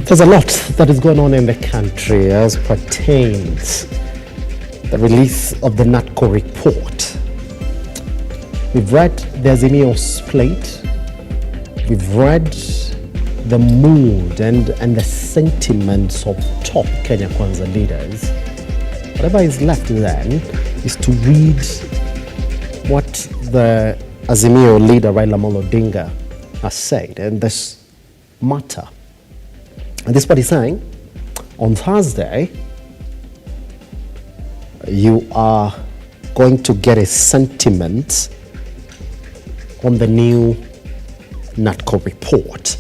There's a lot that is going on in the country as pertains the release of the NATCO report. We've read the azimio plate. We've read the mood and the sentiments of top Kenya Kwanza leaders. Whatever is left then is to read what the azimio leader Raila Amolo Odinga has said in this matter. And this is what he's saying. On Thursday, you are going to get a sentiment on the new NATCO report.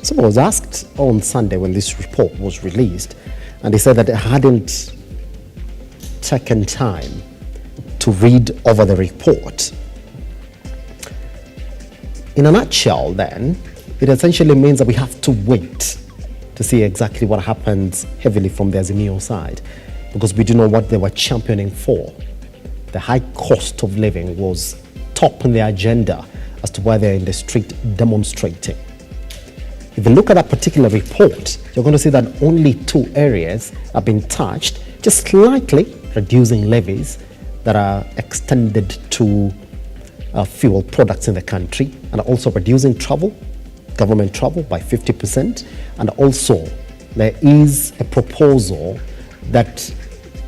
Someone was asked on Sunday when this report was released, and he said that it hadn't taken time to read over the report. In a nutshell, then, it essentially means that we have to wait to see exactly what happens heavily from the azimio side, because we do know what they were championing for. The high cost of living was top on the agenda as to why they're in the street demonstrating. If you look at that particular report, you're going to see that only two areas have been touched, just slightly reducing levies that are extended to fuel products in the country, and also reducing travel, government travel by 50%. And also there is a proposal that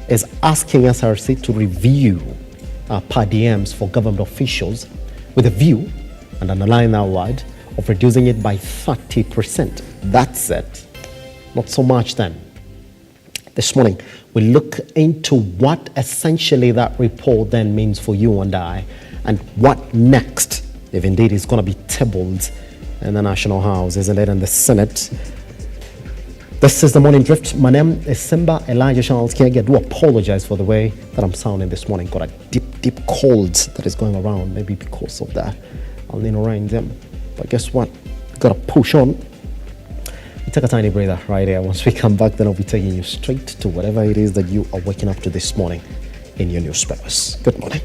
is asking SRC to review per diems for government officials with a view, and underline that word, of reducing it by 30%. That's it. Not so much then. This morning, we look into what essentially that report then means for you and I, and what next, if indeed it's going to be tabled in the National House, isn't it, in the Senate. This is the Morning Drift. My name is Simba Elijah Charles Kienge. I do apologize for the way that I'm sounding this morning. Got a deep cold that is going around, maybe because of that El Nino rain. But guess what? Got to push on. We take a tiny breather right here. Once we come back, then I'll be taking you straight to whatever it is that you are waking up to this morning in your newspapers. Good morning.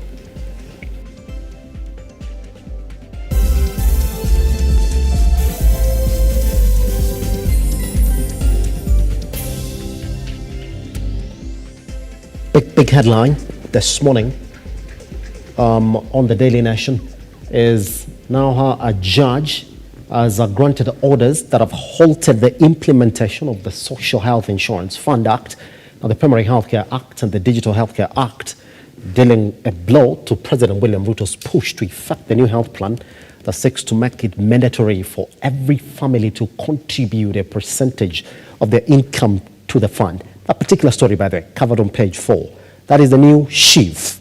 Big headline this morning on the Daily Nation is now how a judge has granted orders that have halted the implementation of the Social Health Insurance Fund Act, now the Primary Healthcare Act and the Digital Healthcare Act, dealing a blow to President William Ruto's push to effect the new health plan that seeks to make it mandatory for every family to contribute a percentage of their income to the fund. That particular story, by the way, covered on page 4. That is the new SHIV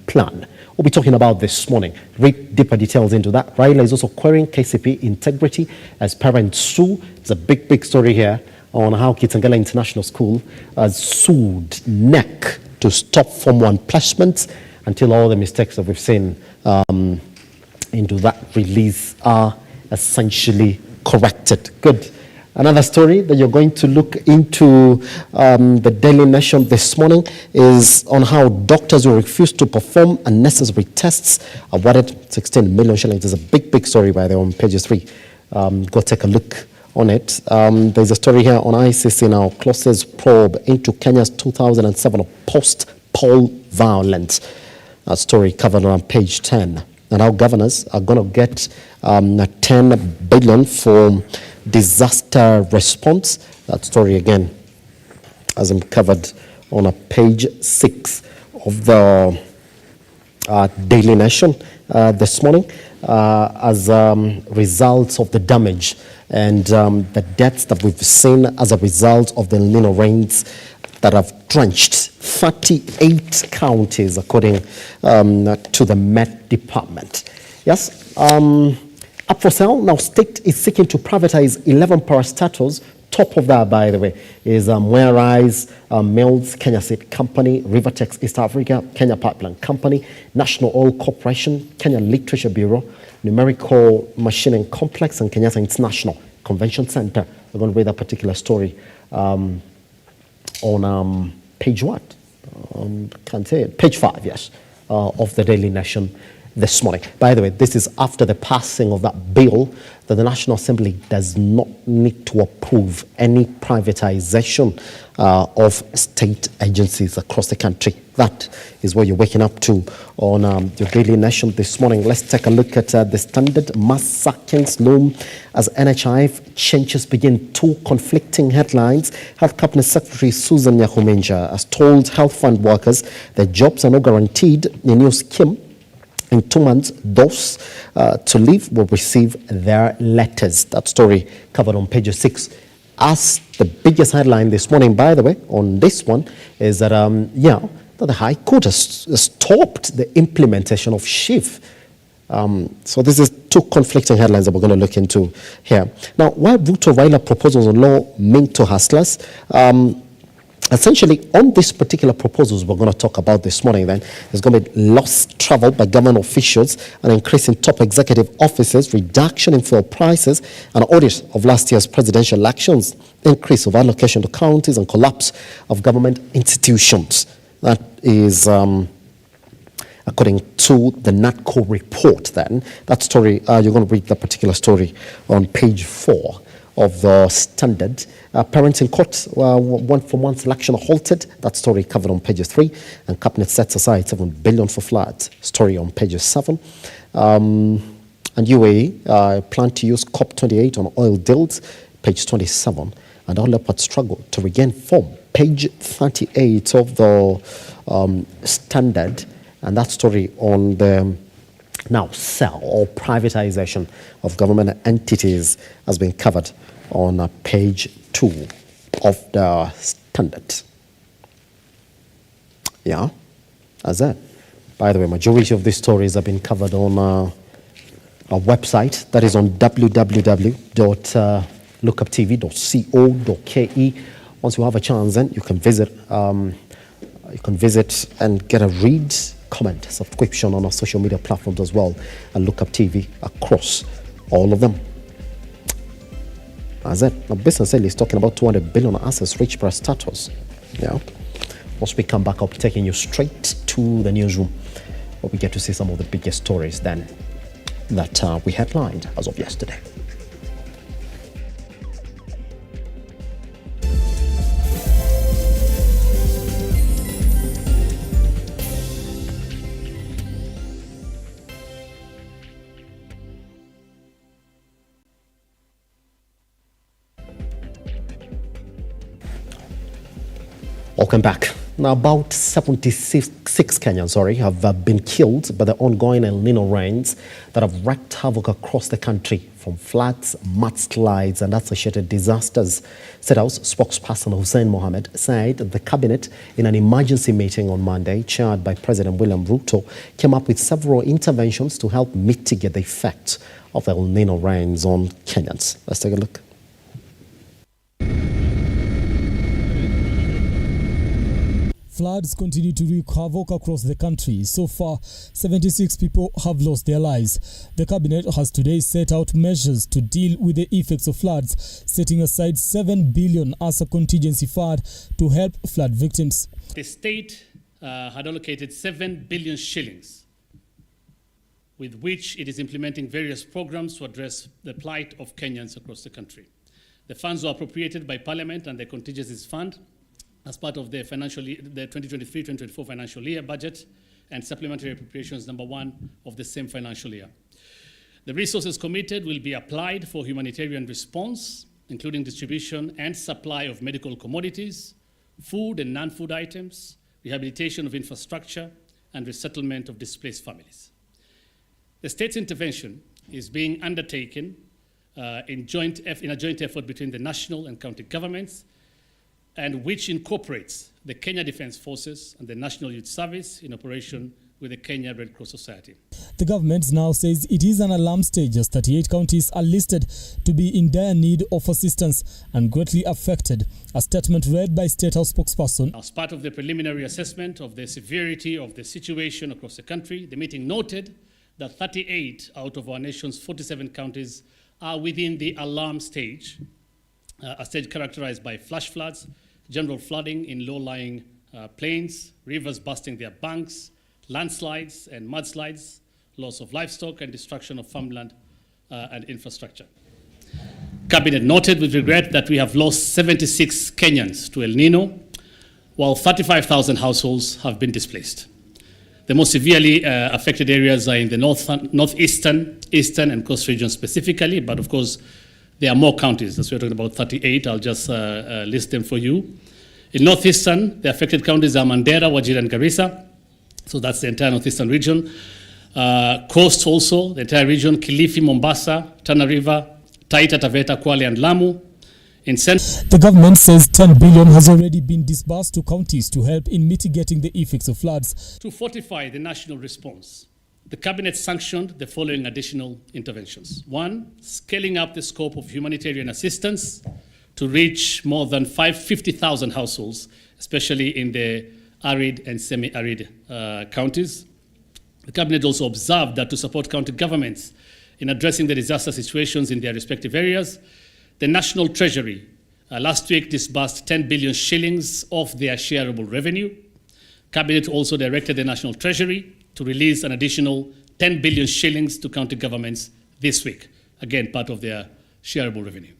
plan. We'll be talking about this morning. Read deeper details into that. Raila is also querying KCP integrity as parents sue. It's a big story here on how Kitengela International School has sued NEC to stop Form 1 placements until all the mistakes that we've seen into that release are essentially corrected. Good. Another story that you're going to look into the Daily Nation this morning is on how doctors who refuse to perform unnecessary tests are awarded 16 million shillings. There's a big story by there on pages 3. Go take a look on it. There's a story here on ICC now, closes probe into Kenya's 2007 post-poll violence. A story covered on page 10. And how governors are going to get 10 billion for disaster response. That story again as I'm covered on page 6 of the Daily Nation this morning as results of the damage and the deaths that we've seen as a result of the El Nino rains that have drenched 38 counties according to the Met Department. Yes. Up for sale, now state is seeking to privatize 11 parastatals. Top of that, by the way, is Whereas Mills, Kenya Seed Company, Rivertex East Africa, Kenya Pipeline Company, National Oil Corporation, Kenya Literature Bureau, Numerical Machining Complex, and Kenyatta International Convention Center. We're going to read that particular story on page what? Can't say it. Page 5, yes, of the Daily Nation this morning. By the way, this is after the passing of that bill that the National Assembly does not need to approve any privatization of state agencies across the country. That is what you're waking up to on your Daily Nation this morning. Let's take a look at the Standard. Mass sackings loom as NHIF changes begin. Two conflicting headlines. Health Cabinet Secretary Susan Nyakumenja has told health fund workers that jobs are not guaranteed in a new scheme. In 2 months, those to leave will receive their letters. That story covered on page 6. As the biggest headline this morning, by the way, on this one is that, that the High Court has stopped the implementation of SHIF. So this is two conflicting headlines that we're going to look into here. Now, while RUTO Raila proposals on law meant to hustlers, essentially, on these particular proposals we're going to talk about this morning, then, there's going to be lost travel by government officials, an increase in top executive offices, reduction in fuel prices, an audit of last year's presidential elections, increase of allocation to counties, and collapse of government institutions. That is according to the NATCO report. Then that story, you're going to read that particular story on page 4 of the Standard. Parents in court, 1-for-1 selection halted. That story covered on page 3. And Cabinet sets aside 7 billion for floods. Story on page 7. And UAE plan to use COP28 on oil deals. Page 27. And our leopards struggle to regain form. Page 38 of the Standard. And that story on the now sell or privatization of government entities has been covered on page 2 of the Standard. Yeah, that's it. By the way, majority of these stories have been covered on our website. That is on www.lookuptv.co.ke. Once you have a chance, then you can visit. You can visit and get a read, comment, subscription on our social media platforms as well, and Lookuptv across all of them. As it, now Business Daily is talking about 200 billion assets reached per status. Yeah. Once we come back, I'll be taking you straight to the newsroom, where we get to see some of the biggest stories then that we headlined as of yesterday. Welcome back. Now, about 76 Kenyans, have been killed by the ongoing El Nino rains that have wreaked havoc across the country, from floods, mudslides, and associated disasters. State House spokesperson Hussein Mohammed said the cabinet, in an emergency meeting on Monday, chaired by President William Ruto, came up with several interventions to help mitigate the effects of El Nino rains on Kenyans. Let's take a look. Floods continue to wreak havoc across the country. So far, 76 people have lost their lives. The cabinet has today set out measures to deal with the effects of floods, setting aside 7 billion as a contingency fund to help flood victims. The state had allocated 7 billion shillings, with which it is implementing various programs to address the plight of Kenyans across the country. The funds were appropriated by Parliament and the contingencies fund as part of the 2023-2024 financial year budget and supplementary appropriations number 1 of the same financial year. The resources committed will be applied for humanitarian response, including distribution and supply of medical commodities, food and non-food items, rehabilitation of infrastructure, and resettlement of displaced families. The state's intervention is being undertaken in a joint effort between the national and county governments, and which incorporates the Kenya Defence Forces and the National Youth Service in operation with the Kenya Red Cross Society. The government now says it is an alarm stage as 38 counties are listed to be in dire need of assistance and greatly affected. A statement read by State House spokesperson. As part of the preliminary assessment of the severity of the situation across the country, the meeting noted that 38 out of our nation's 47 counties are within the alarm stage, a stage characterized by flash floods, general flooding in low-lying plains, rivers busting their banks, landslides and mudslides, loss of livestock, and destruction of farmland and infrastructure. Cabinet noted with regret that we have lost 76 Kenyans to El Nino, while 35,000 households have been displaced. The most severely affected areas are in the northeastern, eastern, and coast regions specifically, but of course, there are more counties. As we're talking about 38, I'll just list them for you. In northeastern, the affected counties are Mandera, Wajir, and Garissa. So that's the entire northeastern region. Coast also, the entire region, Kilifi, Mombasa, Tana River, Taita, Taveta, Kwale, and Lamu. The government says 10 billion has already been disbursed to counties to help in mitigating the effects of floods. To fortify the national response, the cabinet sanctioned the following additional interventions. 1, scaling up the scope of humanitarian assistance to reach more than 50,000 households, especially in the arid and semi-arid counties. The cabinet also observed that to support county governments in addressing the disaster situations in their respective areas, the National Treasury last week disbursed 10 billion shillings of their shareable revenue. Cabinet also directed the National Treasury to release an additional 10 billion shillings to county governments this week, again, part of their shareable revenue.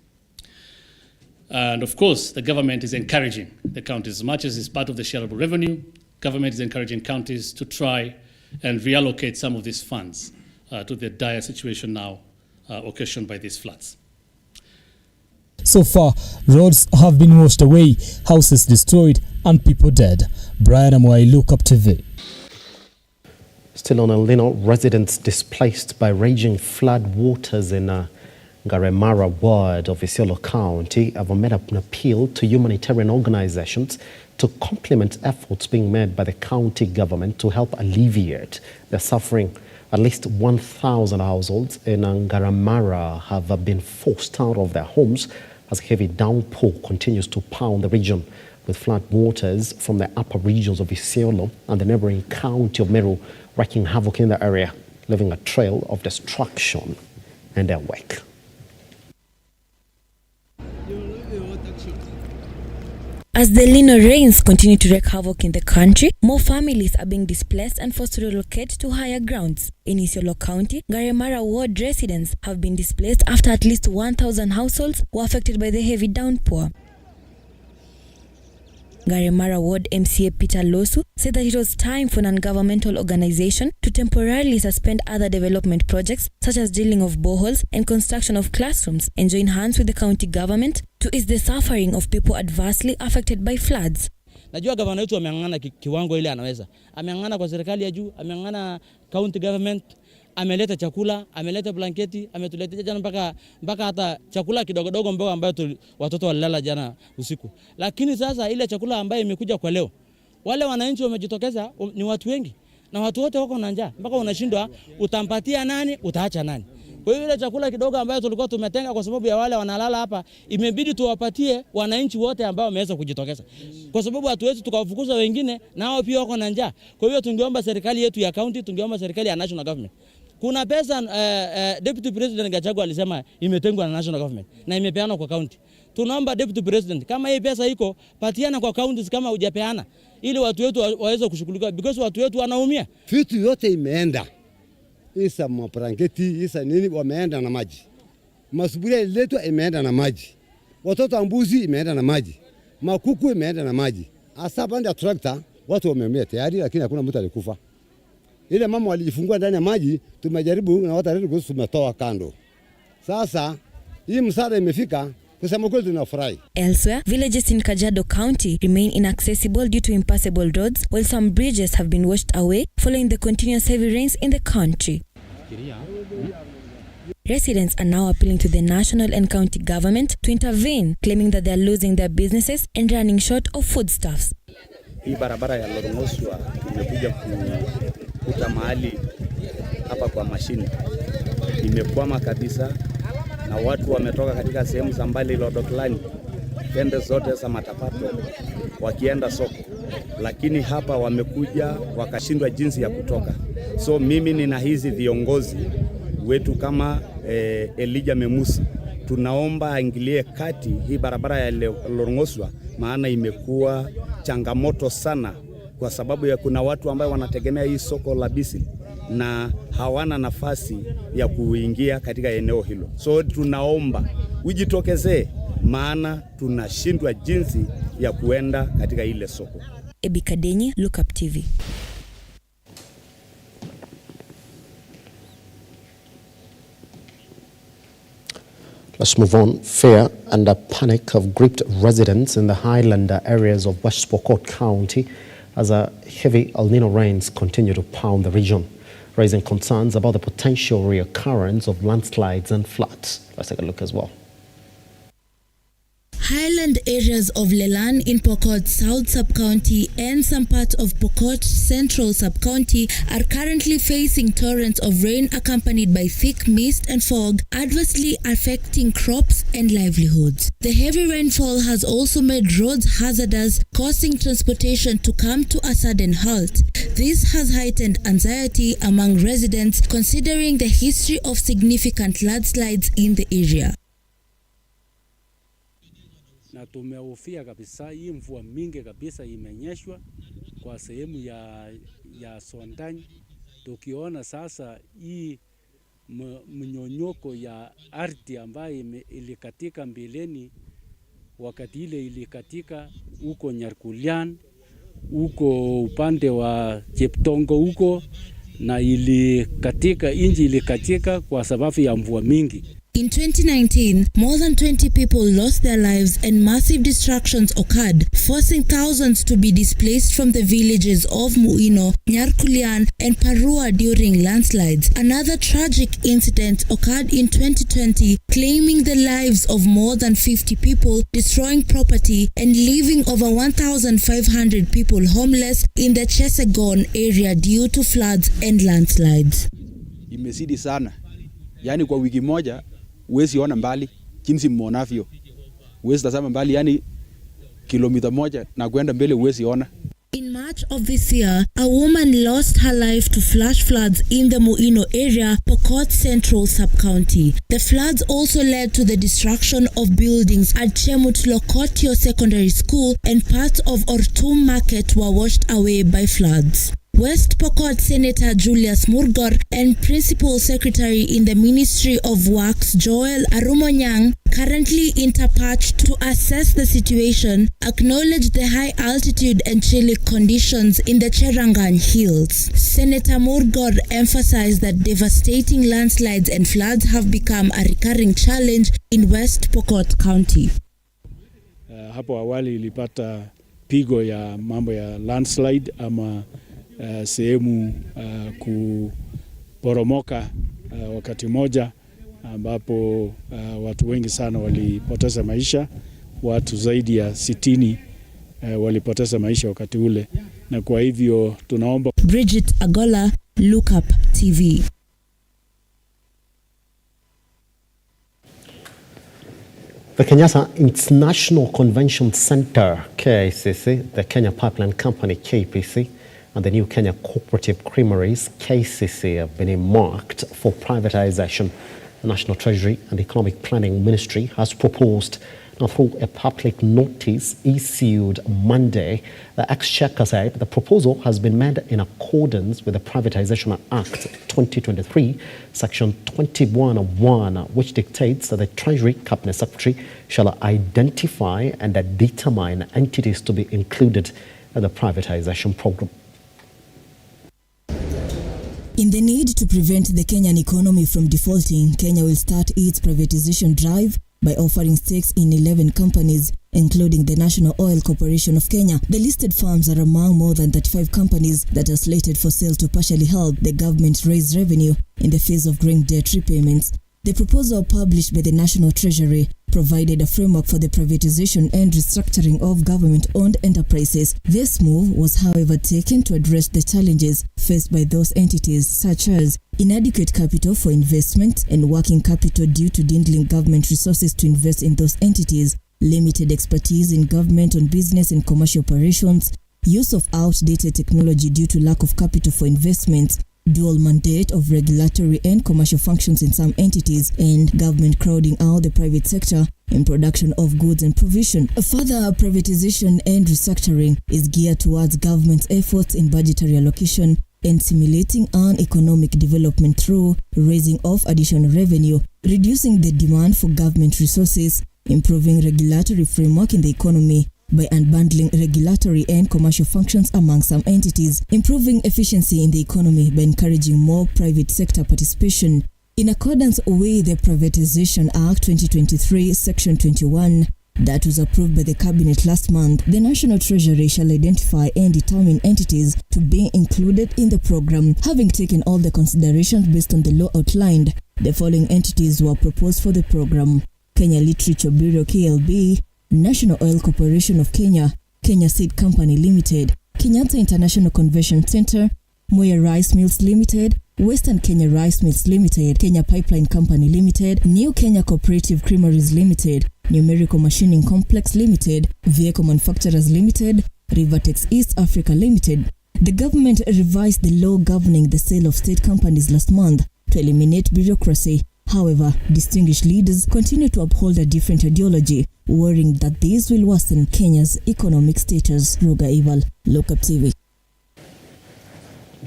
And of course, the government is encouraging the counties, as much as it's part of the shareable revenue, government is encouraging counties to try and reallocate some of these funds to the dire situation now occasioned by these floods. So far, roads have been washed away, houses destroyed, and people dead. Brian Amwai, Lookuptv. Still on El Nino, residents displaced by raging flood waters in Garemara ward of Isiolo County have made an appeal to humanitarian organizations to complement efforts being made by the county government to help alleviate the suffering. At least 1,000 households in Garemara have been forced out of their homes as heavy downpour continues to pound the region, with flood waters from the upper regions of Isiolo and the neighboring county of Meru wreaking havoc in the area, leaving a trail of destruction in their wake. As the El Nino rains continue to wreak havoc in the country, more families are being displaced and forced to relocate to higher grounds. In Isiolo County, Garemara ward residents have been displaced after at least 1,000 households were affected by the heavy downpour. Garemara Ward MCA Peter Losu said that it was time for a non-governmental organization to temporarily suspend other development projects such as drilling of boreholes and construction of classrooms and join hands with the county government to ease the suffering of people adversely affected by floods. Najua gavana wetu ameangana kiwango ile anaweza. Ameangana kwa serikali ya juu, ameangana county government, ameleta chakula, ameleta blanketi, ametuletea jana mpaka hata chakula kidogo mboga ambayo watoto walilala jana usiku. Lakini sasa ile chakula ambayo imekuja kwa leo, wale wananchi wamejitokeza ni watu wengi na watu wote wako na njaa, mpaka unashindwa utampatia nani, utaacha nani. Kwa hiyo ile chakula kidogo ambayo tulikuwa tumetenga kwa sababu ya wale wanalala hapa, imebidi tuwapatie wananchi wote ambao wameweza kujitokeza. Kwa sababu hatuwezi tukawafukuza wengine na hao pia wako na njaa. Kwa hiyo tungeomba serikali yetu ya county, tungeomba serikali ya national government. Kuna pesa Deputy President Gachagua alisema imetengwa na national government na imepeana kwa county. Tunaomba Deputy President, kama hii pesa iko, patiana kwa counties kama hujapeana, ili watu wetu waweze kushughulika, because watu wetu wanaumia. Vitu yote imeenda. Isa mabrangeti, isa nini wameenda na maji. Masuburia iletwa imeenda na maji. Watoto mbuzi imeenda na maji. Makuku imeenda na maji. Asa banda tractor watu wameumia tayari, lakini hakuna mtu alikufa. Ile mama walijifungua ndani ya maji, tumejaribu na watu wetu tumetoa kando. Sasa hii msaada imefika, kusema kweli tunafurahi. Elsewhere, villages in Kajiado County remain inaccessible due to impassable roads, while some bridges have been washed away following the continuous heavy rains in the country. Residents are now appealing to the national and county government to intervene, claiming that they are losing their businesses and running short of foodstuffs. Hii barabara ya Lorongoswa imekuja kukuta mahali hapa kwa mashini. Imekwama kabisa na watu wametoka katika sehemu za mbali Lodoklani, pembe zote za Matapato wakienda soko. Lakini hapa wamekuja wakashindwa jinsi ya kutoka. So mimi nina hizi viongozi wetu kama Elijah Memusi, tunaomba aingilie kati hii barabara ya Lorongoswa, maana imekuwa changamoto sana kwa sababu ya kuna watu ambao wanategemea hii soko la Bisi na hawana nafasi ya kuingia katika eneo hilo. So tunaomba ujitokezee, maana tunashindwa jinsi ya kuenda katika ile soko. Ebikadenyi, Lookuptv. Let's move on. Fear and panic have gripped residents in the Highlander areas of West Pokot County as heavy El Nino rains continue to pound the region, raising concerns about the potential reoccurrence of landslides and floods. Let's take a look as well. Highland areas of Lelan in Pokot South Sub-County and some parts of Pokot Central Sub-County are currently facing torrents of rain accompanied by thick mist and fog, adversely affecting crops and livelihoods. The heavy rainfall has also made roads hazardous, causing transportation to come to a sudden halt. This has heightened anxiety among residents considering the history of significant landslides in the area. Na tumehofia kabisa hii mvua mingi kabisa imenyeshwa kwa sehemu ya Sondany. Tukiona sasa hii mnyonyoko ya ardhi ambayo ilikatika mbeleni, wakati ile ilikatika huko Nyarkulian, huko upande wa Cheptongo huko, na ilikatika, inji ilikatika kwa sababu ya mvua mingi. In 2019, more than 20 people lost their lives and massive destructions occurred, forcing thousands to be displaced from the villages of Muino, Nyarkulian, and Parua during landslides. Another tragic incident occurred in 2020, claiming the lives of more than 50 people, destroying property, and leaving over 1,500 people homeless in the Chesegon area due to floods and landslides. Imezidi sana. Yani kwa wiki moja uwezi ona mbali jinsi mmonavyo. Uwezi tazama mbali, yani kilomita moja na kwenda mbele uwezi ona. In March of this year, a woman lost her life to flash floods in the Muino area, Pokot Central Sub-County. The floods also led to the destruction of buildings at Chemut Lokotio Secondary School, and parts of Ortum Market were washed away by floods. West Pokot Senator Julius Murgor and Principal Secretary in the Ministry of Works Joel Arumonyang currently interpatched to assess the situation, acknowledged the high altitude and chilly conditions in the Cherangan Hills. Senator Murgor emphasized that devastating landslides and floods have become a recurring challenge in West Pokot County. Hapo awali ilipata pigo ya mambo ya landslide ama sehemu kuporomoka wakati moja, ambapo watu wengi sana walipoteza maisha. Watu zaidi ya 60 walipoteza maisha wakati ule, na kwa hivyo tunaomba. Bridget Agola, Lookuptv. The Kenyatta International Convention Center, KICC, the Kenya Pipeline Company, KPC, and the new Kenya Cooperative Creameries, KCC, have been earmarked for privatization. The National Treasury and Economic Planning Ministry has proposed, now through a public notice issued Monday, the Exchequer said the proposal has been made in accordance with the Privatization Act 2023, Section 21(1), which dictates that the Treasury Cabinet Secretary shall identify and determine entities to be included in the privatization program. In the need to prevent the Kenyan economy from defaulting, Kenya will start its privatization drive by offering stakes in 11 companies, including the National Oil Corporation of Kenya. The listed firms are among more than 35 companies that are slated for sale to partially help the government raise revenue in the face of growing debt repayments. The proposal published by the National Treasury provided a framework for the privatization and restructuring of government-owned enterprises. This move was, however, taken to address the challenges faced by those entities, such as inadequate capital for investment and working capital due to dwindling government resources to invest in those entities, limited expertise in government-owned business and commercial operations, use of outdated technology due to lack of capital for investments, dual mandate of regulatory and commercial functions in some entities, and government crowding out the private sector in production of goods and provision. A further privatization and restructuring is geared towards government's efforts in budgetary allocation, and stimulating an economic development through raising of additional revenue, reducing the demand for government resources, improving regulatory framework in the economy by unbundling regulatory and commercial functions among some entities, improving efficiency in the economy by encouraging more private sector participation. In accordance with the Privatization Act 2023, Section 21, that was approved by the Cabinet last month, the National Treasury shall identify and determine entities to be included in the program. Having taken all the considerations based on the law outlined, the following entities were proposed for the program: Kenya Literature Bureau KLB, National Oil Corporation of Kenya, Kenya Seed Company Limited, Kenyatta International Convention Center, Moya Rice Mills Limited, Western Kenya Rice Mills Limited, Kenya Pipeline Company Limited, New Kenya Cooperative Creameries Limited, Numerical Machining Complex Limited, Vehicle Manufacturers Limited, Rivertex East Africa Limited. The government revised the law governing the sale of state companies last month to eliminate bureaucracy. However, distinguished leaders continue to uphold a different ideology, worrying that this will worsen Kenya's economic status. Ruga Ival, Lookuptv.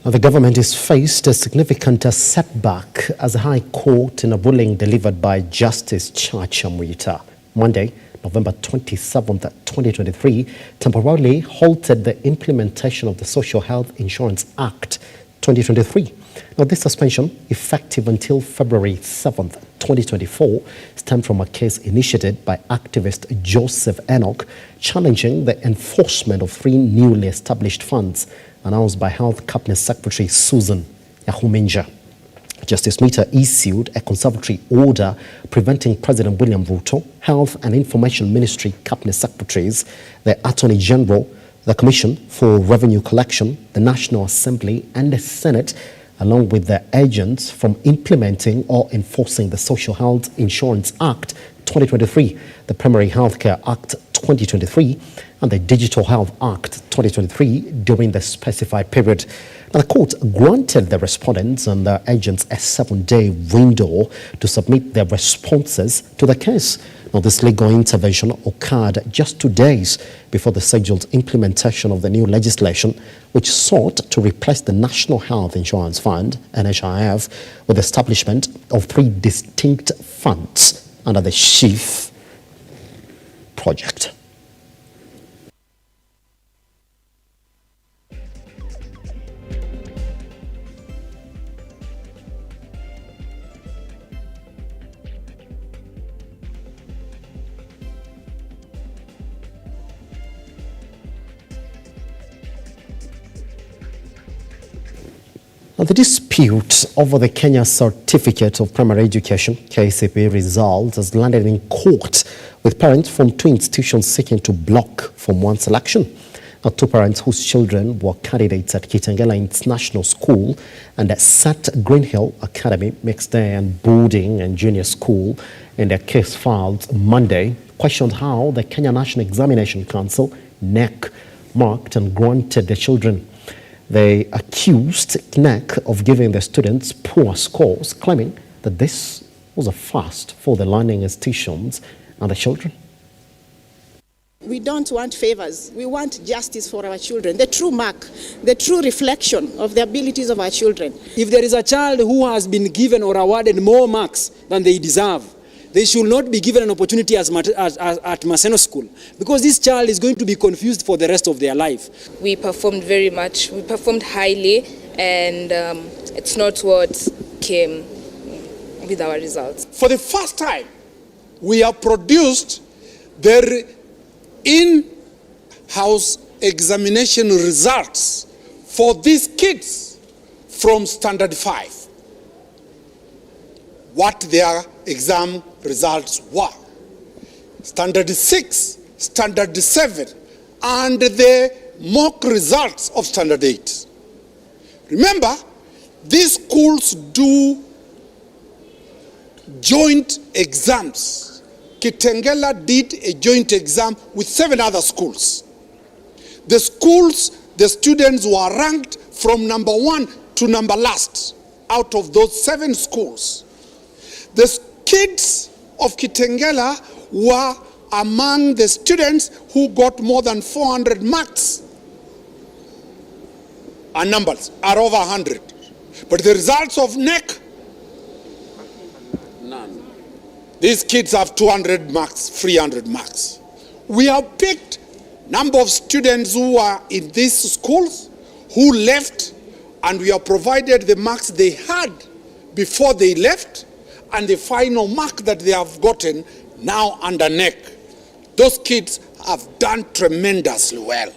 Now, the government is faced a significant setback as the High Court, in a ruling delivered by Justice Chacha Mwita Monday, November 27th, 2023, temporarily halted the implementation of the Social Health Insurance Act 2023. Now, this suspension, effective until February 7th, 2024, stemmed from a case initiated by activist Joseph Enoch, challenging the enforcement of 3 newly established funds announced by Health Cabinet Secretary Susan Yahuminja. Justice Mwita issued a conservatory order preventing President William RUTO, Health and Information Ministry Cabinet Secretaries, the Attorney General, the Commission for Revenue Collection, the National Assembly and the Senate, along with their agents, from implementing or enforcing the Social Health Insurance Act 2023, the Primary Healthcare Act 2023, and the Digital Health Act 2023 during the specified period. Now, the court granted the respondents and their agents a 7-day window to submit their responses to the case. Now, this legal intervention occurred just 2 days before the scheduled implementation of the new legislation, which sought to replace the National Health Insurance Fund, NHIF, with the establishment of 3 distinct funds under the SHIF project. The dispute over the Kenya Certificate of Primary Education, KCPE, results has landed in court, with parents from 2 institutions seeking to block Form 1 selection. Now, 2 parents whose children were candidates at Kitengela International School and at Sat Greenhill Academy Mixed Day and Boarding and Junior School, in their case filed Monday, questioned how the Kenya National Examination Council, NEC, marked and granted the children. They accused NEC of giving the students poor scores, claiming that this was a first for the learning institutions and the children. We don't want favors. We want justice for our children, the true mark, the true reflection of the abilities of our children. If there is a child who has been given or awarded more marks than they deserve, they should not be given an opportunity at Maseno School, because this child is going to be confused for the rest of their life. We performed very much. We performed highly, and it's not what came with our results. For the first time, we have produced the in-house examination results for these kids from Standard 5. What their exam results were. Standard 6, Standard 7, and the mock results of Standard 8. Remember, these schools do joint exams. Kitengela did a joint exam with 7 other schools. The students were ranked from number 1 to number last out of those 7 schools. The kids of Kitengela were among the students who got more than 400 marks. our numbers are over 100. But the results of NEC, none. These kids have 200 marks, 300 marks. We have picked number of students who are in these schools, who left, and we have provided the marks they had before they left, and the final mark that they have gotten now under NEC. Those kids have done tremendously well.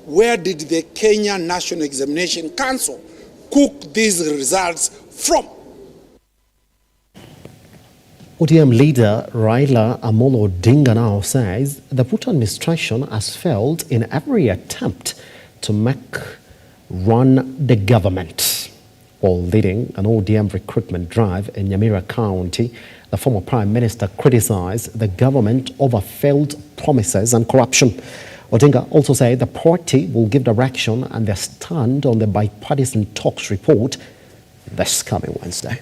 Where did the Kenya National Examination Council cook these results from? ODM leader Raila Amolo Odinga now says the RUTO administration has failed in every attempt to run the government. While leading an ODM recruitment drive in Nyamira County, the former Prime Minister criticized the government over failed promises and corruption. Odinga also said the party will give direction and their stand on the bipartisan talks report this coming Wednesday.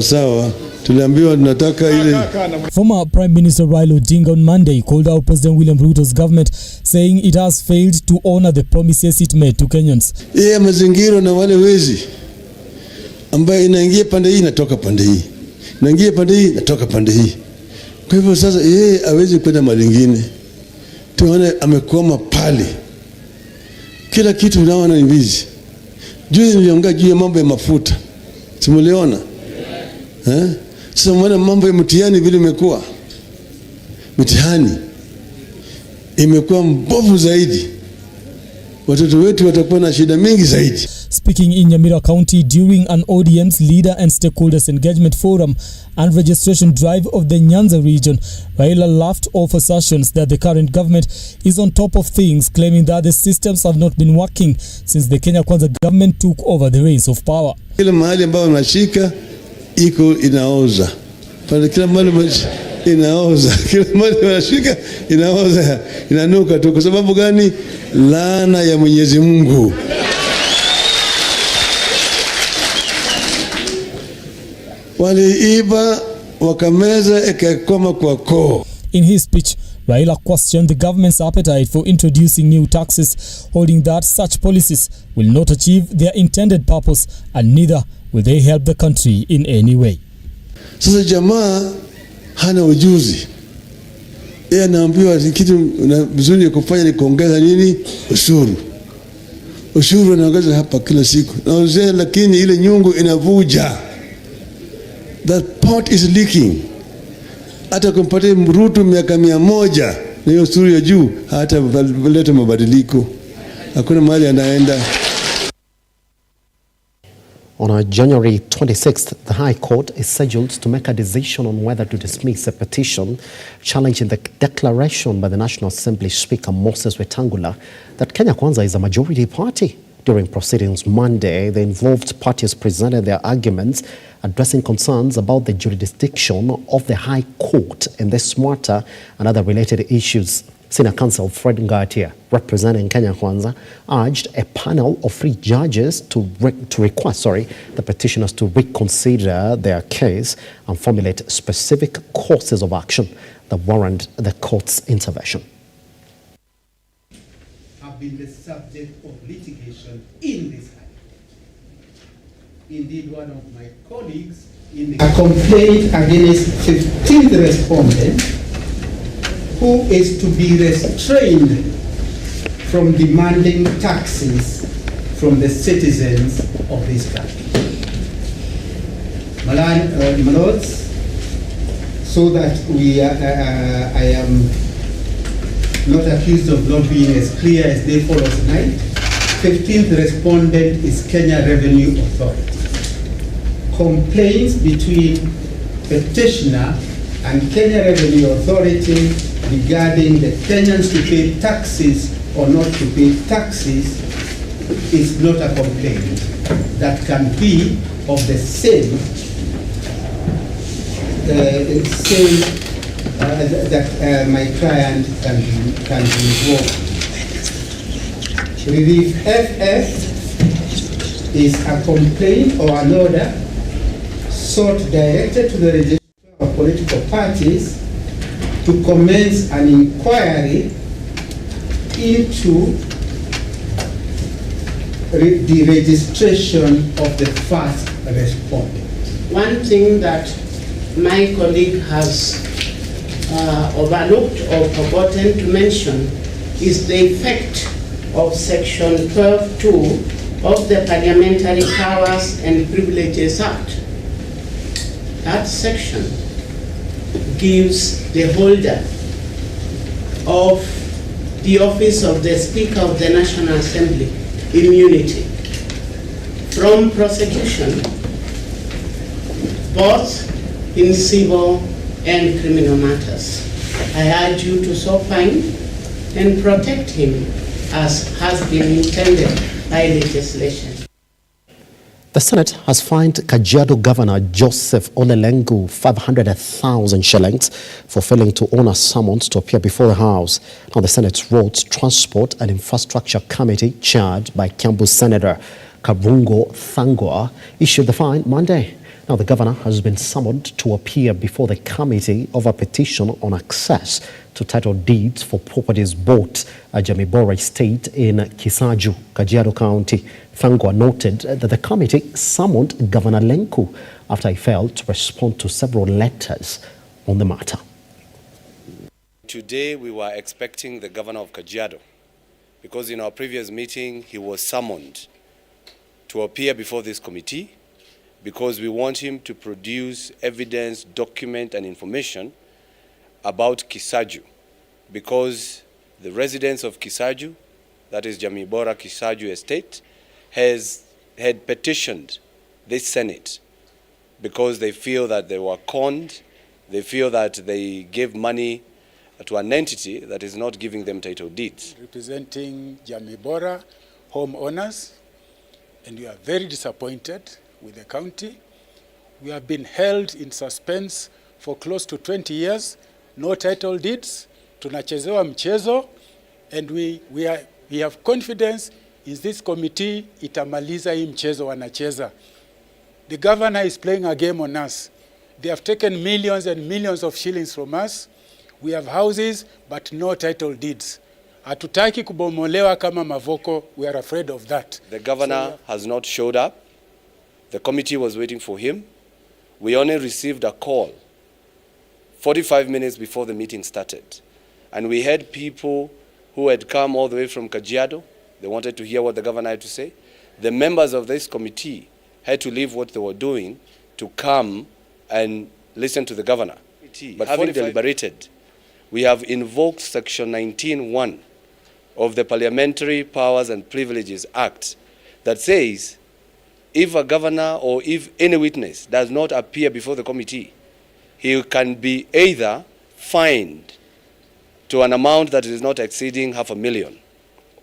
Sawa, tuliambiwa tunataka ile. Former Prime Minister Raila Odinga on Monday called out President William Ruto's government, saying it has failed to honor the promises it made to Kenyans. Yeye mazingira na wale wezi ambaye inaingia pande hii natoka pande hii. Inaingia pande hii natoka pande hii. Kwa hivyo sasa yeye hawezi kwenda mahali nyingine. Tuone amekoma pale. Kila kitu unaona ni wizi. Juzi niliongea juu ya mambo ya mafuta. Simuliona? Sasa mwana mambo ya mtihani vile imekuwa. Mtihani imekuwa mbovu zaidi. Watoto wetu watakuwa na shida mingi zaidi. Speaking in Nyamira County during an ODM's leader and stakeholders engagement forum and registration drive of the Nyanza region, Raila laughed off assertions that the current government is on top of things, claiming that the systems have not been working since the Kenya Kwanza government took over the reins of power. Kila mahali ambao unashika iko inaoza. Pale kila mahali inaoza. Kila mahali unashika inaoza. Inanuka tu. Kwa sababu gani? Laana ya Mwenyezi Mungu. Waliiba wakameza ikakoma kwa koo. In his speech, Raila questioned the government's appetite for introducing new taxes, holding that such policies will not achieve their intended purpose and neither will they help the country in any way. Sasa jamaa hana ujuzi. Yeye anaambiwa kitu vizuri kufanya ni kuongeza nini? Ushuru. Ushuru anaongeza hapa kila siku. Na lakini ile nyungu inavuja. That pot is leaking. Hata kumpatia Ruto miaka 100 na hiyo ushuru ya juu hata leta mabadiliko. Hakuna mahali anaenda. On January 26th, the High Court is scheduled to make a decision on whether to dismiss a petition challenging the declaration by the National Assembly Speaker Moses Wetangula that Kenya Kwanza is a majority party. During proceedings Monday, the involved parties presented their arguments addressing concerns about the jurisdiction of the High Court in this matter and other related issues. Senior Counsel Fred Ngatia, representing Kenya Kwanza, urged a panel of 3 judges to request the petitioners to reconsider their case and formulate specific courses of action that warrant the court's intervention. Have been the subject of litigation in this High Court. Indeed, one of my colleagues in a complaint against 15th respondent who is to be restrained from demanding taxes from the citizens of this country. My lords, so that I am not accused of not being as clear as they follow tonight, 15th respondent is Kenya Revenue Authority. Complaints between petitioner and Kenya Revenue Authority regarding the Kenyans to pay taxes or not to pay taxes is not a complaint that can be of the same that my client can be involved. Relief FF is a complaint or an order sought directed to the registrar of political parties to commence an inquiry into the registration of the first respondent. One thing that my colleague has overlooked or forgotten to mention is the effect of Section 12(2) of the Parliamentary Powers and Privileges Act. That section gives the holder of the office of the Speaker of the National Assembly immunity from prosecution, both in civil and criminal matters. I urge you to so find and protect him as has been intended by legislation. The Senate has fined Kajiado Governor Joseph Olelengu 500,000 shillings for failing to honor summons to appear before the House. Now, the Senate's Roads, Transport and Infrastructure Committee, chaired by Kiambu Senator Kabungo Thangwa, issued the fine Monday. Now, the governor has been summoned to appear before the committee over a petition on access to title deeds for properties bought at Jamibora Estate in Kisaju, Kajiado County. Thangwa noted that the committee summoned Governor Lenku after he failed to respond to several letters on the matter. Today we were expecting the governor of Kajiado, because in our previous meeting he was summoned to appear before this committee, because we want him to produce evidence, document and information about Kisaju, because the residents of Kisaju, that is Jamibora Kisaju Estate, had petitioned this Senate because they feel that they were conned, they feel that they gave money to an entity that is not giving them title deeds. Representing Jamibora homeowners, and we are very disappointed with the county. We have been held in suspense for close to 20 years, no title deeds, tunachezewa mchezo, and we have confidence in this committee itamaliza hii mchezo wanacheza. The governor is playing a game on us. They have taken millions and millions of shillings from us. We have houses but no title deeds. Hatutaki kubomolewa kama Mavoko. We are afraid of that. The governor has not showed up. The committee was waiting for him. We only received a call 45 minutes before the meeting started. And we had people who had come all the way from Kajiado. They wanted to hear what the governor had to say. The members of this committee had to leave what they were doing to come and listen to the governor. But having deliberated, we have invoked Section 19(1) of the Parliamentary Powers and Privileges Act that says if a governor or if any witness does not appear before the committee, he can be either fined to an amount that is not exceeding $500,000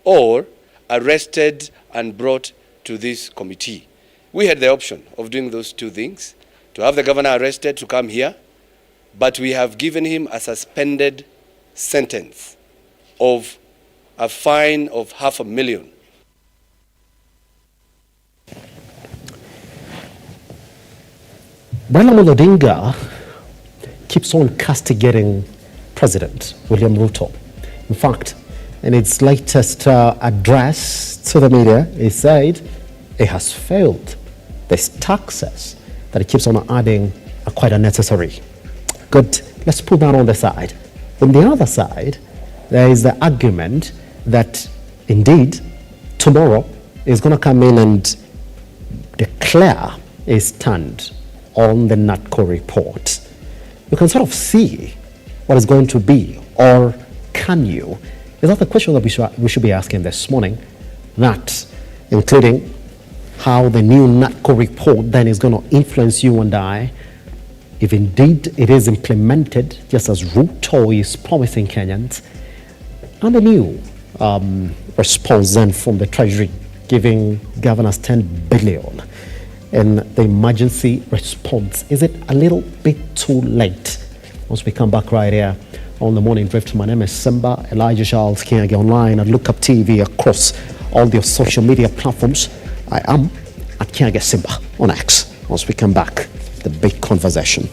or arrested and brought to this committee. We had the option of doing those two things, to have the governor arrested to come here, but we have given him a suspended sentence of a fine of $500,000. Raila Odinga keeps on castigating President William RUTO. In fact, in its latest address to the media, he said it has failed. These taxes that he keeps on adding are quite unnecessary. Good, let's put that on the side. On the other side, there is the argument that indeed tomorrow is going to come in and declare a stand on the NATCO report. You can sort of see what is going to be, or can you? Is that the question that we should be asking this morning? That, including how the new NATCO report then is going to influence you and I, if indeed it is implemented, just as RUTO is promising Kenyans, and the new response then from the Treasury giving governors 10 billion in the emergency response. Is it a little bit too late? Once we come back right here on the Morning Drift, my name is Simba, Elijah Charles Kinyage, online at Lookuptv across all the social media platforms. I am at Kinyage Simba on X. Once we come back, the big conversation.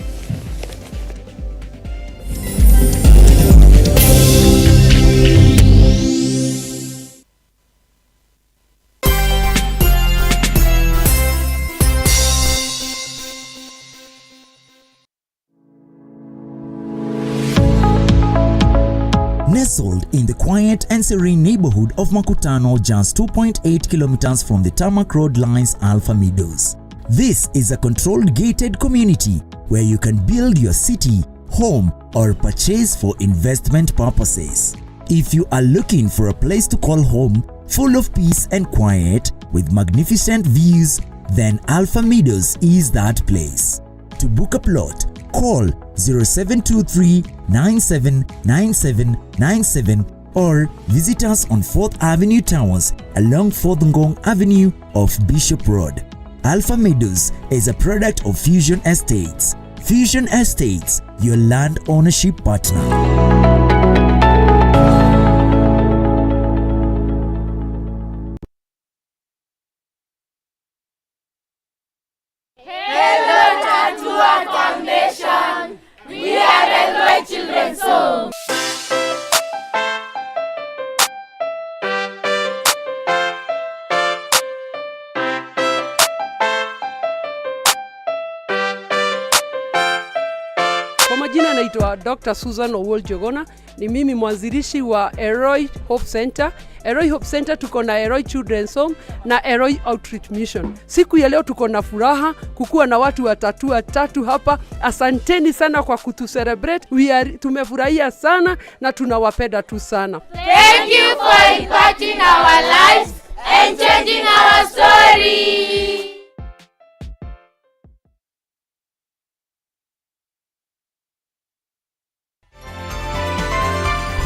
nestled in the quiet and serene neighborhood of Makutano, just 2.8 kilometers from the Tarmac Road lies Alpha Meadows. This is a controlled gated community where you can build your city, home, or purchase for investment purposes. If you are looking for a place to call home, full of peace and quiet with magnificent views, then Alpha Meadows is that place. To book a plot, call 0723 979797 or visit us on 4th Avenue Towers along 4th Ngong Avenue off Bishop Road. Alpha Meadows is a product of Fusion Estates. Fusion Estates, your land ownership partner. We are Railway Children's Home. Kwa majina naitwa Dr. Susan Owol Jogona, ni mimi mwanzilishi wa Eroi Hope Center. Eroi Hope Center tuko na Eroi Children's Home na Eroi Outreach Mission. Siku ya leo tuko na furaha kukuwa na watu watatu hapa. Asanteni sana kwa kutucelebrate. Tumefurahia sana na tunawapenda tu sana. Thank you for impacting our lives and changing our story.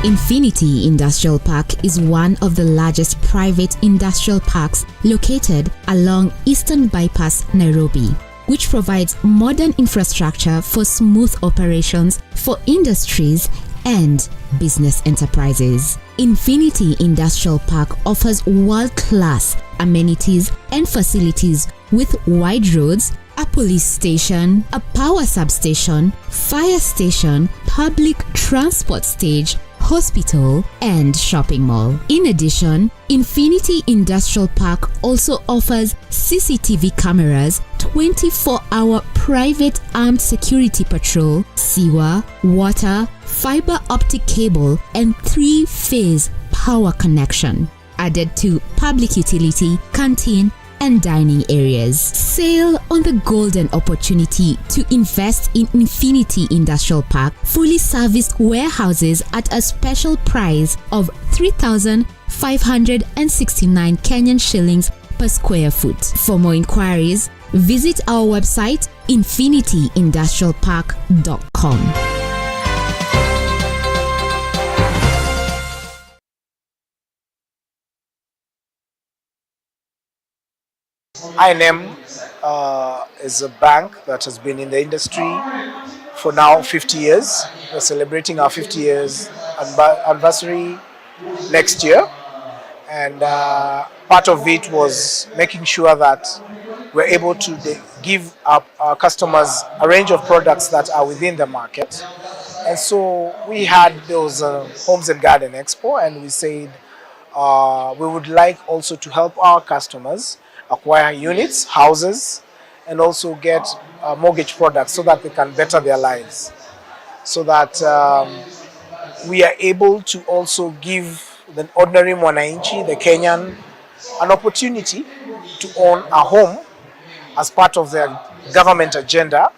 Infinity Industrial Park is one of the largest private industrial parks located along Eastern Bypass, Nairobi, which provides modern infrastructure for smooth operations for industries and business enterprises. Infinity Industrial Park offers world-class amenities and facilities with wide roads, a police station, a power substation, fire station, public transport stage, hospital, and shopping mall. In addition, Infinity Industrial Park also offers CCTV cameras, 24-hour private armed security patrol, sewer, water, fiber optic cable, and 3-phase power connection, added to public utility, canteen, and dining areas. Sail on the golden opportunity to invest in Infinity Industrial Park fully serviced warehouses at a special price of 3,569 Kenyan shillings per square foot. For more inquiries, visit our website infinityindustrialpark.com. I&M is a bank that has been in the industry for now 50 years. We're celebrating our 50 years anniversary next year, and part of it was making sure that we're able to give our customers a range of products that are within the market. And so we had those Homes and Garden Expo, and we said we would like also to help our customers acquire units, houses, and also get mortgage products so that they can better their lives. So that we are able to also give the ordinary mwananchi, the Kenyan, an opportunity to own a home as part of their government agenda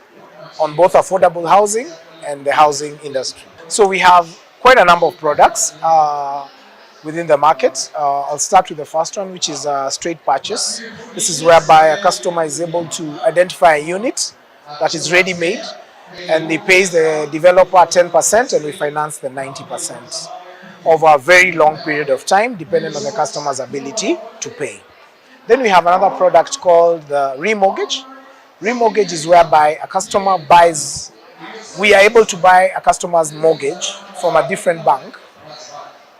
on both affordable housing and the housing industry. So we have quite a number of products within the market. I'll start with the first one, which is a straight purchase. This is whereby a customer is able to identify a unit that is ready-made, and he pays the developer 10% and we finance the 90% over a very long period of time, depending on the customer's ability to pay. Then we have another product called the remortgage. Remortgage is whereby a customer buys, we are able to buy a customer's mortgage from a different bank,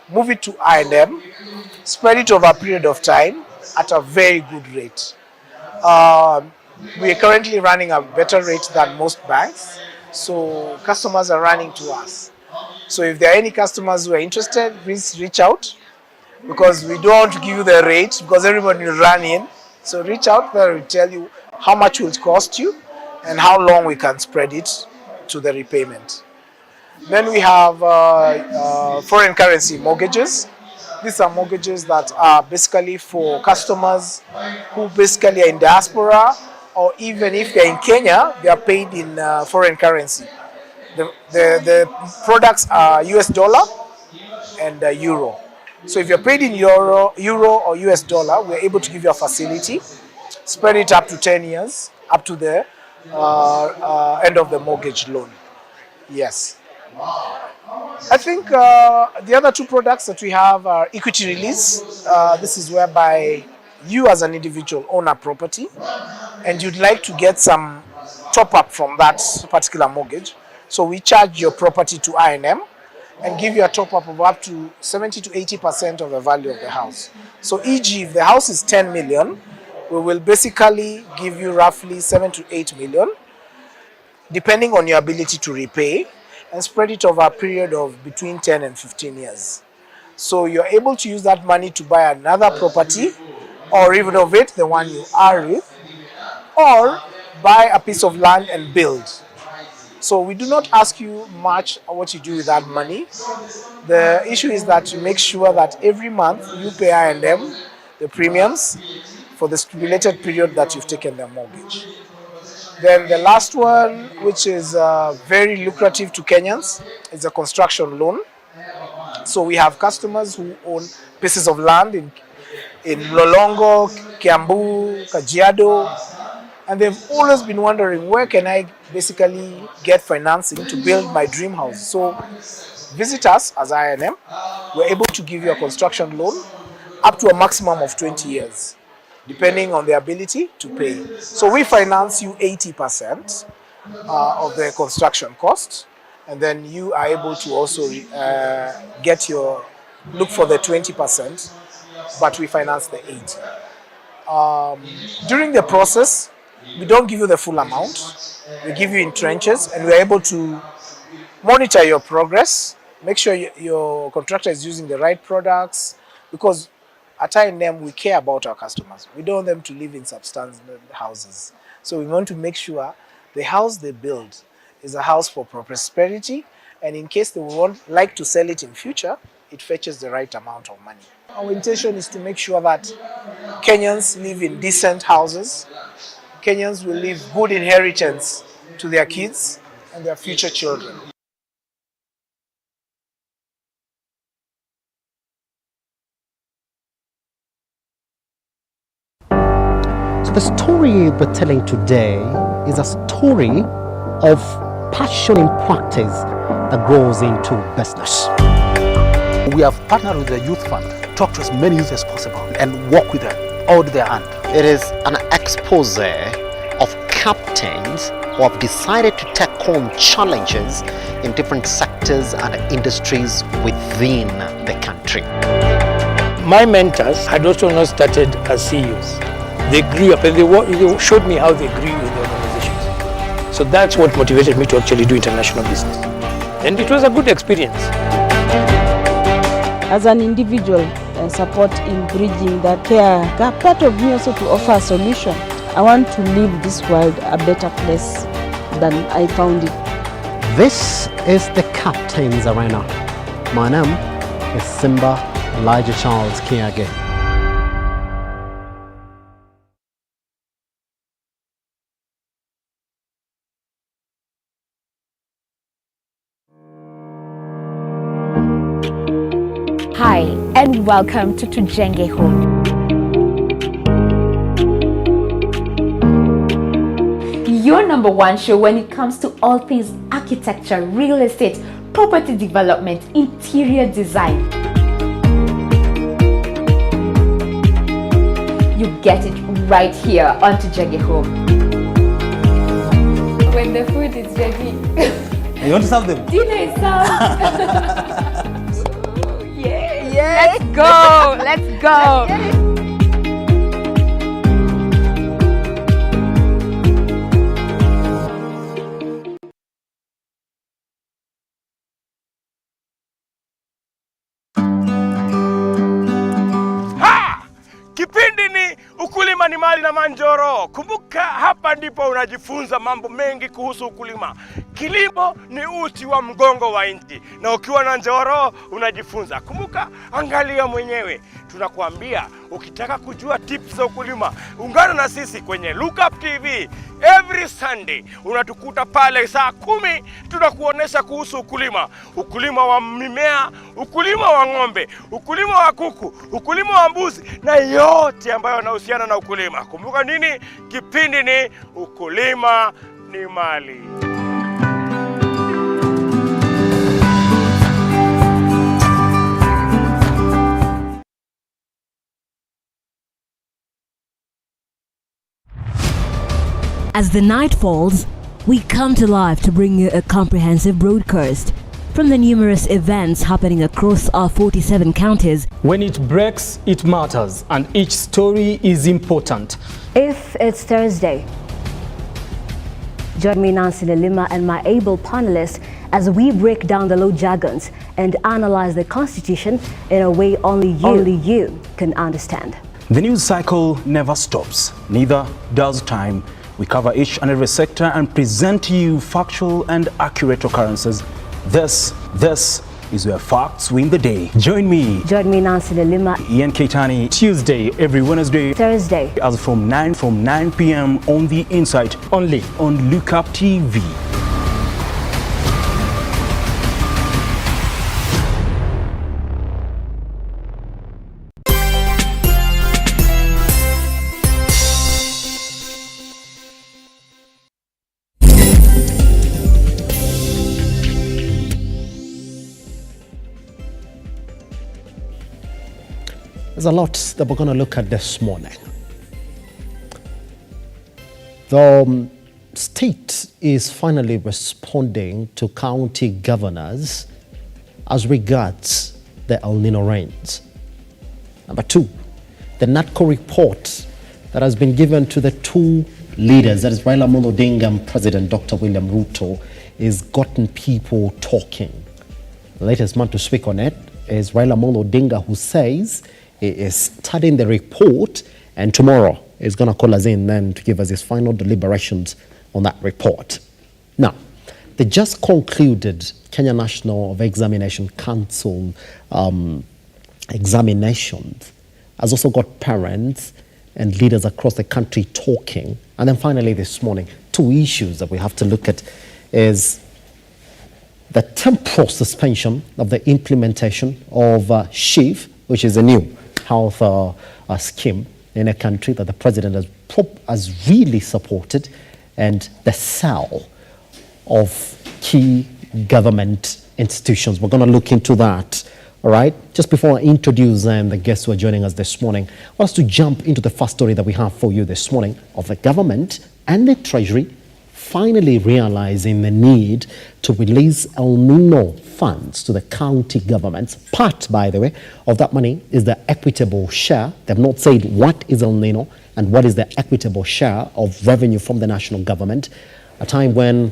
move it to I&M, spread it over a period of time at a very good rate. We are currently running a better rate than most banks, so customers are running to us. So if there are any customers who are interested, please reach out, because we don't want to give you the rate because everybody will run in. So reach out there, we'll tell you how much it will cost you and how long we can spread it to the repayment. Then we have foreign currency mortgages. These are mortgages that are basically for customers who basically are in diaspora, or even if they're in Kenya, they are paid in foreign currency. The products are US dollar and euro. So if you're paid in euro or US dollar, we're able to give you a facility, spread it up to 10 years, up to the end of the mortgage loan. Yes. I think the other two products that we have are equity release. This is whereby you as an individual own a property and you'd like to get some top up from that particular mortgage. So we charge your property to I&M and give you a top up of up to 70 to 80% of the value of the house. So e.g., if the house is 10 million, we will basically give you roughly 7 to 8 million, depending on your ability to repay, and spread it over a period of between 10 and 15 years. So you're able to use that money to buy another property or renovate the one you are with, or buy a piece of land and build. So we do not ask you much what you do with that money. The issue is that you make sure that every month you pay I&M the premiums for the stipulated period that you've taken the mortgage. Then the last one, which is very lucrative to Kenyans, is a construction loan. So we have customers who own pieces of land in Lolongo, Kiambu, Kajiado, and they've always been wondering, where can I basically get financing to build my dream house? So visit us as I&M. We're able to give you a construction loan up to a maximum of 20 years. Depending on the ability to pay. So we finance you 80% of the construction cost, and then you are able to also look for the 20%, but we finance the 80%. During the process, we don't give you the full amount. We give you in tranches, and we're able to monitor your progress, make sure your contractor is using the right products, because at I&M, we care about our customers. We don't want them to live in substandard houses. So we want to make sure the house they build is a house for prosperity, and in case they like to sell it in future, it fetches the right amount of money. Our intention is to make sure that Kenyans live in decent houses. Kenyans will leave good inheritance to their kids and their future children. The story we're telling today is a story of passion in practice that grows into business. We have partnered with the Youth Fund, talk to as many youth as possible and work with them, hold their hand. It is an expose of captains who have decided to take on challenges in different sectors and industries within the country. My mentors had also not started as CEOs. They grew up and they showed me how they grew in the organizations. So that's what motivated me to actually do international business. And it was a good experience. As an individual, support in bridging that care gap, part of me also to offer a solution. I want to leave this world a better place than I found it. This is the Captain's Arena. My name is Simba Elijah Charles Kiage. Hi, and welcome to Tujenge Home. Your #1 show when it comes to all things architecture, real estate, property development, interior design. You get it right here on Tujenge Home. When the food is ready. You want to serve them? Dinner is served. Let's go! Let's go! Kipindi ni ukulima ni mali na Manjoro. Kumbuka hapa ndipo unajifunza mambo mengi kuhusu ukulima. Kilimo ni uti wa mgongo wa nchi, na ukiwa na njoro unajifunza. Kumbuka, angalia mwenyewe. Tunakuambia ukitaka kujua tips za ukulima, ungana na sisi kwenye Lookuptv. Every Sunday unatukuta pale saa 10, tunakuonesha kuhusu ukulima. Ukulima wa mimea, ukulima wa ng'ombe, ukulima wa kuku, ukulima wa mbuzi na yote ambayo yanahusiana na ukulima. Kumbuka nini? Kipindi ni ukulima ni mali. As the night falls, we come to life to bring you a comprehensive broadcast from the numerous events happening across our 47 counties. When it breaks, it matters, and each story is important. If it's Thursday, join me, Nancy Lima, and my able panelists as we break down the law jargons and analyze the Constitution in a way only you can understand. The news cycle never stops, neither does time. We cover each and every sector and present you factual and accurate occurrences. This is where facts win the day. Join me, Nancy Lima, Ian Keitani, Tuesday, every Wednesday, Thursday, as from 9 p.m. on The Insight, only on Lookuptv. There's a lot that we're going to look at this morning. The state is finally responding to county governors as regards the El Nino rains. Number two, the NATCO report that has been given to the two leaders, that is Raila Amolo Odinga and President Dr. William Ruto, is gotten people talking. The latest man to speak on it is Raila Amolo Odinga, who says he is studying the report and tomorrow is going to call us in then to give us his final deliberations on that report. Now, the just concluded Kenya National Examination Council examinations has also got parents and leaders across the country talking. And then finally this morning, two issues that we have to look at is the temporal suspension of the implementation of SHIF, which is a new health scheme in a country that the president has really supported, and the sale of key government institutions. We're going to look into that. All right. Just before I introduce the guests who are joining us this morning, I want us to jump into the first story that we have for you this morning of the government and the Treasury finally realizing the need to release El Nino funds to the county governments. Part, by the way, of that money is the equitable share. They've not said what is El Nino and what is the equitable share of revenue from the national government. A time when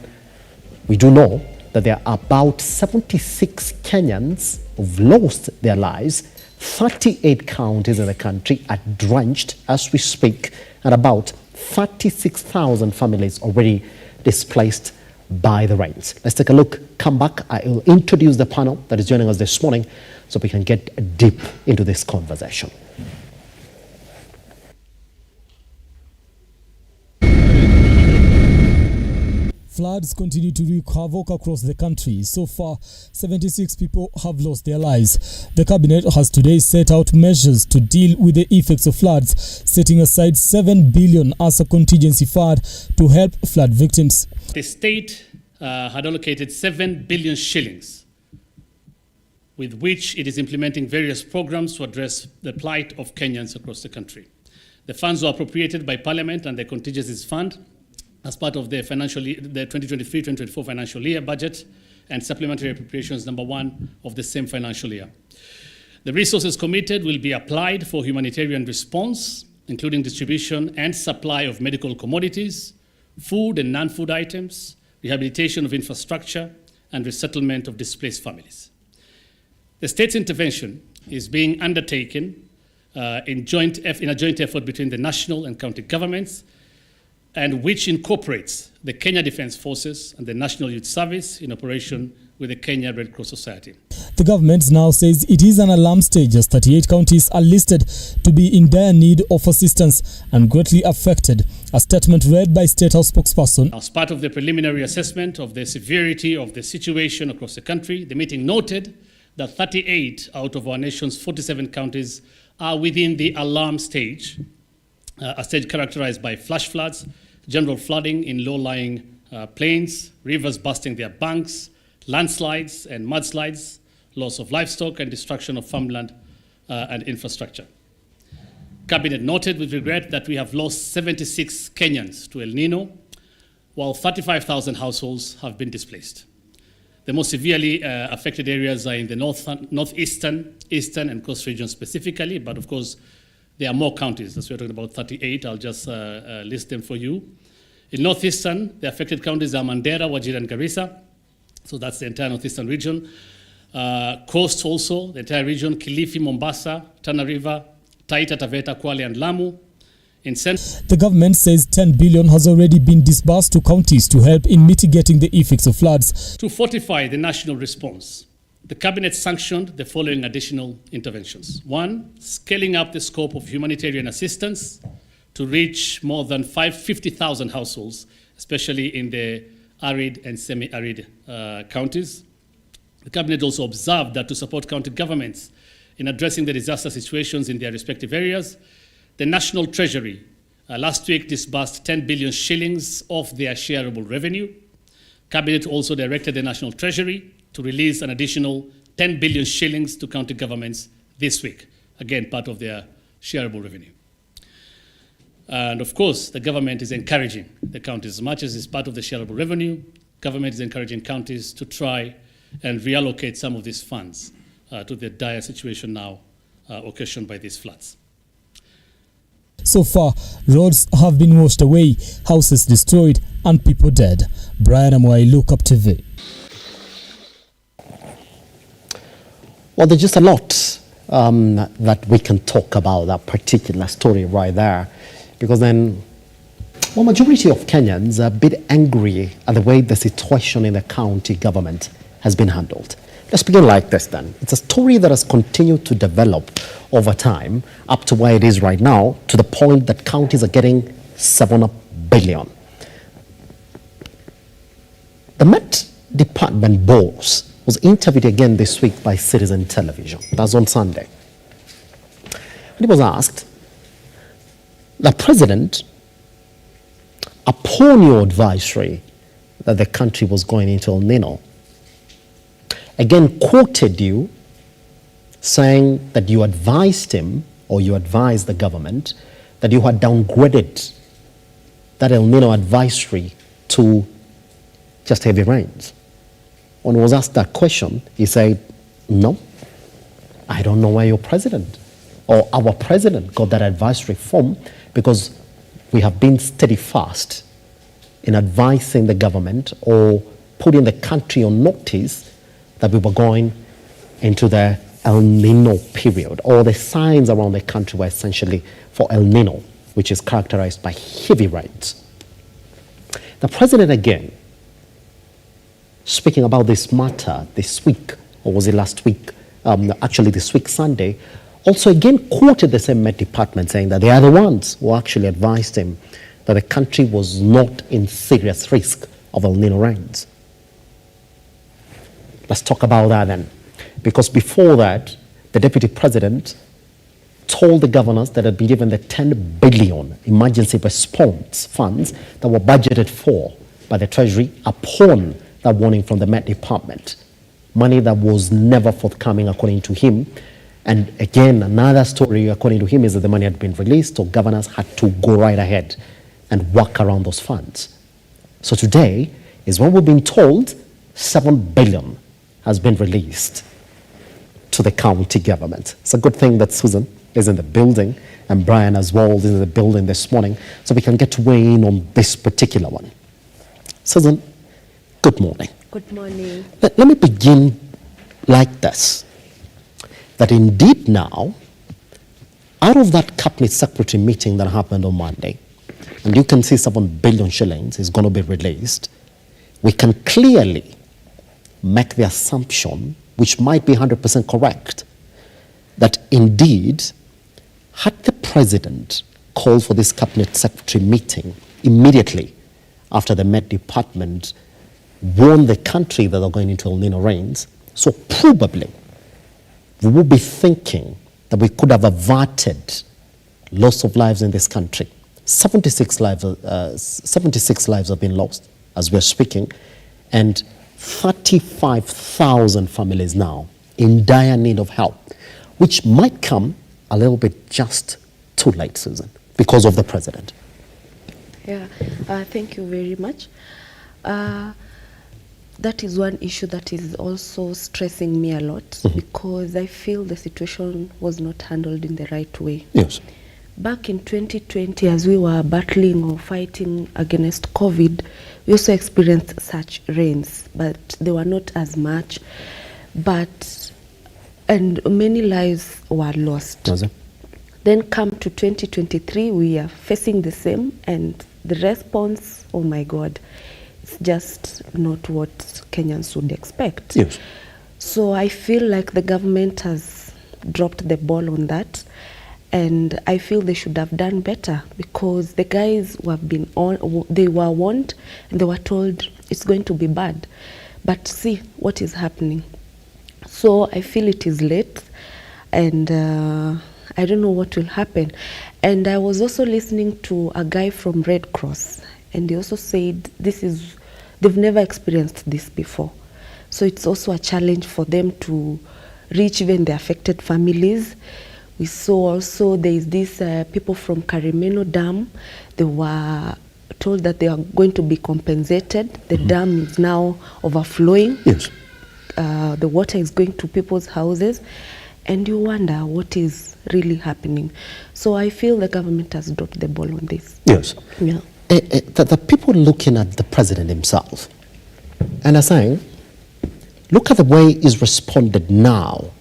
we do know that there are about 76 Kenyans who've lost their lives. 38 counties in the country are drenched as we speak, and about 36,000 families already displaced by the rains. Let's take a look, come back. I will introduce the panel that is joining us this morning so we can get deep into this conversation. Floods continue to wreak havoc across the country. So far, 76 people have lost their lives. The cabinet has today set out measures to deal with the effects of floods, setting aside 7 billion as a contingency fund to help flood victims. The state had allocated 7 billion shillings, with which it is implementing various programs to address the plight of Kenyans across the country. The funds were appropriated by Parliament and the contingencies fund as part of the 2023-2024 financial year budget and supplementary appropriations number 1 of the same financial year. The resources committed will be applied for humanitarian response, including distribution and supply of medical commodities, food and non-food items, rehabilitation of infrastructure, and resettlement of displaced families. The state's intervention is being undertaken in a joint effort between the national and county governments, and which incorporates the Kenya Defence Forces and the National Youth Service in operation with the Kenya Red Cross Society. The government now says it is an alarm stage as 38 counties are listed to be in dire need of assistance and greatly affected. A statement read by State House spokesperson. As part of the preliminary assessment of the severity of the situation across the country, the meeting noted that 38 out of our nation's 47 counties are within the alarm stage, a stage characterized by flash floods, general flooding in low-lying plains, rivers busting their banks, landslides and mudslides, loss of livestock and destruction of farmland and infrastructure. Cabinet noted with regret that we have lost 76 Kenyans to El Nino, while 35,000 households have been displaced. The most severely affected areas are in the northeastern, eastern and coast regions specifically, but of course there are more counties. As we're talking about 38, I'll just list them for you. In northeastern, the affected counties are Mandera, Wajir and Garissa. So that's the entire northeastern region. Coast also, the entire region, Kilifi, Mombasa, Tana River, Taita, Taveta, Kwale and Lamu. The government says 10 billion has already been disbursed to counties to help in mitigating the effects of floods. To fortify the national response, the Cabinet sanctioned the following additional interventions. 1, scaling up the scope of humanitarian assistance to reach more than 50,000 households, especially in the arid and semi-arid counties. The Cabinet also observed that to support county governments in addressing the disaster situations in their respective areas, the National Treasury last week disbursed 10 billion shillings of their shareable revenue. Cabinet also directed the National Treasury to release an additional 10 billion shillings to county governments this week, again part of their shareable revenue. And of course, the government is encouraging the counties, as much as it's part of the shareable revenue, government is encouraging counties to try and reallocate some of these funds to the dire situation now occasioned by these floods. So far, roads have been washed away, houses destroyed, and people dead. Brian Amwai, Lookuptv. Well, there's just a lot that we can talk about that particular story right there, because then, well, majority of Kenyans are a bit angry at the way the situation in the county government has been handled. Let's begin like this then. It's a story that has continued to develop over time up to where it is right now, to the point that counties are getting 7 billion. The Met Department boss was interviewed again this week by Citizen Television. That's on Sunday. And he was asked, the President, upon your advisory that the country was going into El Nino, again quoted you saying that you advised him, or you advised the government, that you had downgraded that El Nino advisory to just heavy rains. When he was asked that question, he said, no, I don't know where your president or our president got that advisory from, because we have been steadfast in advising the government or putting the country on notice that we were going into the El Nino period, or the signs around the country were essentially for El Nino, which is characterized by heavy rains. The president again, speaking about this matter this week, or was it last week, actually this week Sunday, also again quoted the same Met Department saying that they are the ones who actually advised him that the country was not in serious risk of El Nino rains. Let's talk about that then. Because before that, the Deputy President told the governors that had been given the 10 billion emergency response funds that were budgeted for by the Treasury upon that warning from the Met Department. Money that was never forthcoming according to him. And again, another story according to him is that the money had been released, so governors had to go right ahead and work around those funds. So today is when we've been told 7 billion has been released to the county government. It's a good thing that Susan is in the building and Brian as well is in the building this morning, so we can get to weigh in on this particular one. Susan, good morning. Good morning. Let me begin like this, that indeed now, out of that cabinet secretary meeting that happened on Monday, and you can see 7 billion shillings is going to be released, we can clearly make the assumption, which might be 100% correct, that indeed, had the president called for this cabinet secretary meeting immediately after the Met Department warned the country that they're going into El Nino rains, so probably we will be thinking that we could have averted loss of lives in this country. 76 lives have been lost as we're speaking, and 35,000 families now in dire need of help, which might come a little bit just too late, Susan, because of the president. Yeah, thank you very much. That is one issue that is also stressing me a lot, because I feel the situation was not handled in the right way. Yes. Back in 2020, as we were battling or fighting against COVID, we also experienced such rains, but they were not as much. And many lives were lost. Then come to 2023, we are facing the same, and the response, oh my God, it's just not what Kenyans would expect. Yes. So I feel like the government has dropped the ball on that, and I feel they should have done better, because the guys who have been on, they were warned and they were told it's going to be bad, but see what is happening. So I feel it is late, and I don't know what will happen. And I was also listening to a guy from Red Cross, and he also said they've never experienced this before. So it's also a challenge for them to reach even the affected families. We saw also there is this people from Karimeno Dam. They were told that they are going to be compensated. The dam is now overflowing. Yes. The water is going to people's houses, and you wonder what is really happening. So I feel the government has dropped the ball on this. Yes. Yeah. The people looking at the president himself and are saying, look at the way he's responded now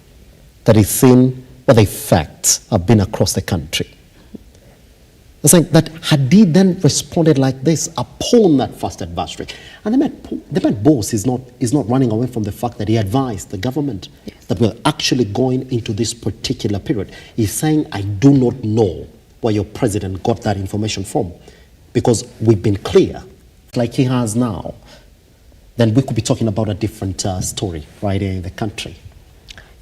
that he's seen what the effects have been across the country. They're saying that had he then responded like this upon that first adversary, and the Met boss is not running away from the fact that he advised the government that we're actually going into this particular period. He's saying, I do not know where your president got that information from, because we've been clear, like he has now, then we could be talking about a different story right here in the country.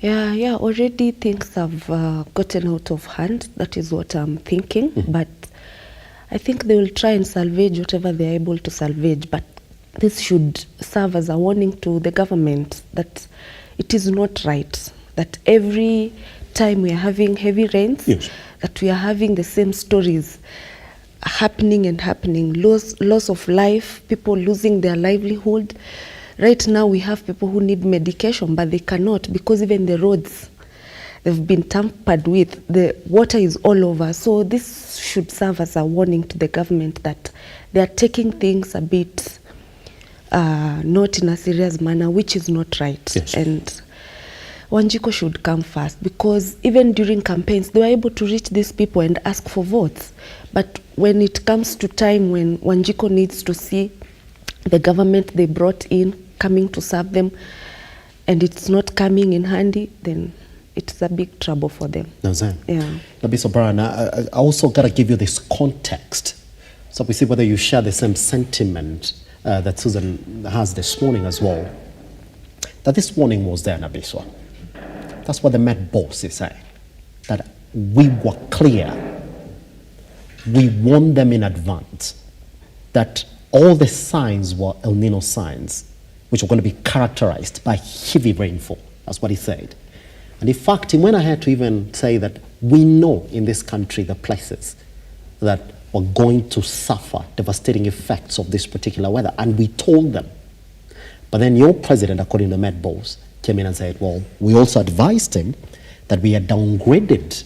Yeah, already things have gotten out of hand. That is what I'm thinking. But I think they will try and salvage whatever they're able to salvage. But this should serve as a warning to the government that it is not right, that every time we are having heavy rains, that we are having the same stories happening, loss of life, people losing their livelihood. Right now we have people who need medication, but they cannot, because even the roads, they've been tampered with. The water is all over. So this should serve as a warning to the government that they are taking things a bit not in a serious manner, which is not right. Yes. And Wanjiko should come first, because even during campaigns, they were able to reach these people and ask for votes. But when it comes to time when Wanjiko needs to see the government they brought in coming to serve them, and it's not coming in handy, then it's a big trouble for them. Yeah. Nabiso Brian, I also got to give you this context, so we see whether you share the same sentiment that Susan has this morning as well. That this warning was there, Nabiso. That's what the Met boss is saying. That we were clear. We warned them in advance that all the signs were El Nino signs, which were going to be characterized by heavy rainfall. That's what he said. And in fact, he went ahead to even say that we know in this country the places that were going to suffer devastating effects of this particular weather. And we told them. But then your president, according to the Met boss, came in and said, well, we also advised him that we had downgraded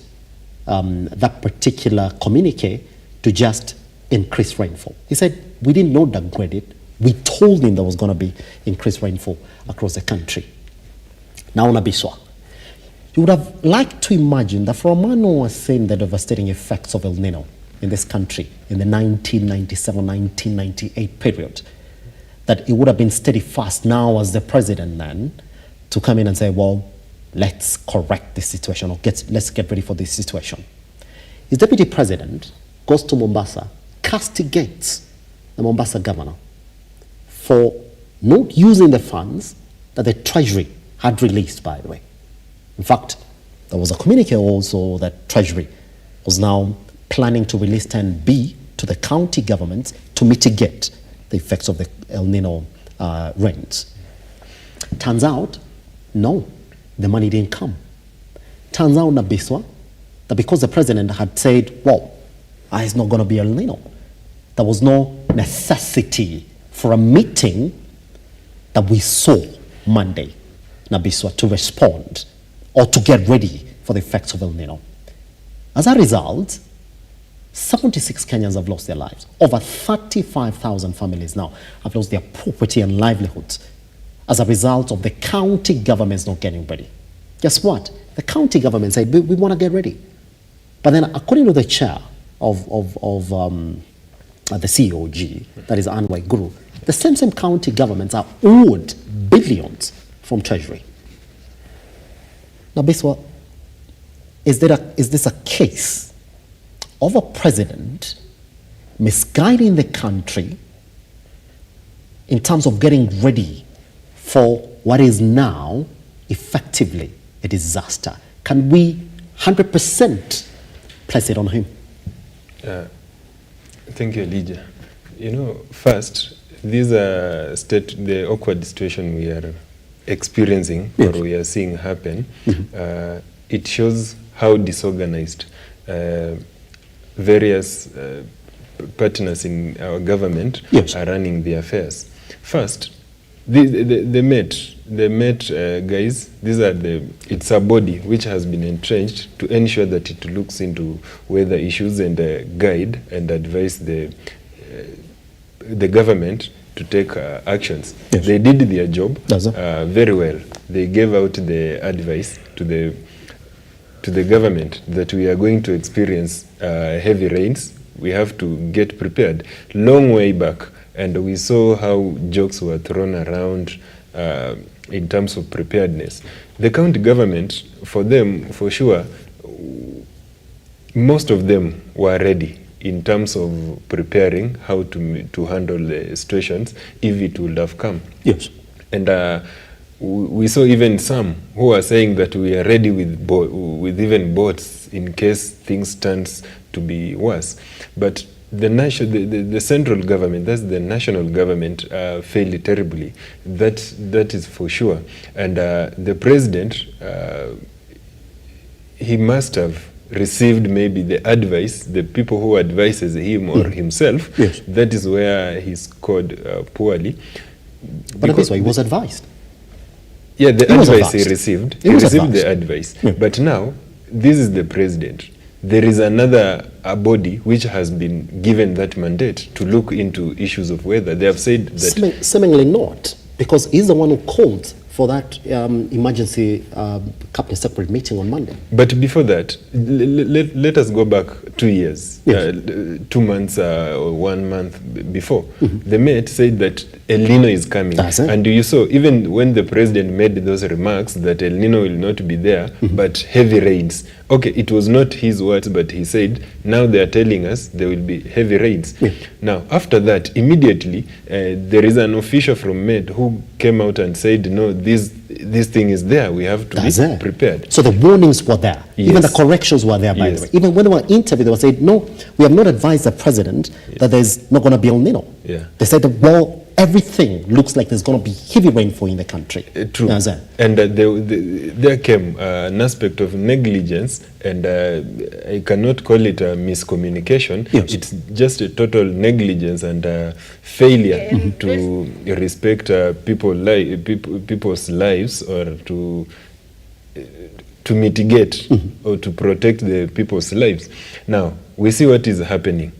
that particular communique to just increased rainfall. He said, we didn't know downgraded. We told him there was going to be increased rainfall across the country. Now, Nabiswa, you would have liked to imagine that for a man who was saying the devastating effects of El Nino, in this country in the 1997-1998 period, that it would have been steady fast now as the president then to come in and say, well, let's correct this situation, or let's get ready for this situation. His deputy president goes to Mombasa, castigates the Mombasa governor for not using the funds that the Treasury had released, by the way. In fact, there was a communique also that Treasury was now planning to release 10B to the county governments to mitigate the effects of the El Nino rains. Turns out, no, the money didn't come. Turns out, Nabiswa, that because the president had said, well, it's not going to be El Nino, there was no necessity for a meeting that we saw Monday, Nabiswa, to respond or to get ready for the effects of El Nino. As a result, 76 Kenyans have lost their lives. Over 35,000 families now have lost their property and livelihoods as a result of the county governments not getting ready. Guess what? The county government said, we want to get ready. But then, according to the chair of the COG, that is Anway Guru, the same county governments are owed billions from Treasury. Now, Biswa, is this a case of a president misguiding the country in terms of getting ready for what is now effectively a disaster? Can we 100% place it on him? Thank you, Elijah. You know, first, these are the awkward situation we are experiencing, yes, or we are seeing happen. Mm-hmm. It shows how disorganized various partners in our government, yes, are running the affairs. First, the Met guys, it's a body which has been entrenched to ensure that it looks into weather issues and guide and advise the government to take actions. Yes. They did their job very well. They gave out the advice to the government that we are going to experience heavy rains. We have to get prepared. Long way back, and we saw how jokes were thrown around in terms of preparedness. The county government, for them, for sure, most of them were ready in terms of preparing how to handle the situations if it would have come. Yes. And we saw even some who are saying that we are ready with even boats in case things turns to be worse. But the central government, that's the national government, failed terribly. That is for sure. And the president, he must have received maybe the advice, the people who advises him or himself. Yes. That is where he scored poorly. But that's why he was advised. Yeah, the advice he received. He received the advice. Yeah. But now, this is the president. There is another body which has been given that mandate to look into issues of weather. They have said that... Seemingly not, because he's the one who called for that emergency cabinet separate meeting on Monday. But before that, let us go back 2 years, yes, 2 months or 1 month before. Mm-hmm. The Met said that El Nino is coming. And you saw, even when the president made those remarks that El Nino will not be there, mm-hmm, but heavy rains. Okay, it was not his words, but he said, now they are telling us there will be heavy rains. Yeah. Now, after that, immediately, there is an official from Med who came out and said, no, this thing is there. We have to be prepared. So the warnings were there. Yes. Even the corrections were there, by the way. Even when they were interviewed, they were saying, no, we have not advised the president that there's not going to be El Nino. Yeah. They said, well, everything looks like there's going to be heavy rainfall in the country. True. And there came an aspect of negligence, and I cannot call it a miscommunication. Yes. It's just a total negligence and failure to respect people's lives, or to mitigate or to protect the people's lives. Now, we see what is happening.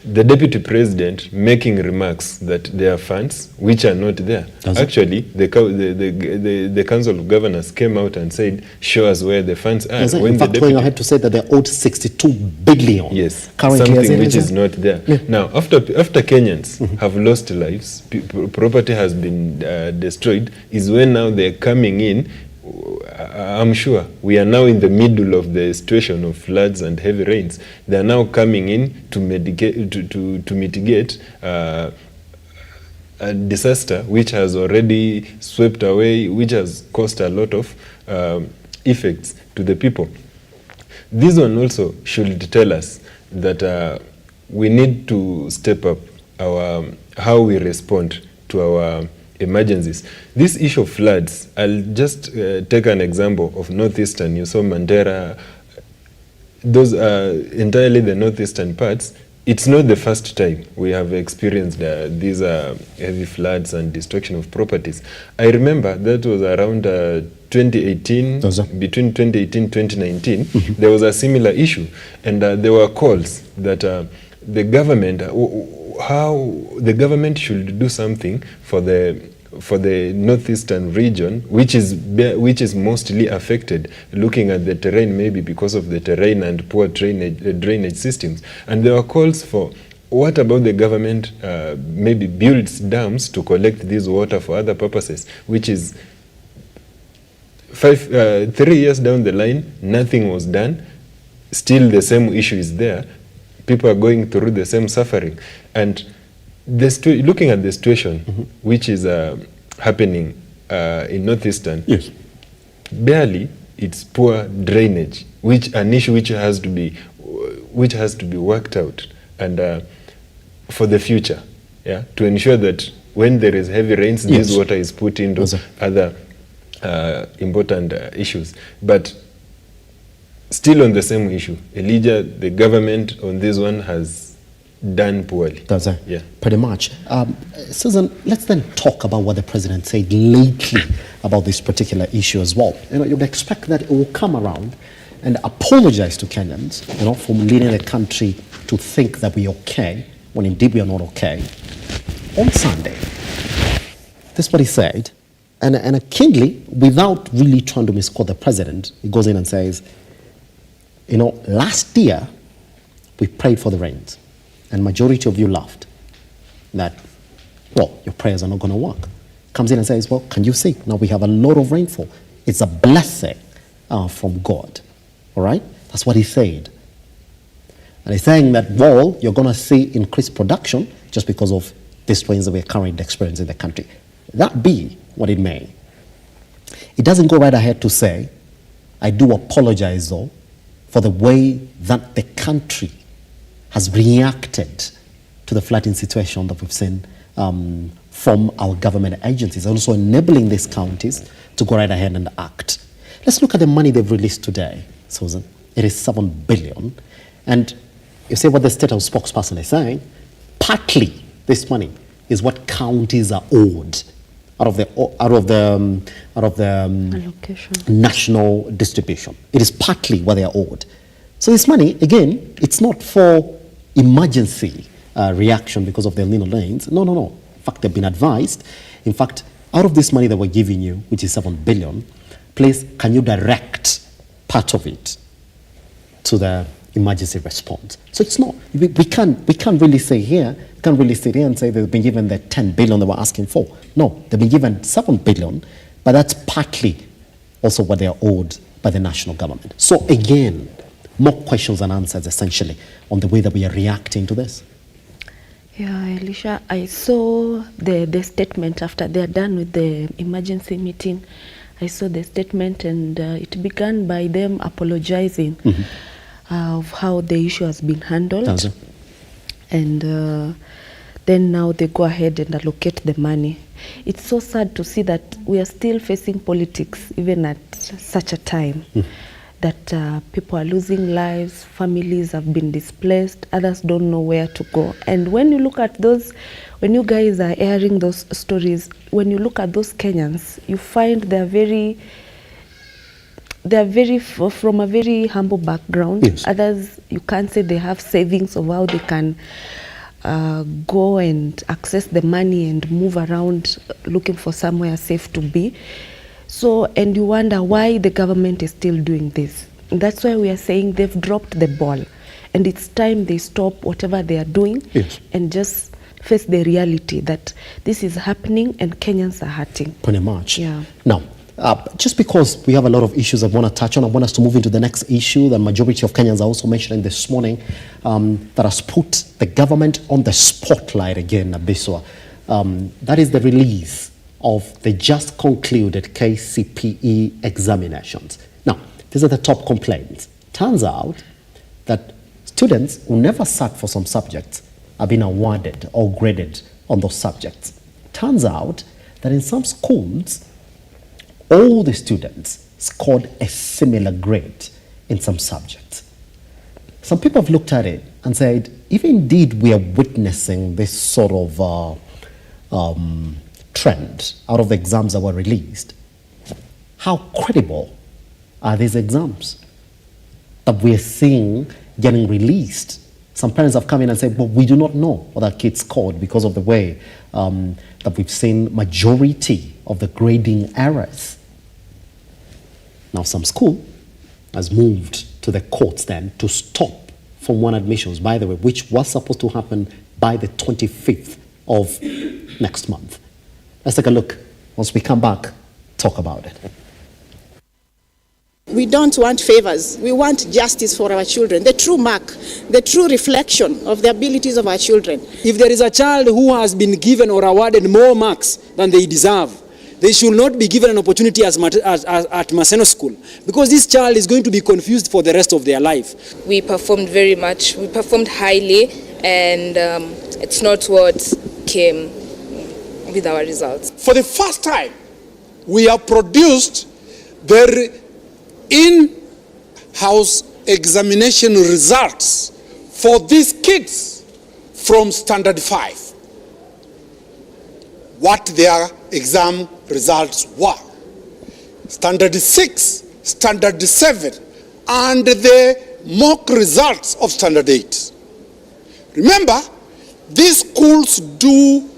the deputy president making remarks that there are funds which are not there. Actually, the Council of Governors came out and said, show us where the funds are. In fact, going ahead to say that they're owed 62 billion. Yes, currently, something which is not there. Yeah. Now, after Kenyans have lost lives, property has been destroyed, is when now they're coming in. I'm sure we are now in the middle of the situation of floods and heavy rains. They are now coming in to mitigate a disaster which has already swept away, which has caused a lot of effects to the people. This one also should tell us that we need to step up how we respond to our emergencies. This issue of floods, I'll just take an example of northeastern. You saw Mandera, those are entirely the northeastern parts. It's not the first time we have experienced these heavy floods and destruction of properties. I remember that was around 2018, between 2018 and 2019, there was a similar issue, and there were calls that the government, how the government should do something for the northeastern region, which is mostly affected, looking at the terrain, maybe because of the terrain and poor drainage systems. And there were calls for, what about the government maybe builds dams to collect this water for other purposes, which is 3 years down the line, nothing was done. Still the same issue is there. People are going through the same suffering. And looking at the situation which is happening in northeastern, barely it's poor drainage, an issue which has to be worked out, and for the future, to ensure that when there is heavy rains, this water is put into other important issues. But still on the same issue, Elijah, the government on this one has done poorly. Does it? Yeah. Pretty much. Susan, let's then talk about what the president said lately about this particular issue as well. You would expect that it will come around and apologize to Kenyans, for leading the country to think that we're okay, when indeed we are not okay. On Sunday, this is what he said, and keenly, without really trying to misquote the president, he goes in and says, last year, we prayed for the rains. And majority of you laughed that, your prayers are not going to work. Comes in and says, can you see? Now we have a lot of rainfall. It's a blessing from God. All right? That's what he said. And he's saying that, you're going to see increased production just because of these rains that we're currently experiencing in the country. That be what it may. It doesn't go right ahead to say, I do apologize, though, for the way that the country has reacted to the flooding situation that we've seen from our government agencies, also enabling these counties to go right ahead and act. Let's look at the money they've released today, Susan. It is 7 billion. And you see what the State House spokesperson is saying, partly this money is what counties are owed out of the national distribution. It is partly what they are owed. So this money, again, it's not for emergency reaction because of the El Nino rains. No. In fact, they've been advised. In fact, out of this money that we're giving you, which is 7 billion, please, can you direct part of it to the emergency response? So it's not, we can't really say here, and say they've been given the 10 billion they were asking for. No, they've been given 7 billion, but that's partly also what they are owed by the national government. So again, more questions than answers, essentially, on the way that we are reacting to this. Yeah, Elisha, I saw the statement after they are done with the emergency meeting. I saw the statement, and it began by them apologizing of how the issue has been handled. And then now they go ahead and allocate the money. It's so sad to see that we are still facing politics, even at such a time. That people are losing lives, families have been displaced, others don't know where to go. And when you look at those, when you guys are airing those stories, when you look at those Kenyans, you find they're from a very humble background. Yes. Others, you can't say they have savings of how they can go and access the money and move around looking for somewhere safe to be. So, and you wonder why the government is still doing this. That's why we are saying they've dropped the ball, and it's time they stop whatever they are doing and just face the reality that this is happening and Kenyans are hurting. Pretty much. Yeah. Now, just because we have a lot of issues I want to touch on, I want us to move into the next issue. The majority of Kenyans are also mentioning this morning that has put the government on the spotlight again, Abiswa. That is the release of the just concluded KCPE examinations. Now, these are the top complaints. Turns out that students who never sat for some subjects have been awarded or graded on those subjects. Turns out that in some schools, all the students scored a similar grade in some subjects. Some people have looked at it and said, if indeed we are witnessing this sort of trend out of the exams that were released, how credible are these exams that we're seeing getting released? Some parents have come in and said, well, we do not know what our kids scored because of the way that we've seen majority of the grading errors. Now, some school has moved to the courts then to stop Form 1 admissions, by the way, which was supposed to happen by the 25th of next month. Let's take a look. Once we come back, talk about it. We don't want favors. We want justice for our children, the true mark, the true reflection of the abilities of our children. If there is a child who has been given or awarded more marks than they deserve, they should not be given an opportunity at Maseno School, because this child is going to be confused for the rest of their life. We performed very much, we performed highly, and it's not what came with our results. For the first time, we have produced the in-house examination results for these kids from Standard 5. What their exam results were. Standard 6, Standard 7, and the mock results of Standard 8. Remember, these schools do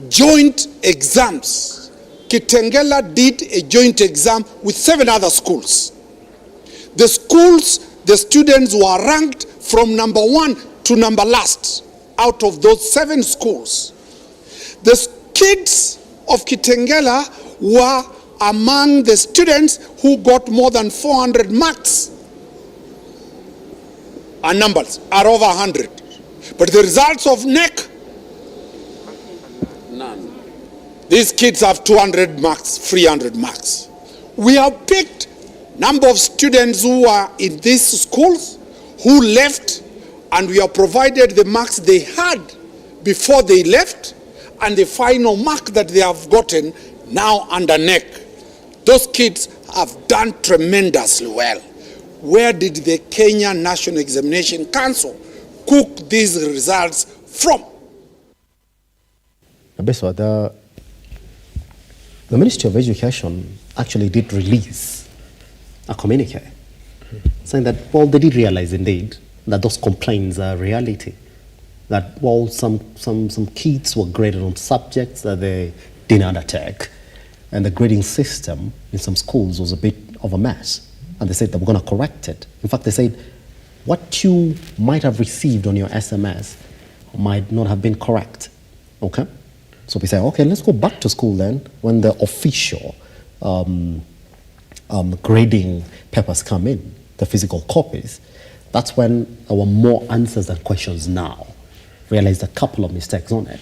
joint exams. Kitengela did a joint exam with 7 other schools. The students were ranked from number 1 to number last out of those 7 schools. The kids of Kitengela were among the students who got more than 400 marks. Our numbers are over 100. But the results of NEC, none. These kids have 200 marks, 300 marks. We have picked number of students who are in these schools, who left, and we have provided the marks they had before they left, and the final mark that they have gotten now under NEC. Those kids have done tremendously well. Where did the Kenya National Examination Council cook these results from? Abiswa, the Ministry of Education actually did release a communique saying that, well, they did realize indeed that those complaints are reality. That, well, some kids were graded on subjects that they didn't undertake, and the grading system in some schools was a bit of a mess. And they said they were going to correct it. In fact, they said what you might have received on your SMS might not have been correct. Okay? So we say, okay, let's go back to school then when the official grading papers come in, the physical copies. That's when there were more answers than questions now. Realized a couple of mistakes on it.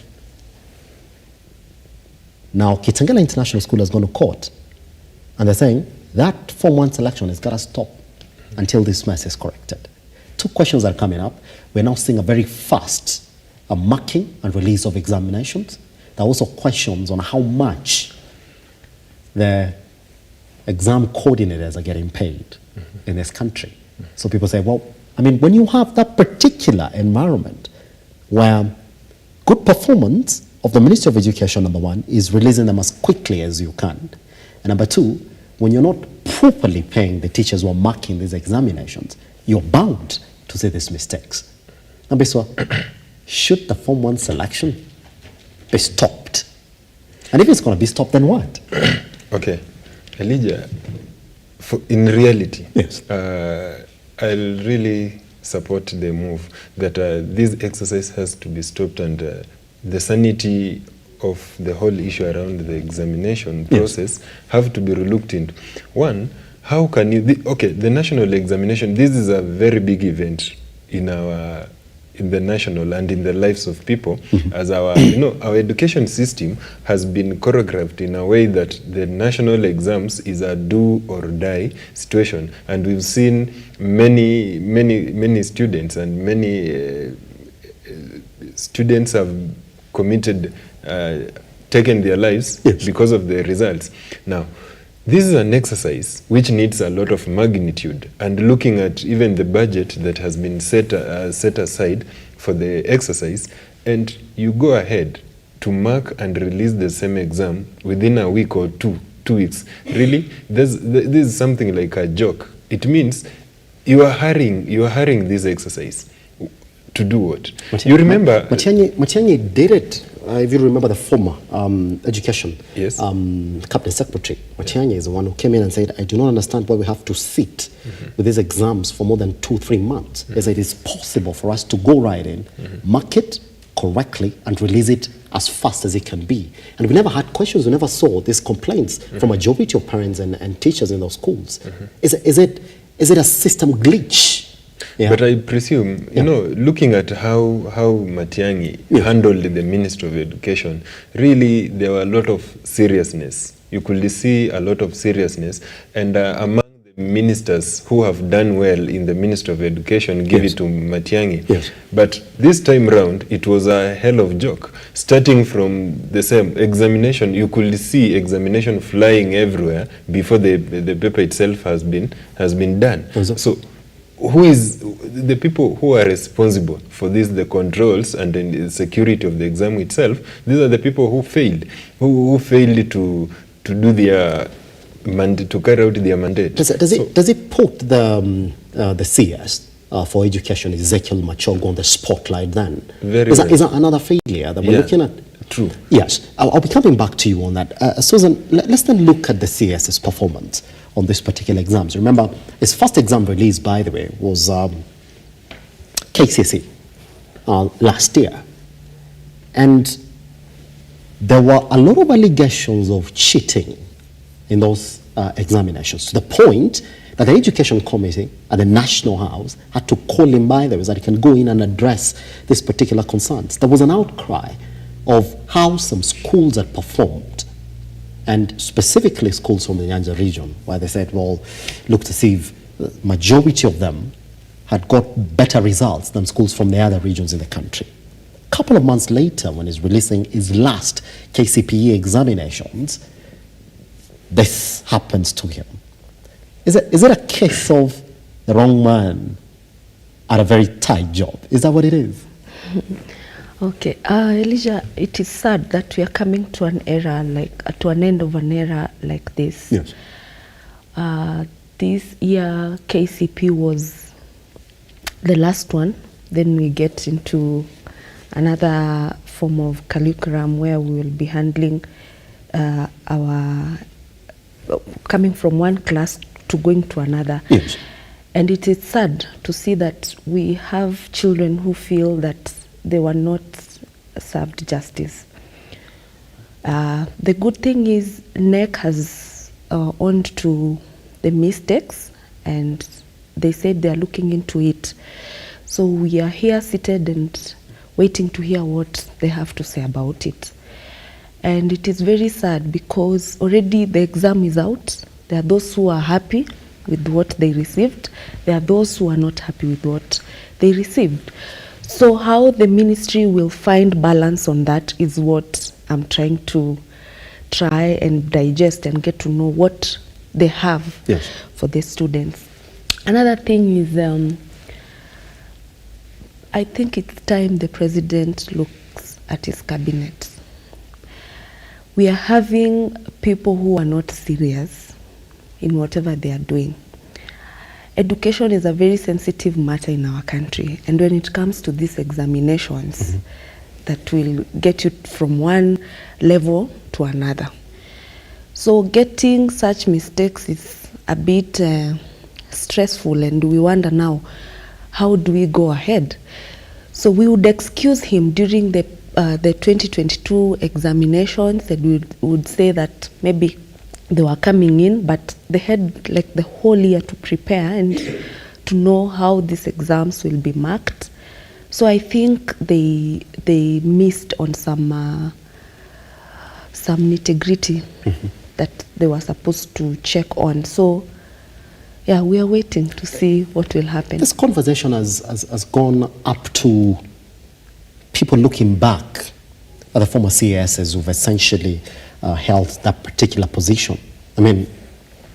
Now, Kitengela International School has gone to court, and they're saying that Form 1 selection has got to stop until this mess is corrected. 2 questions are coming up. We're now seeing a very fast marking and release of examinations. There are also questions on how much the exam coordinators are getting paid in this country. So people say, well, I mean, when you have that particular environment where good performance of the Ministry of Education, number 1, is releasing them as quickly as you can. And number 2, when you're not properly paying the teachers who are marking these examinations, you're bound to see these mistakes. Nambiswa, should the Form 1 selection be stopped? And if it's going to be stopped, then what? Okay. Elijah, in reality, yes. I'll really support the move that this exercise has to be stopped, and the sanity of the whole issue around the examination process have to be relooked into. One, how can you, the national examination, this is a very big event in the national and in the lives of people, as our education system has been choreographed in a way that the national exams is a do or die situation, and we've seen many students, and many students have committed taken their lives because of the results. Now, this is an exercise which needs a lot of magnitude, and looking at even the budget that has been set aside for the exercise, and you go ahead to mark and release the same exam within a week or 2 weeks. Really, this is something like a joke. It means you are hurrying this exercise to do what? You remember Matiang'i did it. If you remember the former education cabinet secretary, Matiang'i is the one who came in and said, I do not understand why we have to sit with these exams for more than 2-3 months. He said it's possible for us to go right in, mark it correctly, and release it as fast as it can be. And we never had questions, we never saw these complaints from a majority of parents and teachers in those schools. Is it a system glitch? Yeah. But I presume, looking at how Matiang'i handled the Ministry of Education, really there were a lot of seriousness. You could see a lot of seriousness, and among the ministers who have done well in the Ministry of Education, give it to Matiang'i. Yes. But this time round, it was a hell of a joke. Starting from the same examination, you could see examination flying everywhere before the paper itself has been done. So, who is the people who are responsible for this, the controls and the security of the exam itself? These are the people who failed, who failed to do their to carry out their mandate. Does it put the CS for education, Ezekiel Machogo, on the spotlight then? Is that another failure that we're looking at? True. Yes, I'll be coming back to you on that. Susan, let's then look at the CS's performance on this particular exams. Remember, his first exam release, by the way, was KCSE last year. And there were a lot of allegations of cheating in those examinations, to the point that the Education Committee at the National House had to call him, by the way, so that he can go in and address these particular concerns. There was an outcry of how some schools had performed, and specifically schools from the Nyanja region, where they said, well, look to see if the majority of them had got better results than schools from the other regions in the country. A couple of months later, when he's releasing his last KCPE examinations, this happens to him. Is it a case of the wrong man at a very tight job? Is that what it is? Okay, Elijah, it is sad that we are coming to an era to an end of an era like this. Yes. This year KCP was the last one. Then we get into another form of curriculum where we will be handling coming from one class to going to another. Yes. And it is sad to see that we have children who feel that they were not served justice. The good thing is NEC has owned to the mistakes, and they said they are looking into it. So we are here seated and waiting to hear what they have to say about it. And it is very sad because already the exam is out. There are those who are happy with what they received. There are those who are not happy with what they received. So how the ministry will find balance on that is what I'm trying to and digest and get to know what they have for the students. Another thing is I think it's time the president looks at his cabinet. We are having people who are not serious in whatever they are doing. education is a very sensitive matter in our country, and when it comes to these examinations, that will get you from one level to another. So getting such mistakes is a bit stressful, and we wonder now, how do we go ahead? So we would excuse him during the 2022 examinations, and we would say that maybe they were coming in, but they had like the whole year to prepare and to know how these exams will be marked. So I think they missed on some nitty-gritty that they were supposed to check on. So yeah, we are waiting to see what will happen. This conversation has gone up to people looking back at the former CASs who've essentially held that particular position. I mean,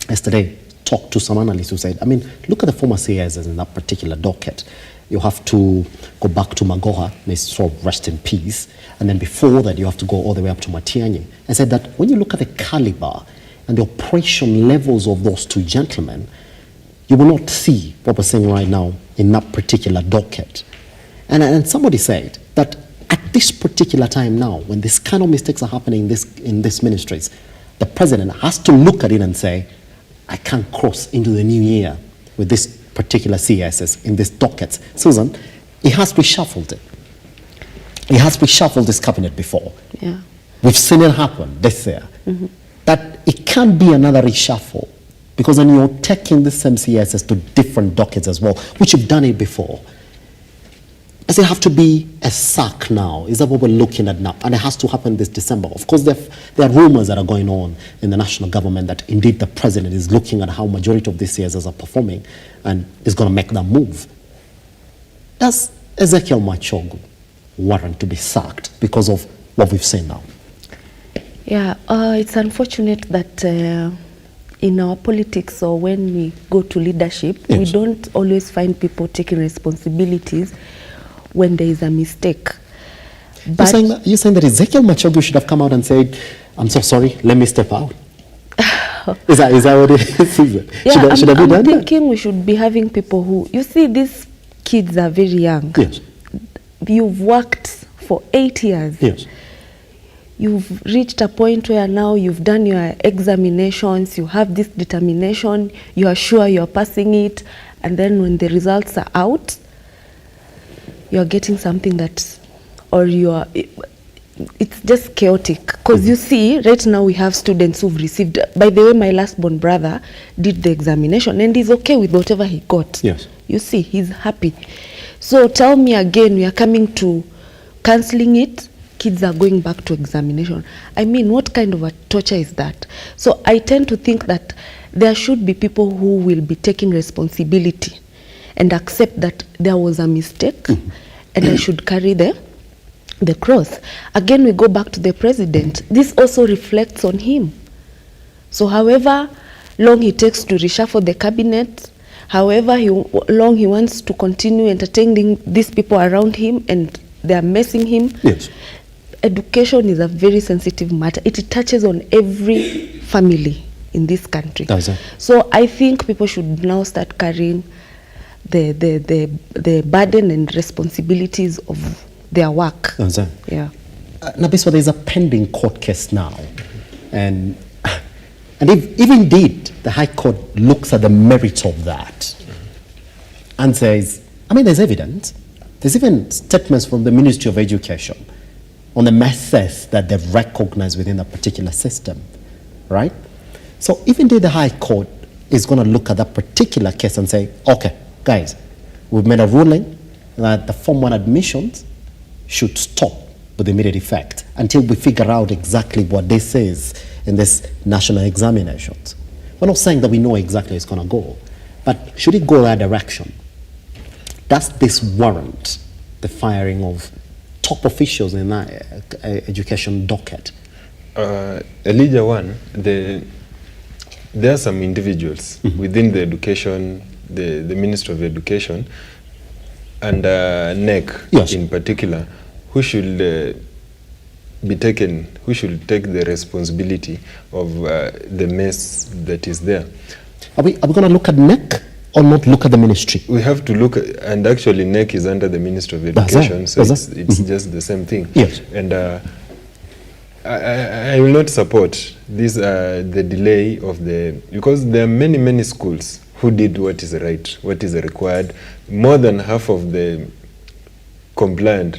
yesterday talked to some analysts who said, I mean, look at the former CASs in that particular docket. You have to go back to Magoha, may sort of rest in peace, and then before that you have to go all the way up to Matiang'i. And said that when you look at the caliber and the operation levels of those two gentlemen, you will not see what we're saying right now in that particular docket. And somebody said that at this particular time now, when this kind of mistakes are happening in these ministries, the president has to look at it and say, I can't cross into the new year with this particular CSS in this dockets. Susan, he has reshuffled it. He has reshuffled this cabinet before. Yeah. We've seen it happen this year. That it can't be another reshuffle, because then you're taking the same CSS to different dockets as well, which you've done it before. Does it have to be a sack now? Is that what we're looking at now? And it has to happen this December. Of course, there are rumors that are going on in the national government that indeed the president is looking at how majority of these CSS are performing and is going to make that move. Does Ezekiel Machogu warrant to be sacked because of what we've seen now? Yeah, it's unfortunate that in our politics, or when we go to leadership, we don't always find people taking responsibilities when there is a mistake. But you're saying that Ezekiel Machogu should have come out and said, I'm so sorry, let me step out? Is that what it is? Yeah, I'm thinking we should be having people who, you see, these kids are very young. Yes. You've worked for 8 years. Yes. You've reached a point where now you've done your examinations, you have this determination, you are sure you're passing it, and then when the results are out, you're getting something that, or it's just chaotic. Because you see, right now we have students who've received, by the way, my last born brother did the examination and he's okay with whatever he got. Yes. You see, he's happy. So tell me again, we are coming to cancelling it, kids are going back to examination. I mean, what kind of a torture is that? So I tend to think that there should be people who will be taking responsibility and accept that there was a mistake and I should carry the cross. Again, we go back to the president. This also reflects on him. So however long he takes to reshuffle the cabinet, however long he wants to continue entertaining these people around him and they are messing him. Yes. Education is a very sensitive matter. It touches on every family in this country. So I think people should now start carrying the burden and responsibilities of their work. Yeah. Nabiswa, there's a pending court case now, and if indeed the High Court looks at the merit of that and says, I mean, there's evidence. There's even statements from the Ministry of Education on the messes that they've recognized within a particular system, right? So if indeed the High Court is going to look at that particular case and say, okay, guys, we've made a ruling that the Form 1 admissions should stop with immediate effect until we figure out exactly what this is in this national examinations. We're not saying that we know exactly it's going to go, but should it go that direction? Does this warrant the firing of top officials in that education docket? Elijah, one, there are some individuals within the education, the Ministry of Education, and NEC in particular, who should who should take the responsibility of the mess that is there. Are we going to look at NEC or not look at the ministry? We have to look at, and actually NEC is under the Ministry of Education, so it's just the same thing. Yes. And I will not support this the delay of because there are many schools who did what is right, what is required. More than half of the compliant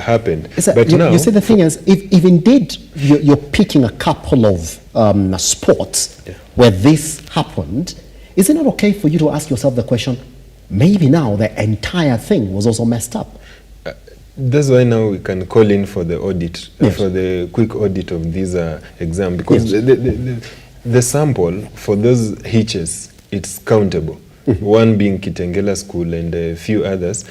happened. But now, you see, the thing is, if indeed you're picking a couple of sports where this happened, is it not okay for you to ask yourself the question, maybe now the entire thing was also messed up? That's why now we can call in for the audit, for the quick audit of this exam, because the sample for those hitches, it's countable. One being Kitengela School and a few others.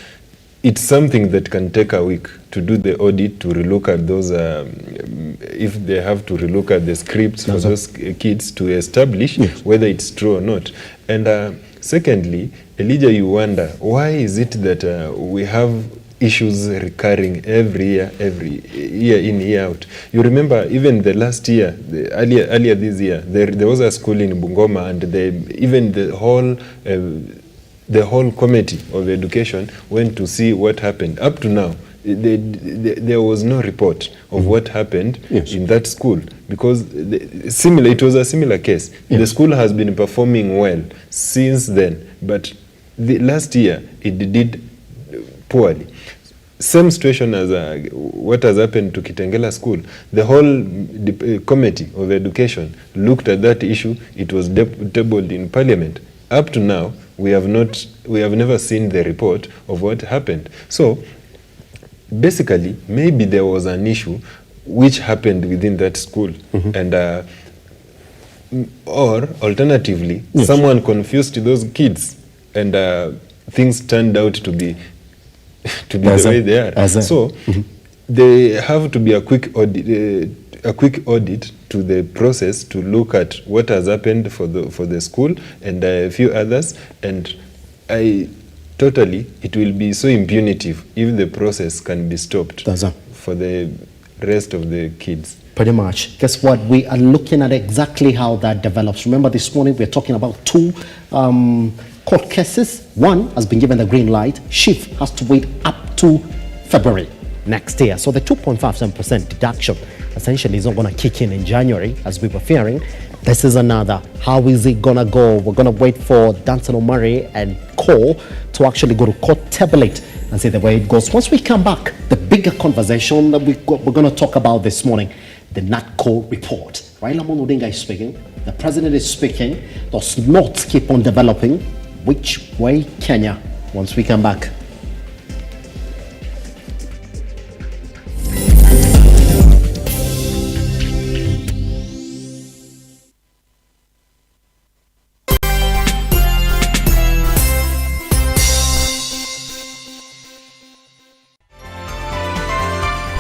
It's something that can take a week to do the audit, to relook at those, if they have to relook at the scripts for those kids to establish whether it's true or not. And secondly, Elijah, you wonder, why is it that we have issues recurring every year in, year out? You remember even the last year, earlier this year, there was a school in Bungoma, and even the whole committee of education went to see what happened. Up to now, there was no report of what happened in that school, because it was a similar case. The school has been performing well since then, but the last year it did poorly. Same situation as what has happened to Kitengela School. The whole committee of education looked at that issue. It was tabled in Parliament. Up to now, we have never seen the report of what happened. So basically, maybe there was an issue which happened within that school, and or alternatively, someone confused those kids, and things turned out to be the way they are. So they have to be a quick audit to the process to look at what has happened for the school and a few others. And it will be so impunitive if the process can be stopped for the rest of the kids. Pretty much. Guess what? We are looking at exactly how that develops. Remember, this morning we're talking about two court cases. One has been given the green light. SHIF has to wait up to February next year. So the 2.57% deduction essentially is not going to kick in January, as we were fearing. This is another. How is it going to go? We're going to wait for Danson Omari and Co to actually go to court, tabulate, and see the way it goes. Once we come back, the bigger conversation that we're going to talk about this morning, the NATCO report. Raila Odinga is speaking. The president is speaking. Does not keep on developing. Which way, Kenya? Once we come back.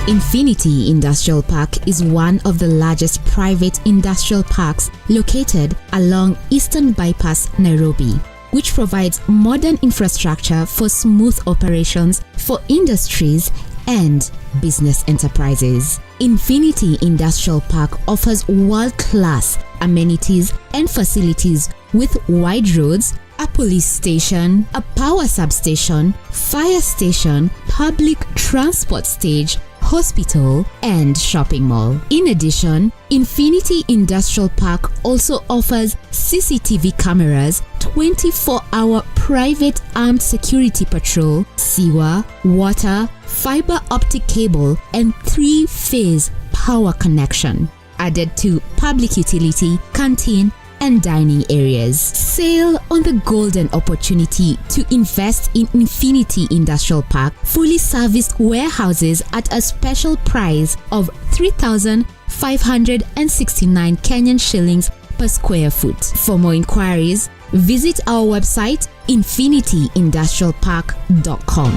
Infinity Industrial Park is one of the largest private industrial parks located along Eastern Bypass, Nairobi, which provides modern infrastructure for smooth operations for industries and business enterprises. Infinity Industrial Park offers world-class amenities and facilities with wide roads, a police station, a power substation, fire station, public transport stage, hospital, and shopping mall. In addition, Infinity Industrial Park also offers CCTV cameras, 24-hour private armed security patrol, sewer, water, fiber optic cable, and 3-phase power connection, added to public utility, canteen, and dining areas. Sail on the golden opportunity to invest in Infinity Industrial Park fully serviced warehouses at a special price of 3,569 Kenyan shillings per square foot. For more inquiries, visit our website infinityindustrialpark.com.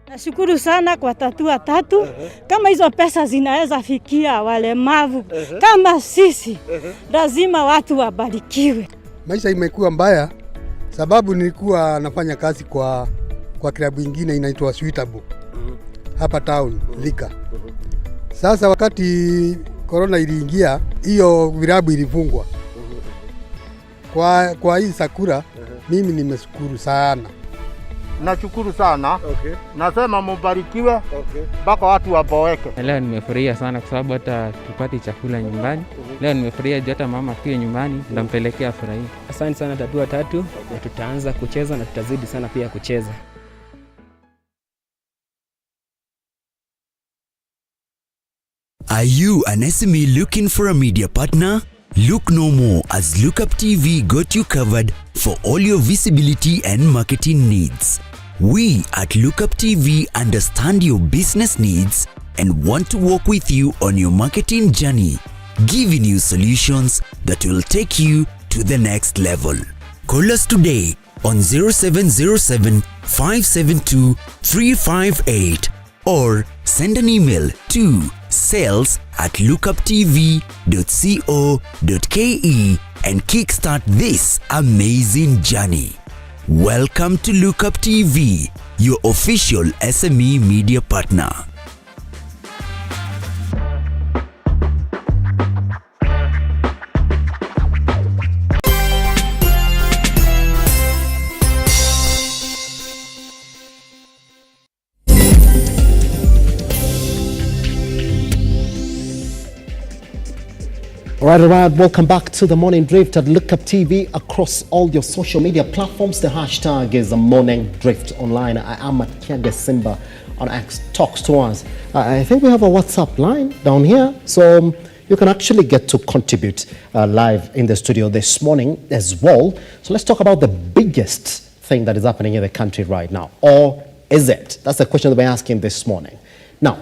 Nashukuru sana kwa tatua tatu. Kama hizo pesa zinaweza fikia walemavu kama sisi, lazima watu wabarikiwe. Maisha imekuwa mbaya sababu nilikuwa nafanya kazi kwa klabu nyingine inaitwa Suitable hapa town Thika. Sasa wakati corona iliingia, hiyo vilabu ilifungwa. Kwa hii Sakura, mimi nimeshukuru sana. Nashukuru sana. Okay. Nasema mubarikiwe mpaka watu waboeke. Leo nimefurahia sana kwa sababu hata tupati chakula nyumbani. Leo nimefurahia hata mama pia nyumbani ndampelekea furahi. Asante sana Tatua Tatu, na tutaanza kucheza na tutazidi sana pia kucheza. Are you an SME looking for a media partner? Look no more, as Lookuptv got you covered for all your visibility and marketing needs. We at Lookuptv understand your business needs and want to work with you on your marketing journey, giving you solutions that will take you to the next level. Call us today on 0707 572 358 or send an email to sales@lookuptv.co.ke and kickstart this amazing journey. Welcome to Lookuptv, your official SME media partner. All right, welcome back to the Morning Drift at Lookuptv across all your social media platforms. The hashtag is the Morning Drift online. I am at Simba on X. Talks to us. I think we have a WhatsApp line down here, so you can actually get to contribute live in the studio this morning as well. So let's talk about the biggest thing that is happening in the country right now. Or is it? That's the question that we're asking this morning. Now,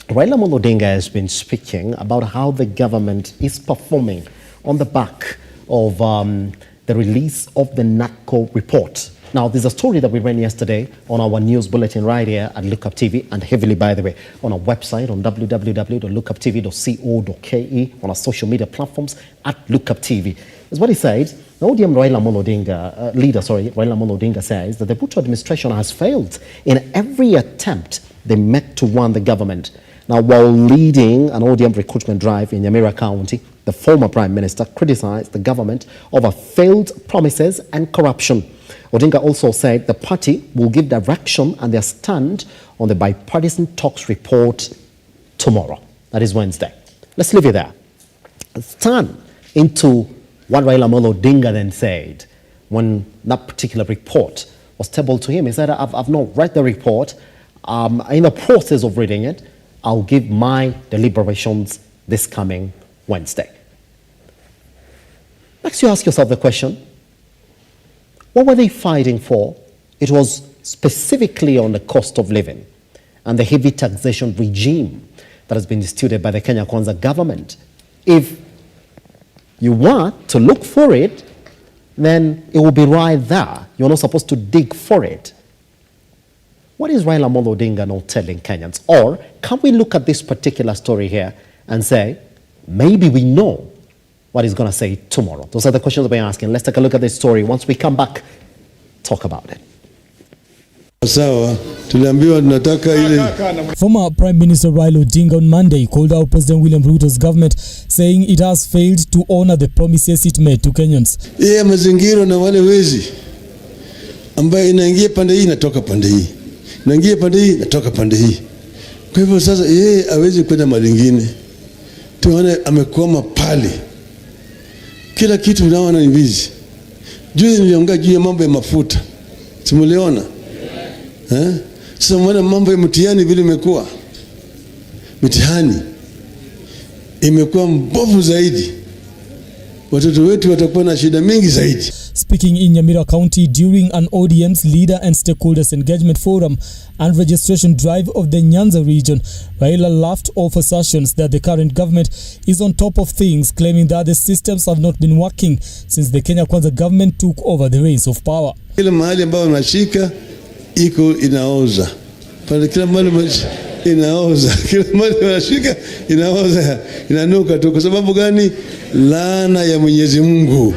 Raila Amolo Odinga has been speaking about how the government is performing on the back of the release of the NACO report. Now, there's a story that we ran yesterday on our news bulletin right here at Lookuptv, and heavily, by the way, on our website on www.lookuptv.co.ke, on our social media platforms at Lookuptv. That's what he said. The ODM Raila Amolo Odinga, Raila Amolo Odinga says that the RUTO administration has failed in every attempt they met to run the government. Now, while leading an ODM recruitment drive in Nyamira County, the former Prime Minister criticized the government over failed promises and corruption. Odinga also said the party will give direction and their stand on the bipartisan talks report tomorrow. That is Wednesday. Let's leave it there. Let's turn into what Raila Amolo Odinga then said when that particular report was tabled to him. He said, I've not read the report. In the process of reading it, I'll give my deliberations this coming Wednesday. Next, you ask yourself the question, what were they fighting for? It was specifically on the cost of living and the heavy taxation regime that has been instituted by the Kenya Kwanza government. If you want to look for it, then it will be right there. You're not supposed to dig for it. What is Raila Amolo Odinga not telling Kenyans? Or can we look at this particular story here and say, maybe we know what he's going to say tomorrow? Those are the questions we're asking. Let's take a look at this story. Once we come back, talk about it. Former Prime Minister Raila Odinga on Monday called out President William Ruto's government, saying it has failed to honor the promises it made to Kenyans. Yeye mazingiro na wale wezi ambaye inaingia pande hii natoka pande hii. Naingia pande hii natoka pande hii. Kwa hivyo sasa yeye hawezi kwenda mahali nyingine. Tuone amekwama pale. Kila kitu unaona ni bizi. Juzi niliongea juu ya mambo ya mafuta. Simuliona? Sasa mwana mambo ya mtihani vile imekuwa. Mtihani imekuwa mbovu zaidi. Watoto wetu watakuwa na shida mingi zaidi. Speaking in Nyamira County during an ODM's Leader and Stakeholders Engagement Forum and registration drive of the Nyanza region, Raila laughed off assertions that the current government is on top of things, claiming that the systems have not been working since the Kenya Kwanza government took over the reins of power. Kila mahali ambayo unashika iko inaoza. Pale kila mahali inaoza. Kila mahali unashika inaoza. Inanuka tu. Kwa sababu gani? Laana ya Mwenyezi Mungu.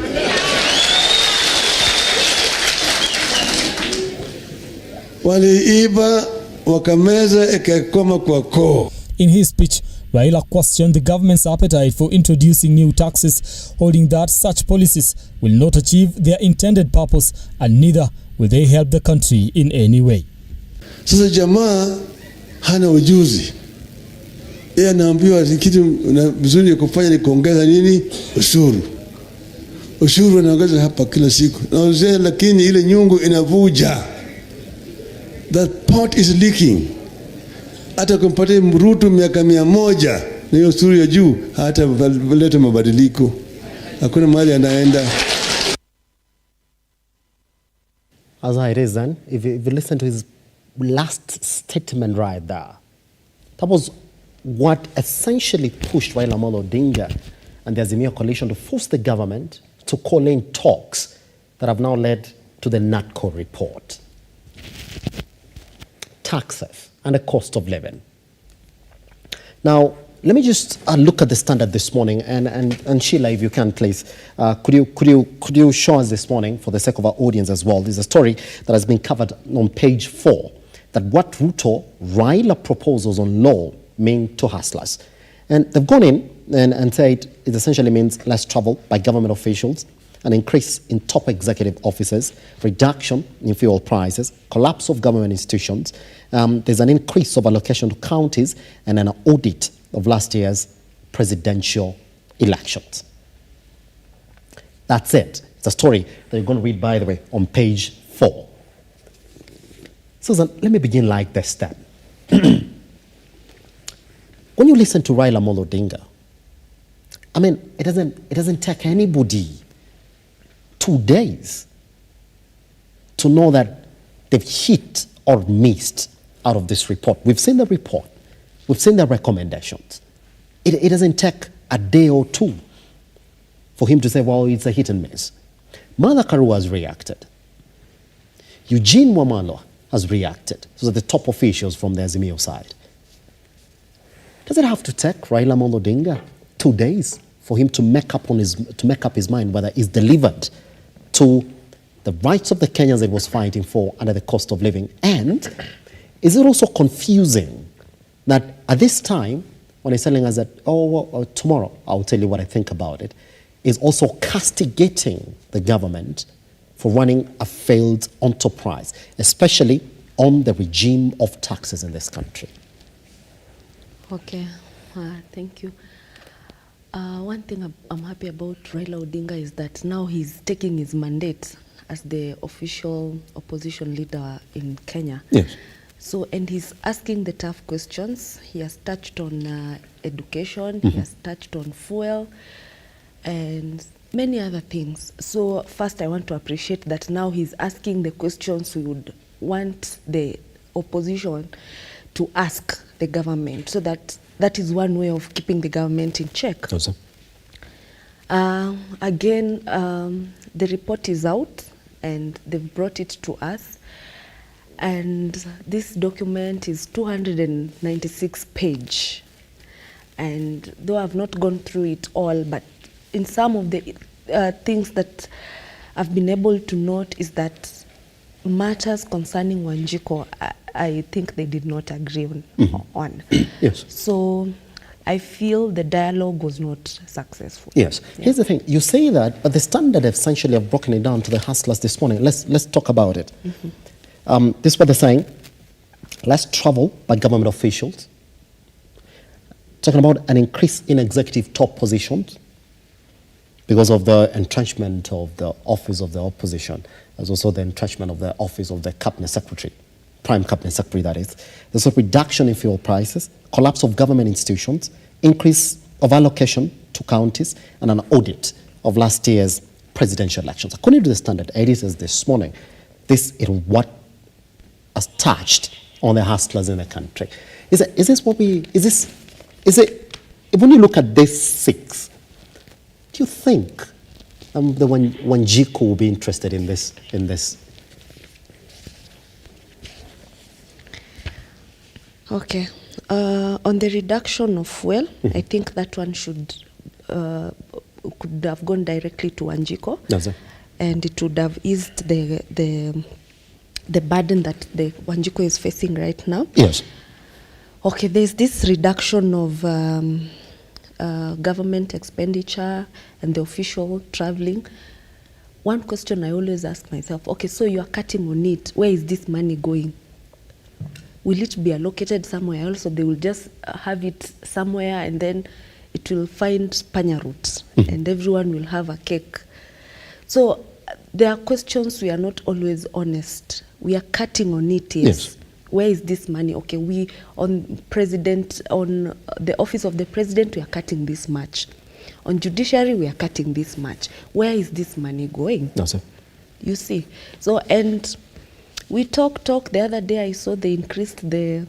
Waliiba wakameza ikakoma kwa koo. In his speech, Raila questioned the government's appetite for introducing new taxes, holding that such policies will not achieve their intended purpose and neither will they help the country in any way. Sasa jamaa hana ujuzi. Yeye anaambiwa kitu vizuri ya kufanya ni kuongeza nini? Ushuru. Ushuru anaongeza hapa kila siku. Na lakini ile nyungu inavuja. That pot is leaking. Hata kumpatia RUTO miaka 100 na hiyo ushuru ya juu hata leta mabadiliko. Hakuna mahali anaenda. As it is then, if you listen to his last statement right there, that was what essentially pushed Raila Amolo Odinga and the Azimio coalition to force the government to call in talks that have now led to the NATCO report. Taxes and the cost of living. Now, let me just look at the Standard this morning, and Sheila, if you can, please, could you show us this morning, for the sake of our audience as well, there's a story that has been covered on page 4, that what RUTO, Raila proposals on law mean to hustlers. And they've gone in and said it essentially means less travel by government officials, an increase in top executive offices, reduction in fuel prices, collapse of government institutions. There's an increase of allocation to counties and an audit of last year's presidential elections. That's it. It's a story that you're going to read, by the way, on page 4. Susan, let me begin like this then. When you listen to Raila Amolo Odinga, I mean, it doesn't take anybody 2 days to know that they've hit or missed out of this report. We've seen the report. We've seen the recommendations. It doesn't take a day or two for him to say, well, it's a hit and miss. Martha Karua has reacted. Eugene Wamalwa has reacted. Those are the top officials from the Azimio side. Does it have to take Raila Amolo Odinga 2 days for him to make up his mind whether he's delivered to the rights of the Kenyans that he was fighting for under the cost of living? And is it also confusing that at this time, when he's telling us that, tomorrow I'll tell you what I think about it, is also castigating the government for running a failed enterprise, especially on the regime of taxes in this country? Okay, thank you. One thing I'm happy about Raila Odinga is that now he's taking his mandate as the official opposition leader in Kenya. Yes. So, and he's asking the tough questions. He has touched on education, he has touched on fuel, and many other things. So, first I want to appreciate that now he's asking the questions we would want the opposition to ask the government, so that is one way of keeping the government in check. Awesome. Again, the report is out and they've brought it to us, and this document is 296 page, and though I've not gone through it all, but in some of the things that I've been able to note is that matters concerning Wanjiko, I think they did not agree on. Yes. So I feel the dialogue was not successful. Yes. Yeah. Here's the thing. You say that, but the Standard essentially have broken it down to the hustlers this morning. Let's talk about it. This is what they're saying. Less travel by government officials. Talking about an increase in executive top positions because of the entrenchment of the office of the opposition. There's also the entrenchment of the office of the cabinet secretary. Prime cabinet secretary, that is. There's a reduction in fuel prices, collapse of government institutions, increase of allocation to counties, and an audit of last year's presidential elections. According to the Standard, it says this morning, this is what has touched on the hustlers in the country. Is it, when you look at these 6, do you think the Wanjiko will be interested in this? Okay. On the reduction of fuel, I think that one could have gone directly to Wanjiko. That's it. And it would have eased the burden that the Wanjiko is facing right now. Yes. Okay, there's this reduction of government expenditure and the official traveling. One question I always ask myself, okay, so you are cutting on it. Where is this money going? Will it be allocated somewhere else, or they will just have it somewhere and then it will find panya roots and everyone will have a cake? So there are questions we are not always honest. We are cutting on it, yes. Where is this money? Okay, we on the office of the president, we are cutting this much. On judiciary, we are cutting this much. Where is this money going? No, sir. You see. So, and we talk. The other day I saw they increased the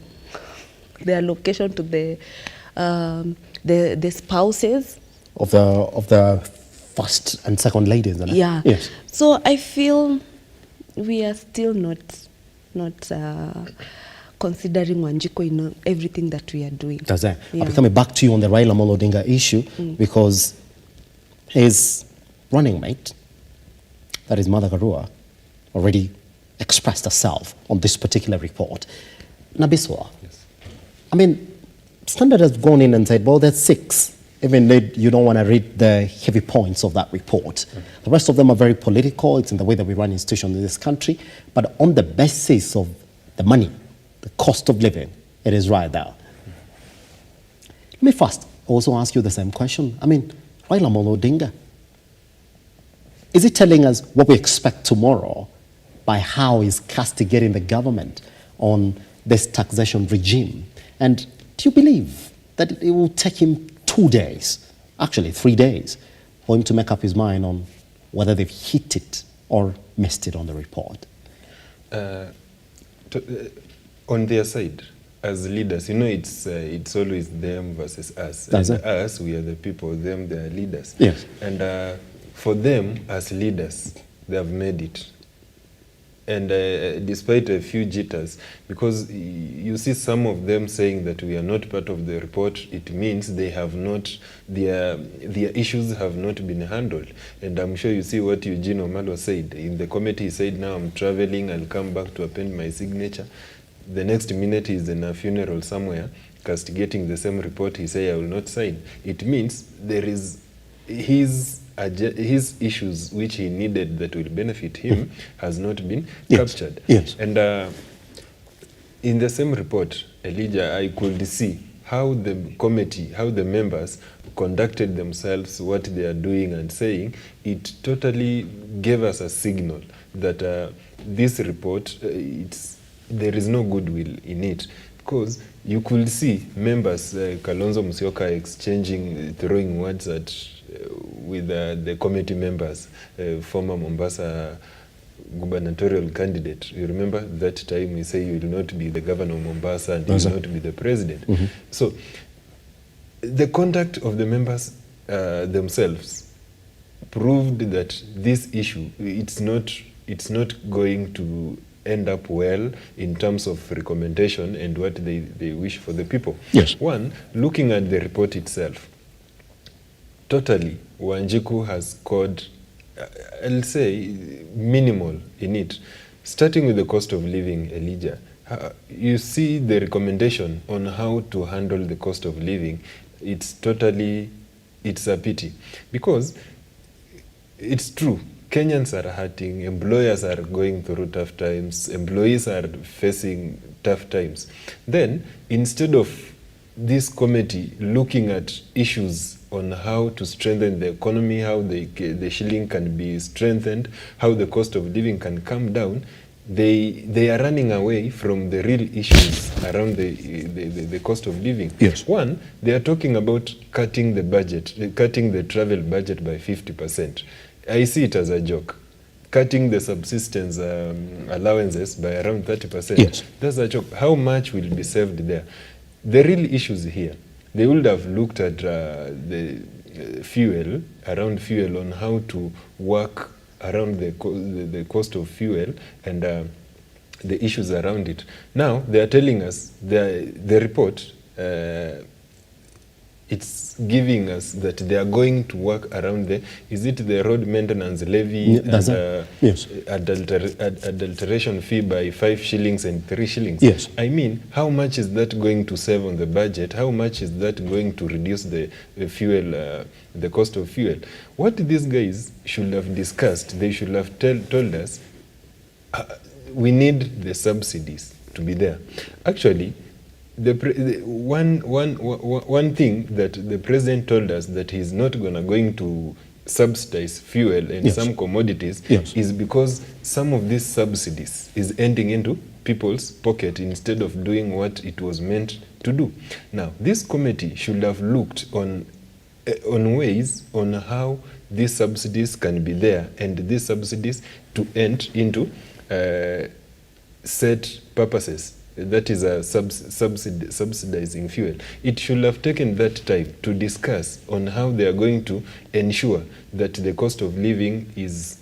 allocation to the spouses of the first and second ladies. Yeah. Yes. So I feel we are still not considering Wanjiku in everything that we are doing. That's it. Yeah. I'll be coming back to you on the Raila Amolo Odinga issue because his running mate, that is Mother Karua, already expressed herself on this particular report. Nabiswa, yes. I mean, Standard has gone in and said, well, there's 6. Even though you don't want to read the heavy points of that report. The rest of them are very political. It's in the way that we run institutions in this country. But on the basis of the money, the cost of living, it is right there. Let me first also ask you the same question. I mean, Raila Amolo Odinga, is it telling us what we expect tomorrow by how he's castigating the government on this taxation regime? And do you believe that it will take him 2 days, actually 3 days, for him to make up his mind on whether they've hit it or missed it on the report? On their side, as leaders, you know, it's always them versus us. That's and it. Us, we are the people, them, they are leaders. Yes. And for them, as leaders, they have made it. And despite a few jitters, because you see some of them saying that we are not part of the report, it means they have not, their issues have not been handled. And I'm sure you see what Eugene Omalo said. In the committee, he said, now I'm traveling, I'll come back to append my signature. The next minute he's in a funeral somewhere, castigating the same report, he say, I will not sign. It means there is his issues which he needed that will benefit him has not been captured. Yes. And in the same report, Elijah, I could see how the committee, how the members conducted themselves, what they are doing and saying. It totally gave us a signal that this report, there is no goodwill in it. Because you could see members, Kalonzo Musyoka throwing words at with the committee members, former Mombasa gubernatorial candidate. You remember that time we say you will not be the governor of Mombasa and you will not be the president. So the conduct of the members themselves proved that this issue, it's not going to end up well in terms of recommendation and what they wish for the people. Yes. One, looking at the report itself, totally, Wanjiku has scored, I'll say, minimal in it. Starting with the cost of living, Elijah, you see the recommendation on how to handle the cost of living. It's a pity. Because it's true, Kenyans are hurting, employers are going through tough times, employees are facing tough times. Then, instead of this committee looking at issues on how to strengthen the economy, how the shilling can be strengthened, how the cost of living can come down, they are running away from the real issues around the cost of living. Yes. One, they are talking about cutting the budget, cutting the travel budget by 50%. I see it as a joke. Cutting the subsistence allowances by around 30%. Yes. That's a joke. How much will be saved there? The real issues here, they would have looked at the fuel, on how to work around the cost of fuel and the issues around it. Now, they are telling us the report it's giving us that they are going to work around is it the road maintenance levy and yes. adulteration fee by 5 shillings and 3 shillings? Yes. I mean, how much is that going to save on the budget? How much is that going to reduce the fuel, the cost of fuel? What these guys should have discussed, they should have told us, we need the subsidies to be there. Actually, one thing that the president told us that he's not going to subsidize fuel and yes. some commodities yes. is because some of these subsidies is ending into people's pocket instead of doing what it was meant to do. Now, this committee should have looked on ways on how these subsidies can be there and these subsidies to end into set purposes. That is a subsidizing fuel. It should have taken that time to discuss on how they are going to ensure that the cost of living is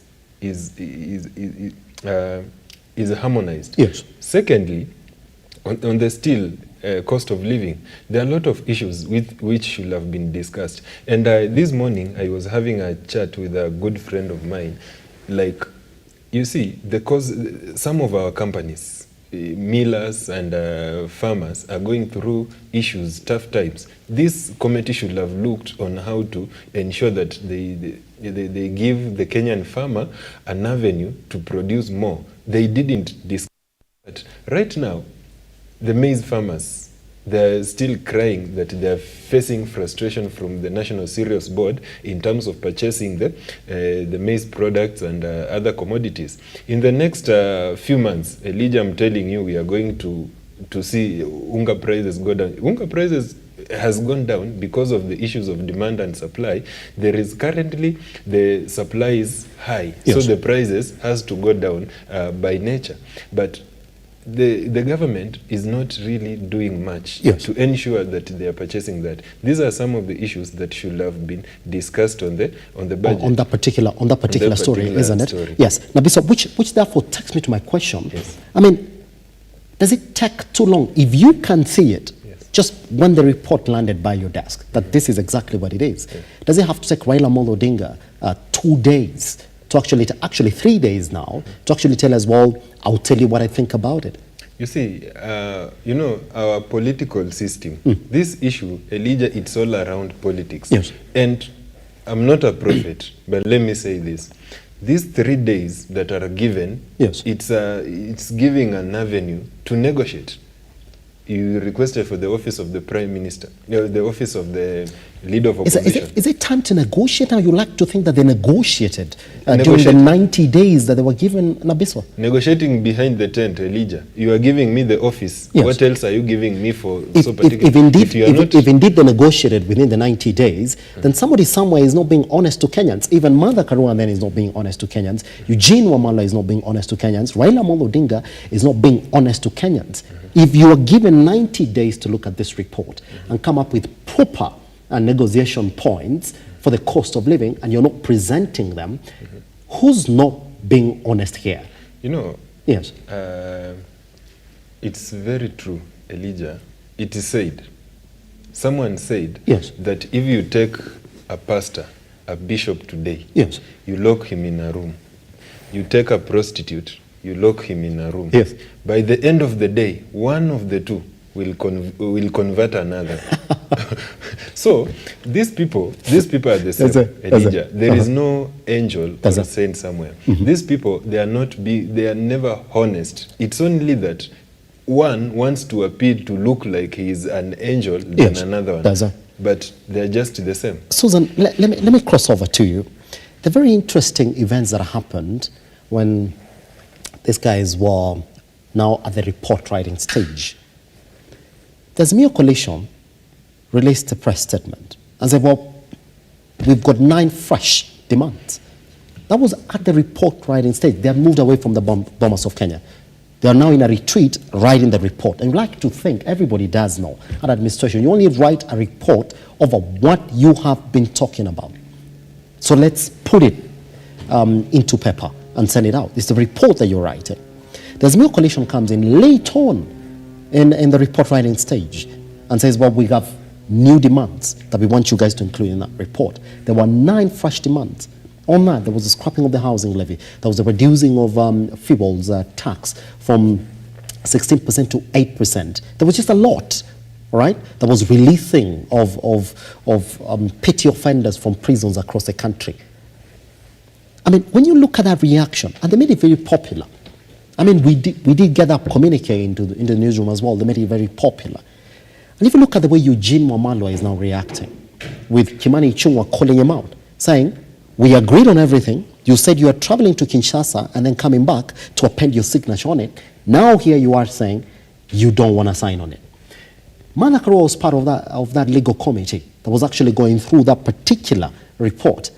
harmonized. Yes. Secondly, on the still cost of living, there are a lot of issues which should have been discussed. And this morning, I was having a chat with a good friend of mine. Like, you see, some of our companies, millers and farmers are going through issues, tough times. This committee should have looked on how to ensure that they give the Kenyan farmer an avenue to produce more. They didn't discuss that. Right now, the maize farmers, they're still crying that they're facing frustration from the National Cereals Board in terms of purchasing the maize products and other commodities. In the next few months, Elijah, I'm telling you, we are going to see unga prices go down. Unga prices has gone down because of the issues of demand and supply. There is currently, the supply is high, yes. So the prices has to go down by nature. But the government is not really doing much yes. to ensure that they are purchasing that. These are some of the issues that should have been discussed on the budget. On that particular story, isn't it? Story. Yes. Now, Bishop, which therefore takes me to my question. Yes. I mean, does it take too long? If you can see it, yes. just when the report landed by your desk, that this is exactly what it is, yes. does it have to take Raila Amolo Odinga 2 days to actually 3 days now to actually tell us, well, I'll tell you what I think about it? You see, you know, our political system, this issue, Elijah, it's all around politics. Yes. And I'm not a prophet, but let me say this. These 3 days that are given, yes. it's giving an avenue to negotiate. You requested for the office of the Prime Minister, the office of the Leader of Opposition. Is it time to negotiate? Or you like to think that they negotiated during the 90 days that they were given, Nabiso? Negotiating behind the tent, Elijah. You are giving me the office. Yes. What else are you giving me for? If indeed they negotiated within the 90 days, then somebody somewhere is not being honest to Kenyans. Even Martha Karua then is not being honest to Kenyans. Eugene Wamala is not being honest to Kenyans. Raila Amolo Odinga is not being honest to Kenyans. If you are given 90 days to look at this report and come up with proper negotiation points for the cost of living, and you're not presenting them, who's not being honest here? You know, yes, it's very true, Elijah. It is said, someone said yes. that if you take a pastor, a bishop today, yes. you lock him in a room. You take a prostitute, you lock him in a room. Yes. By the end of the day, one of the two will convert another. So these people are the same, Elijah. There is no angel or saint somewhere. These people, they are never honest. It's only that one wants to appear to look like he is an angel than another one. But they're just the same. Susan, let me cross over to you. The very interesting events that happened when these guys were now at the report writing stage. The Azimio coalition released a press statement and said, well, we've got 9 fresh demands. That was at the report writing stage. They have moved away from the bombers of Kenya. They are now in a retreat writing the report. And we like to think, everybody does know, at administration, you only write a report over what you have been talking about. So let's put it into paper and send it out. It's the report that you're writing. The Azimio coalition comes in late on in the report writing stage and says, well, we have new demands that we want you guys to include in that report. There were 9 fresh demands. On that, there was the scrapping of the housing levy. There was the reducing of fuels tax from 16% to 8%. There was just a lot, right? There was releasing of petty offenders from prisons across the country. I mean, when you look at that reaction, and they made it very popular. I mean, we did get that communique into the newsroom as well. They made it very popular. And if you look at the way Eugene Wamalwa is now reacting, with Kimani Ichung'wah calling him out, saying, we agreed on everything. You said you are traveling to Kinshasa and then coming back to append your signature on it. Now here you are saying you don't want to sign on it. Martha Karua was part of that legal committee that was actually going through that particular report.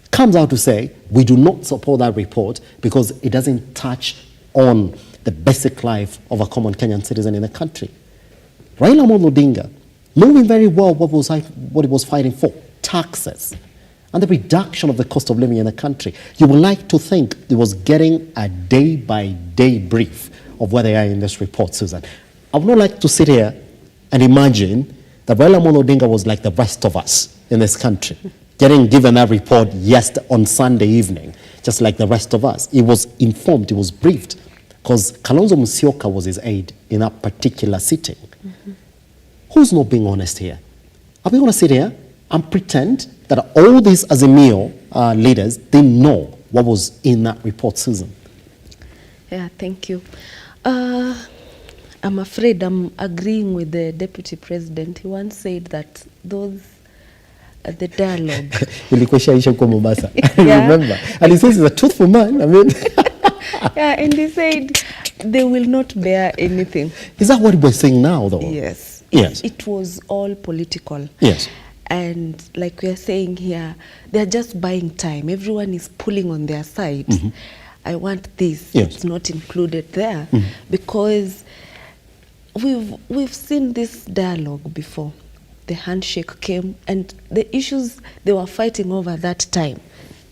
Comes out to say, we do not support that report because it doesn't touch on the basic life of a common Kenyan citizen in the country. Raila Amolo Odinga, knowing very well what he was fighting for, taxes, and the reduction of the cost of living in the country. You would like to think he was getting a day-by-day brief of where they are in this report, Susan. I would not like to sit here and imagine that Raila Amolo Odinga was like the rest of us in this country, getting given that report on Sunday evening, just like the rest of us. He was informed, he was briefed, because Kalonzo Musyoka was his aide in that particular sitting. Mm-hmm. Who's not being honest here? Are we going to sit here and pretend that all these azimio leaders didn't know what was in that report, Susan? Yeah, thank you. I'm afraid I'm agreeing with the Deputy President. He once said that the dialogue. Yeah. Remember. And he says he's a truthful man. I mean. Yeah, and he said they will not bear anything. Is that what we're saying now, though? Yes. Yes. It was all political. Yes. And like we are saying here, they're just buying time. Everyone is pulling on their side. Mm-hmm. I want this. Yes. It's not included there. Mm-hmm. Because we've seen this dialogue before. The handshake came, and the issues they were fighting over that time,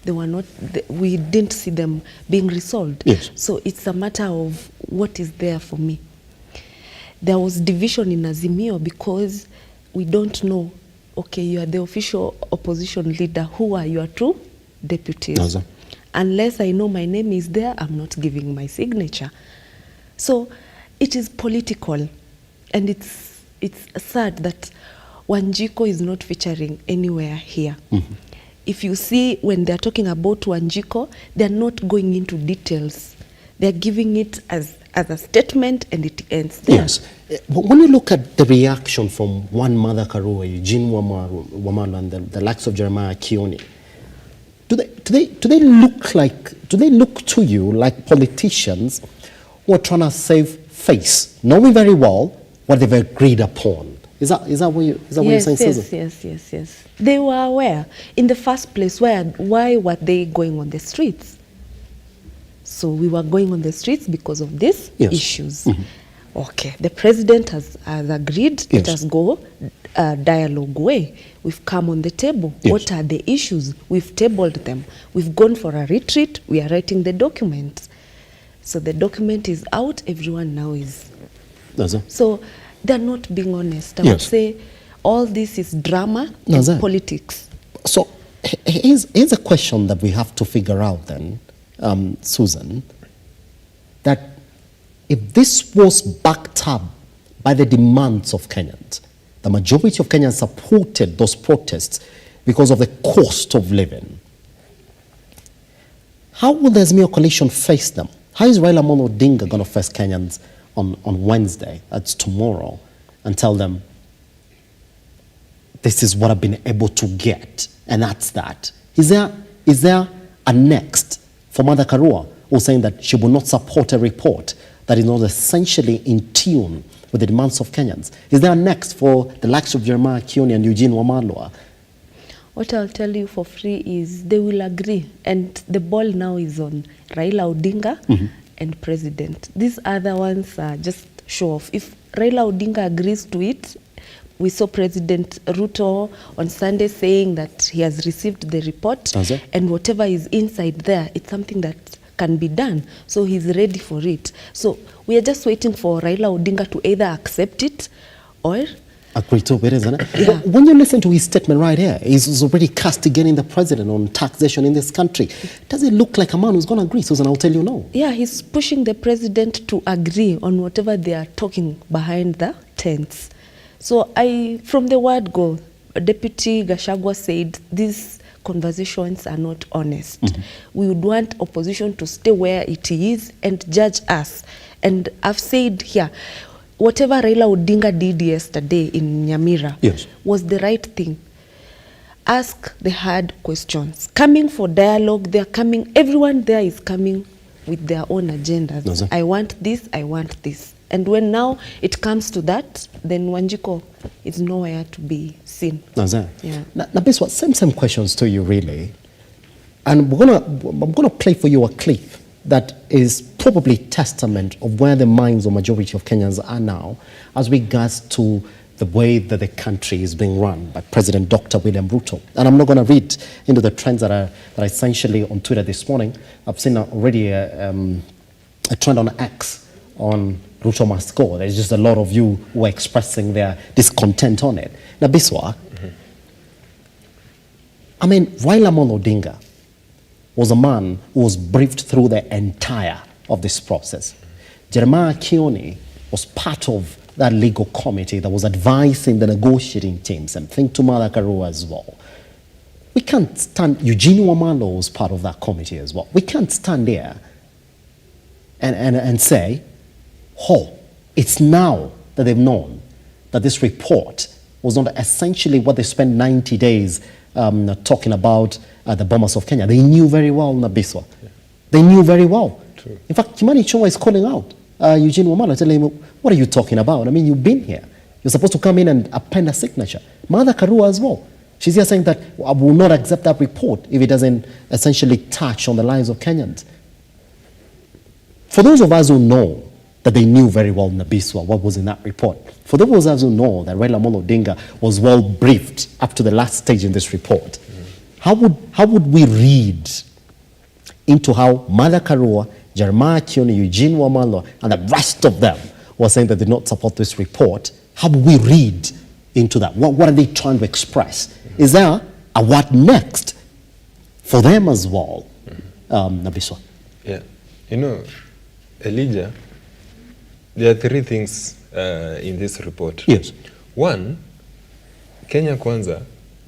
we didn't see them being resolved. Yes. So it's a matter of what is there for me. There was division in Azimio because we don't know, okay, you are the official opposition leader, who are your two deputies? Naza. Unless I know my name is there, I'm not giving my signature. So it is political, and it's sad that Wanjiko is not featuring anywhere here. Mm-hmm. If you see when they're talking about Wanjiko, they're not going into details. They're giving it as a statement, and it ends there. Yes. But when you look at the reaction from one Martha Karua, Eugene Wamalwa, and the likes of Jeremiah Kioni, do they look to you like politicians who are trying to save face, knowing very well what they've agreed upon? Is that what you're saying, Susan? Yes. They were aware. In the first place, why were they going on the streets? So we were going on the streets because of these issues. Mm-hmm. Okay, the president has agreed. Let us go dialogue way. We've come on the table. Yes. What are the issues? We've tabled them. We've gone for a retreat. We are writing the document. So the document is out. Everyone now is. So they're not being honest. I would say all this is drama and politics. So here's a question that we have to figure out then, Susan, that if this was backed up by the demands of Kenyans, the majority of Kenyans supported those protests because of the cost of living, how will the Azimio coalition face them? How is Raila Amolo Odinga going to face Kenyans on Wednesday, that's tomorrow, and tell them, this is what I've been able to get, and that's that? Is there a next for Martha Karua, who's saying that she will not support a report that is not essentially in tune with the demands of Kenyans? Is there a next for the likes of Jeremiah Kioni and Eugene Wamalwa? What I'll tell you for free is they will agree, and the ball now is on Raila Odinga and President. These other ones are just show off. If Raila Odinga agrees to it, we saw President RUTO on Sunday saying that he has received the report, and whatever is inside there, it's something that can be done. So he's ready for it. So we are just waiting for Raila Odinga to either accept it or Agree to it, isn't it? Yeah. When you listen to his statement right here, he's already castigating the president on taxation in this country. Does it look like a man who's going to agree, Susan? I'll tell you no. Yeah, he's pushing the president to agree on whatever they are talking behind the tents. So from the word go, Deputy Gachagua said these conversations are not honest. We would want opposition to stay where it is and judge us. And I've said here, whatever Raila Odinga did yesterday in Nyamira was the right thing. Ask the hard questions. Coming for dialogue, they're coming, everyone there is coming with their own agendas. No, I want this, I want this. And when now it comes to that, then Wanjiko is nowhere to be seen. No, yeah. Now, Biswa, same questions to you, really. And I'm gonna play for you a clip that is probably testament of where the minds of majority of Kenyans are now as regards to the way that the country is being run by President Dr. William RUTO. And I'm not going to read into the trends that are essentially on Twitter this morning. I've seen already a trend on X on RUTO must go. There's just a lot of you who are expressing their discontent on it. Now, Biswa, I mean, Raila Amolo Odinga was a man who was briefed through the entire of this process. Jeremiah Kioni was part of that legal committee that was advising the negotiating teams, and think to Martha Karua as well. We can't stand, Eugene Wamalwa was part of that committee as well. We can't stand there and say, oh, it's now that they've known that this report was not essentially what they spent 90 days talking about the bombers of Kenya. They knew very well, Nabiswa. Yeah. They knew very well. True. In fact, Kimani Ichung'wah is calling out Eugene Wamalwa, telling him, what are you talking about? I mean, you've been here. You're supposed to come in and append a signature. Martha Karua as well. She's here saying that I will not accept that report if it doesn't essentially touch on the lives of Kenyans. For those of us who know that they knew very well, Nabiswa, what was in that report, for those of us who know that Raila Amolo Odinga was well briefed up to the last stage in this report, how would we read into how Martha Karua, Jeremiah Kioni, Eugene Wamalwa, and the rest of them were saying that they did not support this report? How would we read into that? What are they trying to express? Is there a what next for them as well, Nabiswa? Yeah, you know, Elijah, there are three things in this report. Yes. One, Kenya Kwanza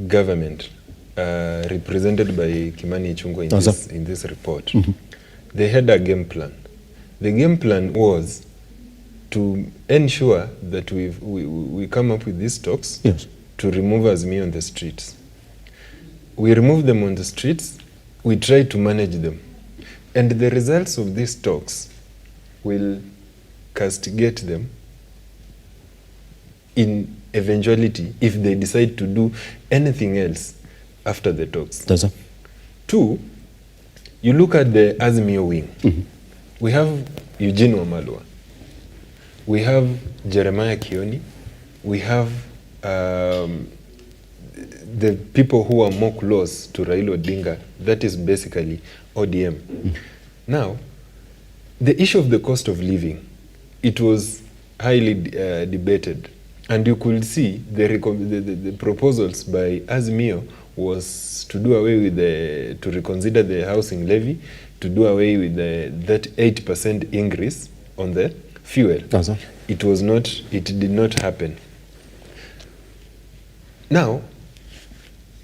government, represented by Kimani Ichung'wah in this report, they had a game plan. The game plan was to ensure that we come up with these talks to remove azimio on the streets. We remove them on the streets, we try to manage them. And the results of these talks will castigate them in eventuality if they decide to do anything else after the talks. Two, you look at the azimio wing. We have Eugene Wamalwa. We have Jeremiah Kioni. We have the people who are more close to Raila Odinga. That is basically ODM. Now, the issue of the cost of living, it was highly debated. And you could see the proposals by Azimio was to do away with to reconsider the housing levy, to do away with that 8% increase on the fuel. It did not happen. Now,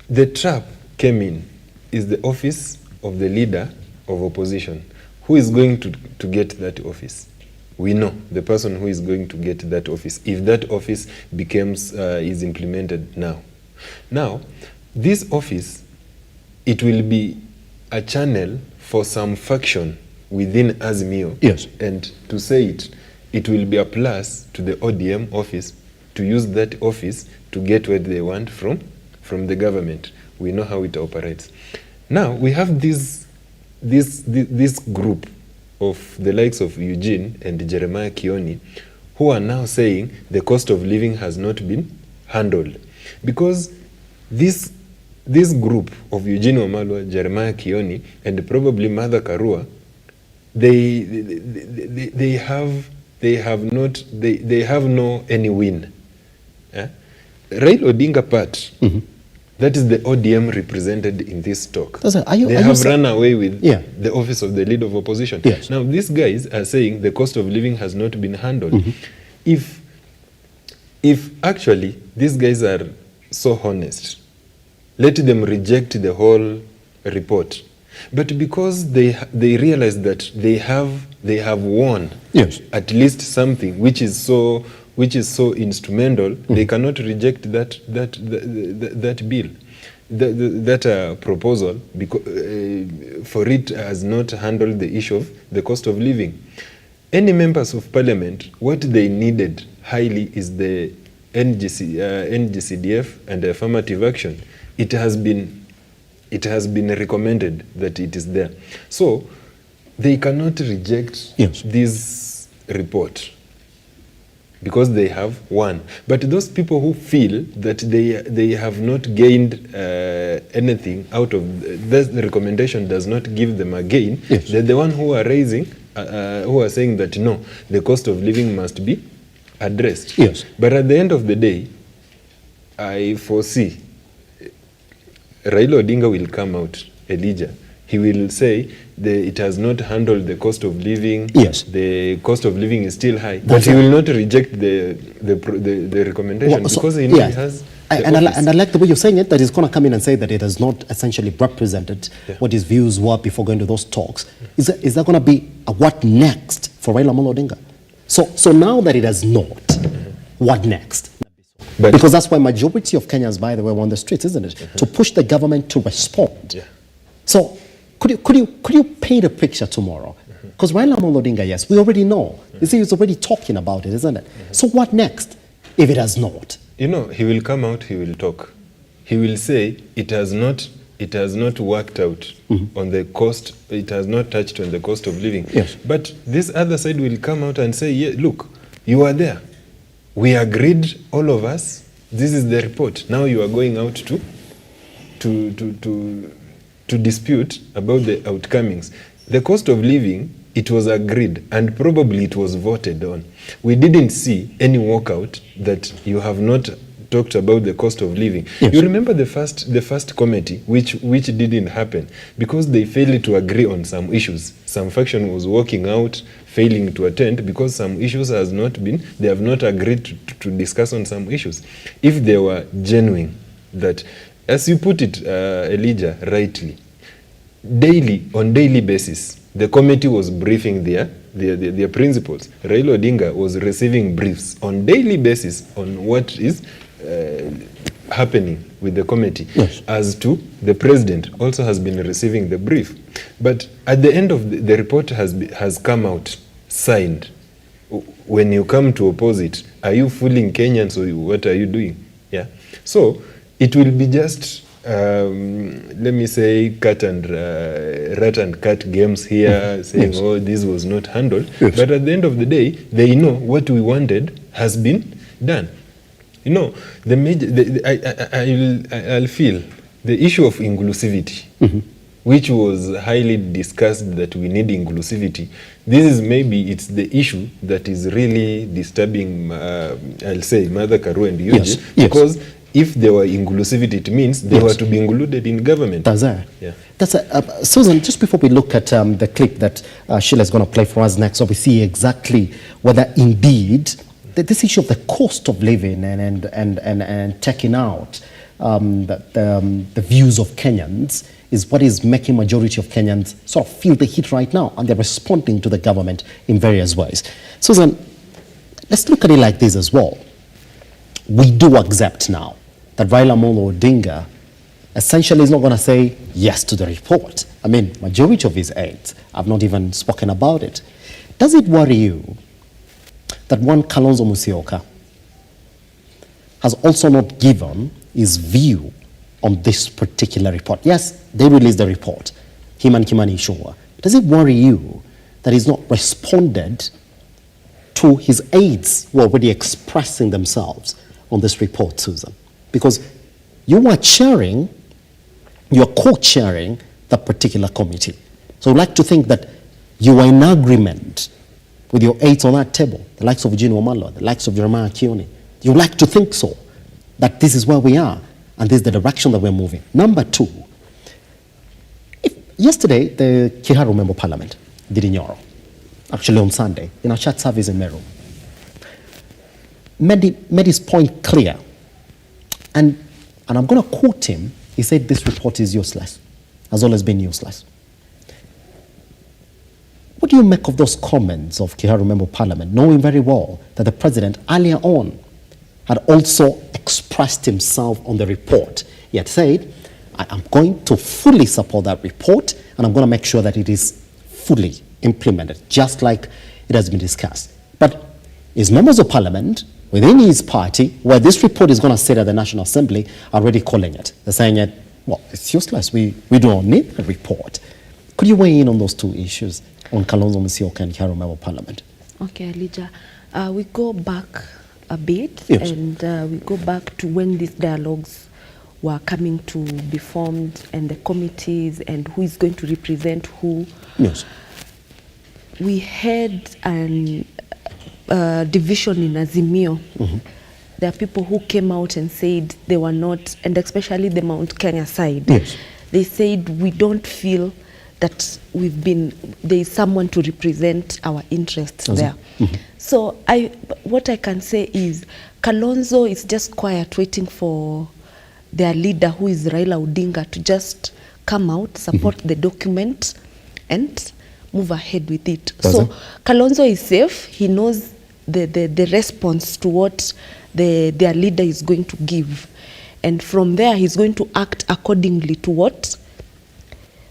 the trap came in is the office of the leader of opposition. Who is going to get that office? We know the person who is going to get that office, if that office is implemented now. Now, this office, it will be a channel for some faction within Azimio. Yes. And to say it will be a plus to the ODM office to use that office to get what they want from the government. We know how it operates. Now, we have this group of the likes of Eugene and Jeremiah Kioni who are now saying the cost of living has not been handled. Because this group of Eugene Wamalwa, Jeremiah Kioni, and probably Martha Karua, they have no any win. Raila Odinga part, that is the ODM represented in this talk. They have run away with the office of the leader of opposition. Yes. Now, these guys are saying the cost of living has not been handled. If actually these guys are so honest, let them reject the whole report. But because they realize that they have won at least something which is so instrumental, they cannot reject that bill, that proposal, because for it has not handled the issue of the cost of living. Any members of parliament, what they needed highly is the NGCDF and the affirmative action. It has been recommended that it is there. So they cannot reject this report because they have won. But those people who feel that they have not gained anything out of the recommendation does not give them a gain, they're the one who are raising, who are saying that no, the cost of living must be addressed. Yes. But at the end of the day, I foresee Raila Odinga will come out, Elijah. He will say it has not handled the cost of living. Yes. The cost of living is still high. But he will not reject the recommendation because he knows he has. And I like the way you're saying it, that he's going to come in and say that it has not essentially represented what his views were before going to those talks. Is that going to be a what next for Raila Odinga? So now that it has not, what next? Because that's why majority of Kenyans, by the way, were on the streets, isn't it? To push the government to respond. So could you paint a picture tomorrow? Because Raila Odinga, yes, we already know. You see, he's already talking about it, isn't it? So what next if it has not? You know, he will come out, he will talk. He will say it has not worked out on the cost, it has not touched on the cost of living. Yes. But this other side will come out and say, yeah, look, you are there. We agreed, all of us, this is the report. Now you are going out to dispute about the outcomings. The cost of living, it was agreed and probably it was voted on. We didn't see any walkout that you have not talked about the cost of living. Yes. You remember the first committee, which didn't happen because they failed to agree on some issues. Some faction was walking out, failing to attend because some issues they have not agreed to discuss on some issues. If they were genuine, that, as you put it, Elijah, rightly, on daily basis, the committee was briefing their principals. Raila Odinga was receiving briefs on daily basis on what is happening with the committee. Yes. As to the president also has been receiving the brief. But at the end of the report has come out, signed. When you come to oppose it, are you fooling Kenyans or what are you doing? Yeah. So it will be just let me say rat and cat games here, saying, oh, this was not handled. Yes. But at the end of the day, they know what we wanted has been done. You know, I'll feel the issue of inclusivity, which was highly discussed, that we need inclusivity. This is it's the issue that is really disturbing, I'll say, Mother Karua and Yuji, because if there were inclusivity, it means they were to be included in government. Susan, just before we look at the clip that Sheila is going to play for us next, so we see exactly whether indeed this issue of the cost of living and taking out the views of Kenyans is what is making majority of Kenyans sort of feel the heat right now, and they're responding to the government in various ways. Susan, let's look at it like this as well. We do accept now that Raila Odinga essentially is not going to say yes to the report. I mean, majority of his aides have not even spoken about it. Does it worry you that one Kalonzo Musyoka has also not given his view on this particular report? Yes, they released the report, him and Kimani Ichung'wah. Does it worry you that he's not responded to his aides who are already expressing themselves on this report, Susan? Because you are co-chairing that particular committee. So I'd like to think that you are in agreement with your aides on that table, the likes of Eugene Wamalwa, the likes of Jeremiah Kioni. You like to think so. that this is where we are and this is the direction that we're moving. Number two, yesterday the Kiharu Member Parliament did in Nyoro, actually on Sunday, in a chat service in Meru, made his point clear. And I'm going to quote him. He said this report is useless, has always been useless. What do you make of those comments of Kiharu Member Parliament, knowing very well that the president earlier on had also expressed himself on the report? He had said, I am going to fully support that report and I'm going to make sure that it is fully implemented, just like it has been discussed. But his members of parliament within his party, where this report is going to sit at the National Assembly, are already calling it. They're saying it, well, it's useless. We don't need a report. Could you weigh in on those two issues, on Kalonzo Musyoka and Kiharu Member Parliament? Okay, Elijah. We go back a bit, yes, and we go back to when these dialogues were coming to be formed, and the committees, and who is going to represent who. Yes. We had an division in Azimio. Mm-hmm. There are people who came out and said they were not, and especially the Mount Kenya side. Yes. They said we don't feel that there is someone to represent our interests there. Mm-hmm. So what I can say is Kalonzo is just quiet, waiting for their leader, who is Raila Odinga, to just come out, support the document, and move ahead with it. So Kalonzo is safe. He knows the response to what their leader is going to give. And from there, he's going to act accordingly to what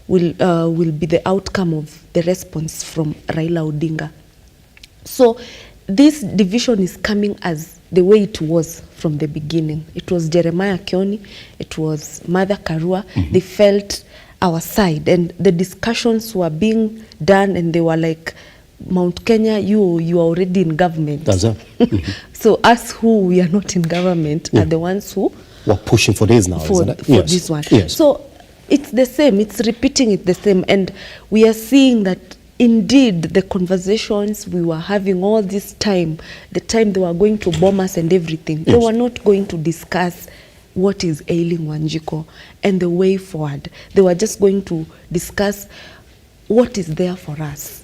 will be the outcome of the response from Raila Odinga. So this division is coming as the way it was from the beginning. It was Jeremiah Kioni, it was Martha Karua. They felt our side, and the discussions were being done, and they were like, Mount Kenya, you are already in government. So us who we are not in government are the ones who we're pushing for this now, for yes, this one. Yes. So it's the same, it's repeating it the same, and we are seeing that indeed the conversations we were having all this time, the time they were going to bomb us and everything, they were not going to discuss what is ailing Wanjiko and the way forward. They were just going to discuss what is there for us.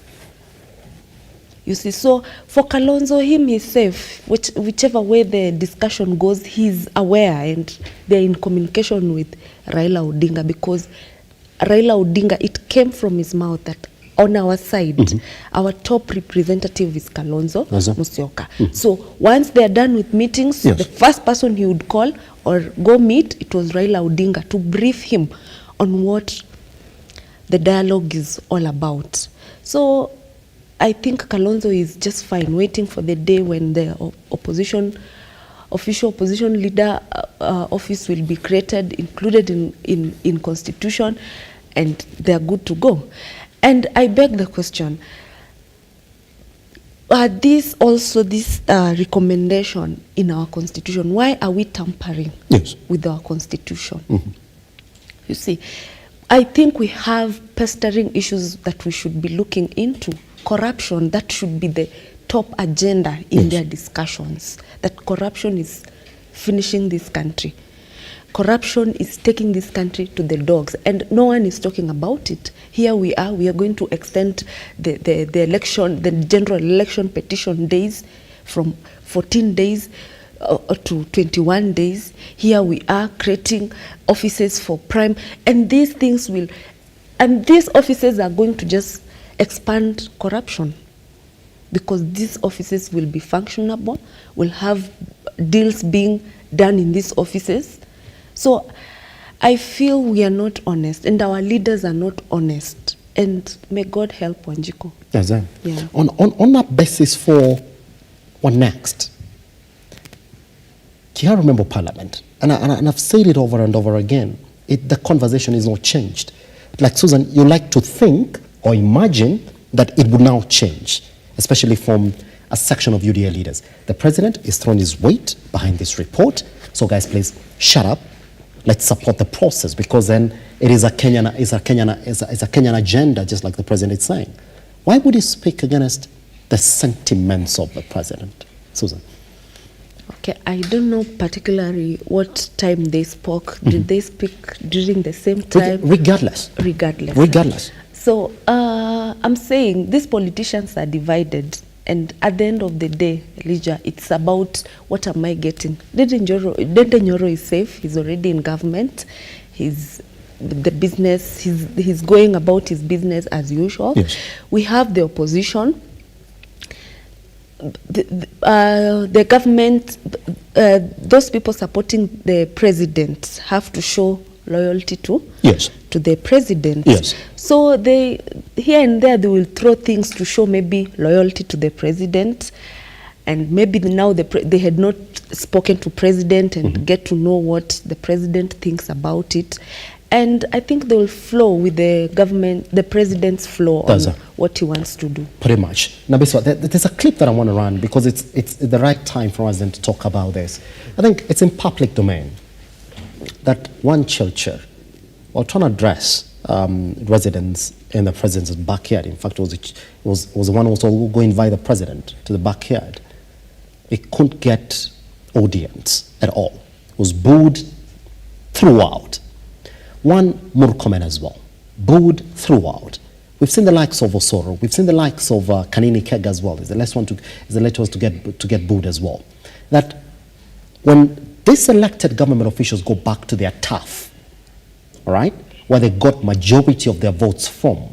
You see, so for Kalonzo, him is safe. Whichever way the discussion goes, he's aware, and they're in communication with Raila Odinga, because Raila Odinga, it came from his mouth that on our side, our top representative is Kalonzo Musyoka. So once they're done with meetings, the first person he would call or go meet, it was Raila Odinga, to brief him on what the dialogue is all about. So I think Kalonzo is just fine, waiting for the day when the official opposition leader office will be created, included in constitution, and they're good to go. And I beg the question, this recommendation in our constitution, why are we tampering with our constitution? You see, I think we have pestering issues that we should be looking into. Corruption, that should be the top agenda in their discussions. That corruption is finishing this country. Corruption is taking this country to the dogs, and no one is talking about it. Here we are going to extend the election, the general election petition days from 14 days to 21 days. Here we are creating offices for prime, and these things these offices are going to just expand corruption, because these offices will be functionable, will have deals being done in these offices. So I feel we are not honest, and our leaders are not honest, and may God help Wanjiko. Yes, yeah. On that basis, for what next? Kiharu Member Parliament, and I've said it over and over again, the conversation is not changed. Like Susan, you like to think or imagine that it would now change, especially from a section of UDA leaders. The president is throwing his weight behind this report. So guys, please shut up. Let's support the process, because then it is a Kenyan agenda, just like the president is saying. Why would he speak against the sentiments of the president? Susan. Okay, I don't know particularly what time they spoke. Did they speak during the same time? Regardless. Regardless. So I'm saying these politicians are divided, and at the end of the day, Elijah, it's about what am I getting. Dede Nyoro is safe. He's already in government. He's the business. He's going about his business as usual. Yes. We have the opposition. The government, those people supporting the president have to show loyalty to the president. Yes. So they here and there they will throw things to show maybe loyalty to the president, and maybe now they had not spoken to president and get to know what the president thinks about it. And I think they will flow with the government, the president's flow on what he wants to do. Pretty much. Now, there's a clip that I want to run because it's the right time for us then to talk about this. I think it's in public domain that one church was trying to address residents in the president's backyard. In fact, it was the one who was going to invite the president to the backyard. It couldn't get audience at all. It was booed throughout. One Murkomen as well, booed throughout. We've seen the likes of Osoro. We've seen the likes of Kanini Kega as well. Is the latest one to get booed as well. That when these elected government officials go back to their turf, all right, where they got majority of their votes from,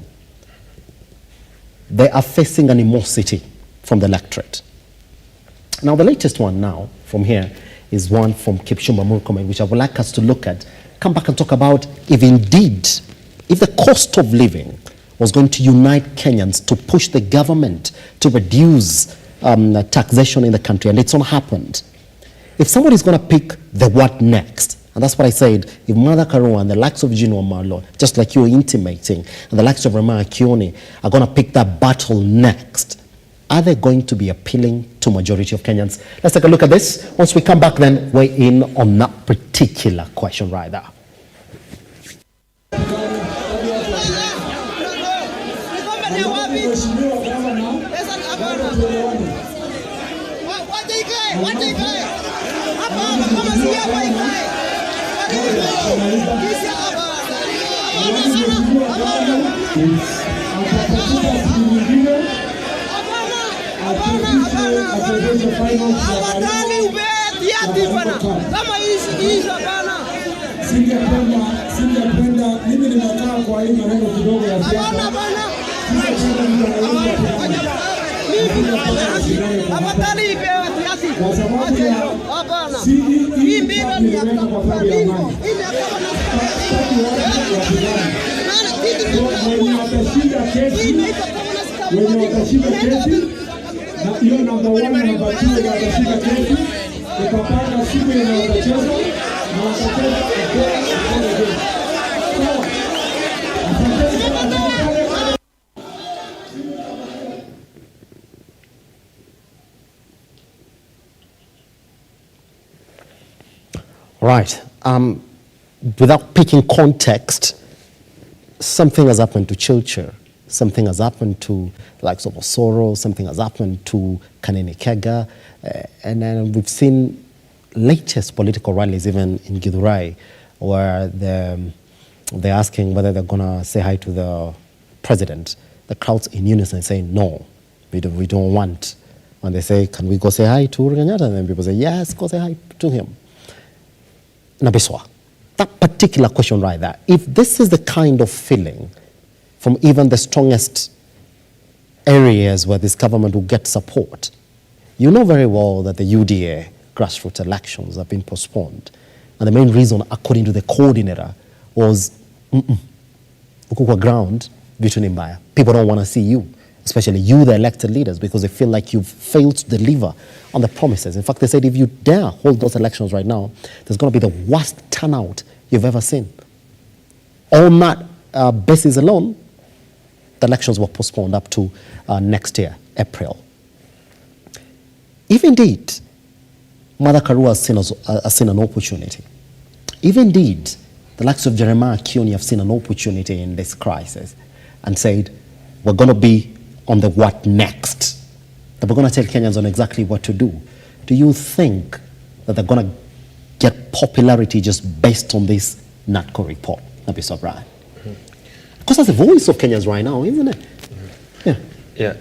they are facing animosity from the electorate. Now, the latest one now from here is one from Kipchumba Murkomen, which I would like us to look at. Come back and talk about if the cost of living was going to unite Kenyans to push the government to reduce taxation in the country, and it's not happened. If somebody's going to pick the what next, and that's what I said, if Mother Karua and the likes of Gino Marlo, just like you were intimating, and the likes of Rema Akioni are going to pick that battle next, are they going to be appealing to majority of Kenyans? Let's take a look at this. Once we come back, then weigh in on that particular question right there. Singependa mimi nimekaa kwa hii maneno kidogo ya siasa. Kwa sababu ya hii mbinu ni ya bingo. Wenye watashinda kesi na hiyo namba 1 na namba 2 watashinda kesi, ikapanga siku yenye watacheza na watacheza. Right. Without picking context, something has happened to Chilcher. Something has happened to likes of Osoro. Something has happened to Kanini Kega. And then we've seen latest political rallies even in Githurai where they're asking whether they're going to say hi to the president. The crowd's in unison saying, no, we don't want. When they say, can we go say hi to Uhuru Kenyatta? And then people say, yes, go say hi to him. Nabiswa, that particular question right there, if this is the kind of feeling from even the strongest areas where this government will get support, you know very well that the UDA grassroots elections have been postponed. And the main reason, according to the coordinator, was ukukwa ground between mbaya. People don't want to see you, especially you, the elected leaders, because they feel like you've failed to deliver on the promises. In fact, they said if you dare hold those elections right now, there's going to be the worst turnout you've ever seen. On that basis alone, the elections were postponed up to next year, April. If indeed Mother Karua has seen an opportunity, if indeed the likes of Jeremiah Kioni have seen an opportunity in this crisis and said, we're going to be on the what next, that we're going to tell Kenyans on exactly what to do you think that they're going to get popularity just based on this NATCO report. That'd be so right. Because that's the voice of Kenyans right now, isn't it? Yeah. Yeah.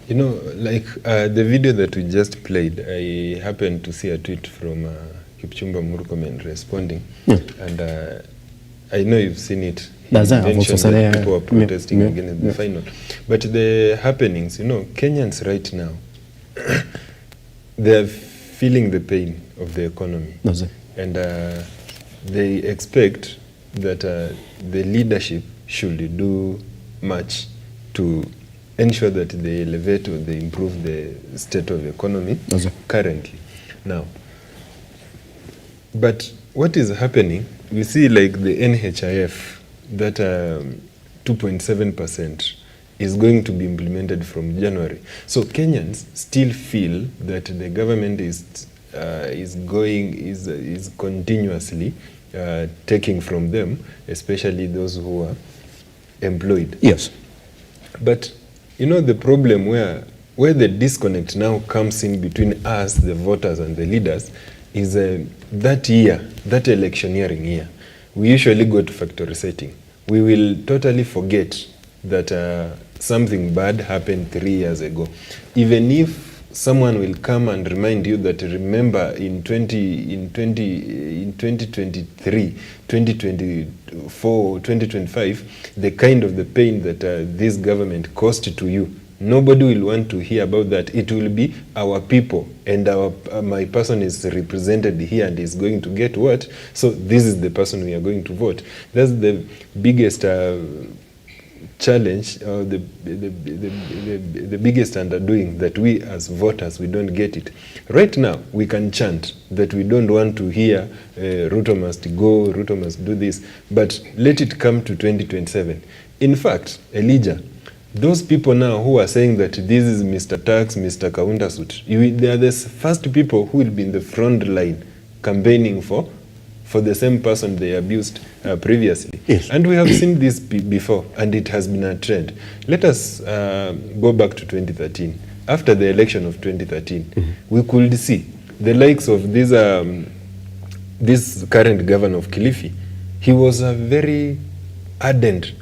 You know, like the video that we just played, I happened to see a tweet from Kipchumba Murkomen responding. Yeah. And I know you've seen it. He That's it. mentioned that people are protesting Yeah. against the final. But the happenings, you know, Kenyans right now, they're feeling the pain of the economy. That's it. And they expect that the leadership should do much to ensure that they elevate or they improve the state of the economy currently. Now, but what is happening, we see like the NHIF, that 2.7% is going to be implemented from January. So Kenyans still feel that the government is continuously taking from them, especially those who are employed. Yes. But you know the problem where the disconnect now comes in between us, the voters, and the leaders is that year, that electioneering year. We usually go to factory setting. We will totally forget that something bad happened 3 years ago. Even if someone will come and remind you that, remember, in 2023, 2024, 2025, the kind of the pain that this government caused to you, nobody will want to hear about that. It will be our people, and my person is represented here and is going to get what? So this is the person we are going to vote. That's the biggest challenge, or the biggest underdoing, that we as voters, we don't get it. Right now, we can chant that we don't want to hear RUTO must go, RUTO must do this, but let it come to 2027. In fact, Elijah, those people now who are saying that this is Mr. Tax, Mr. Kaundasut, they are the first people who will be in the front line campaigning for the same person they abused previously. Yes. And we have seen this before, and it has been a trend. Let us go back to 2013. After the election of 2013, we could see the likes of this current governor of Kilifi. He was a very ardent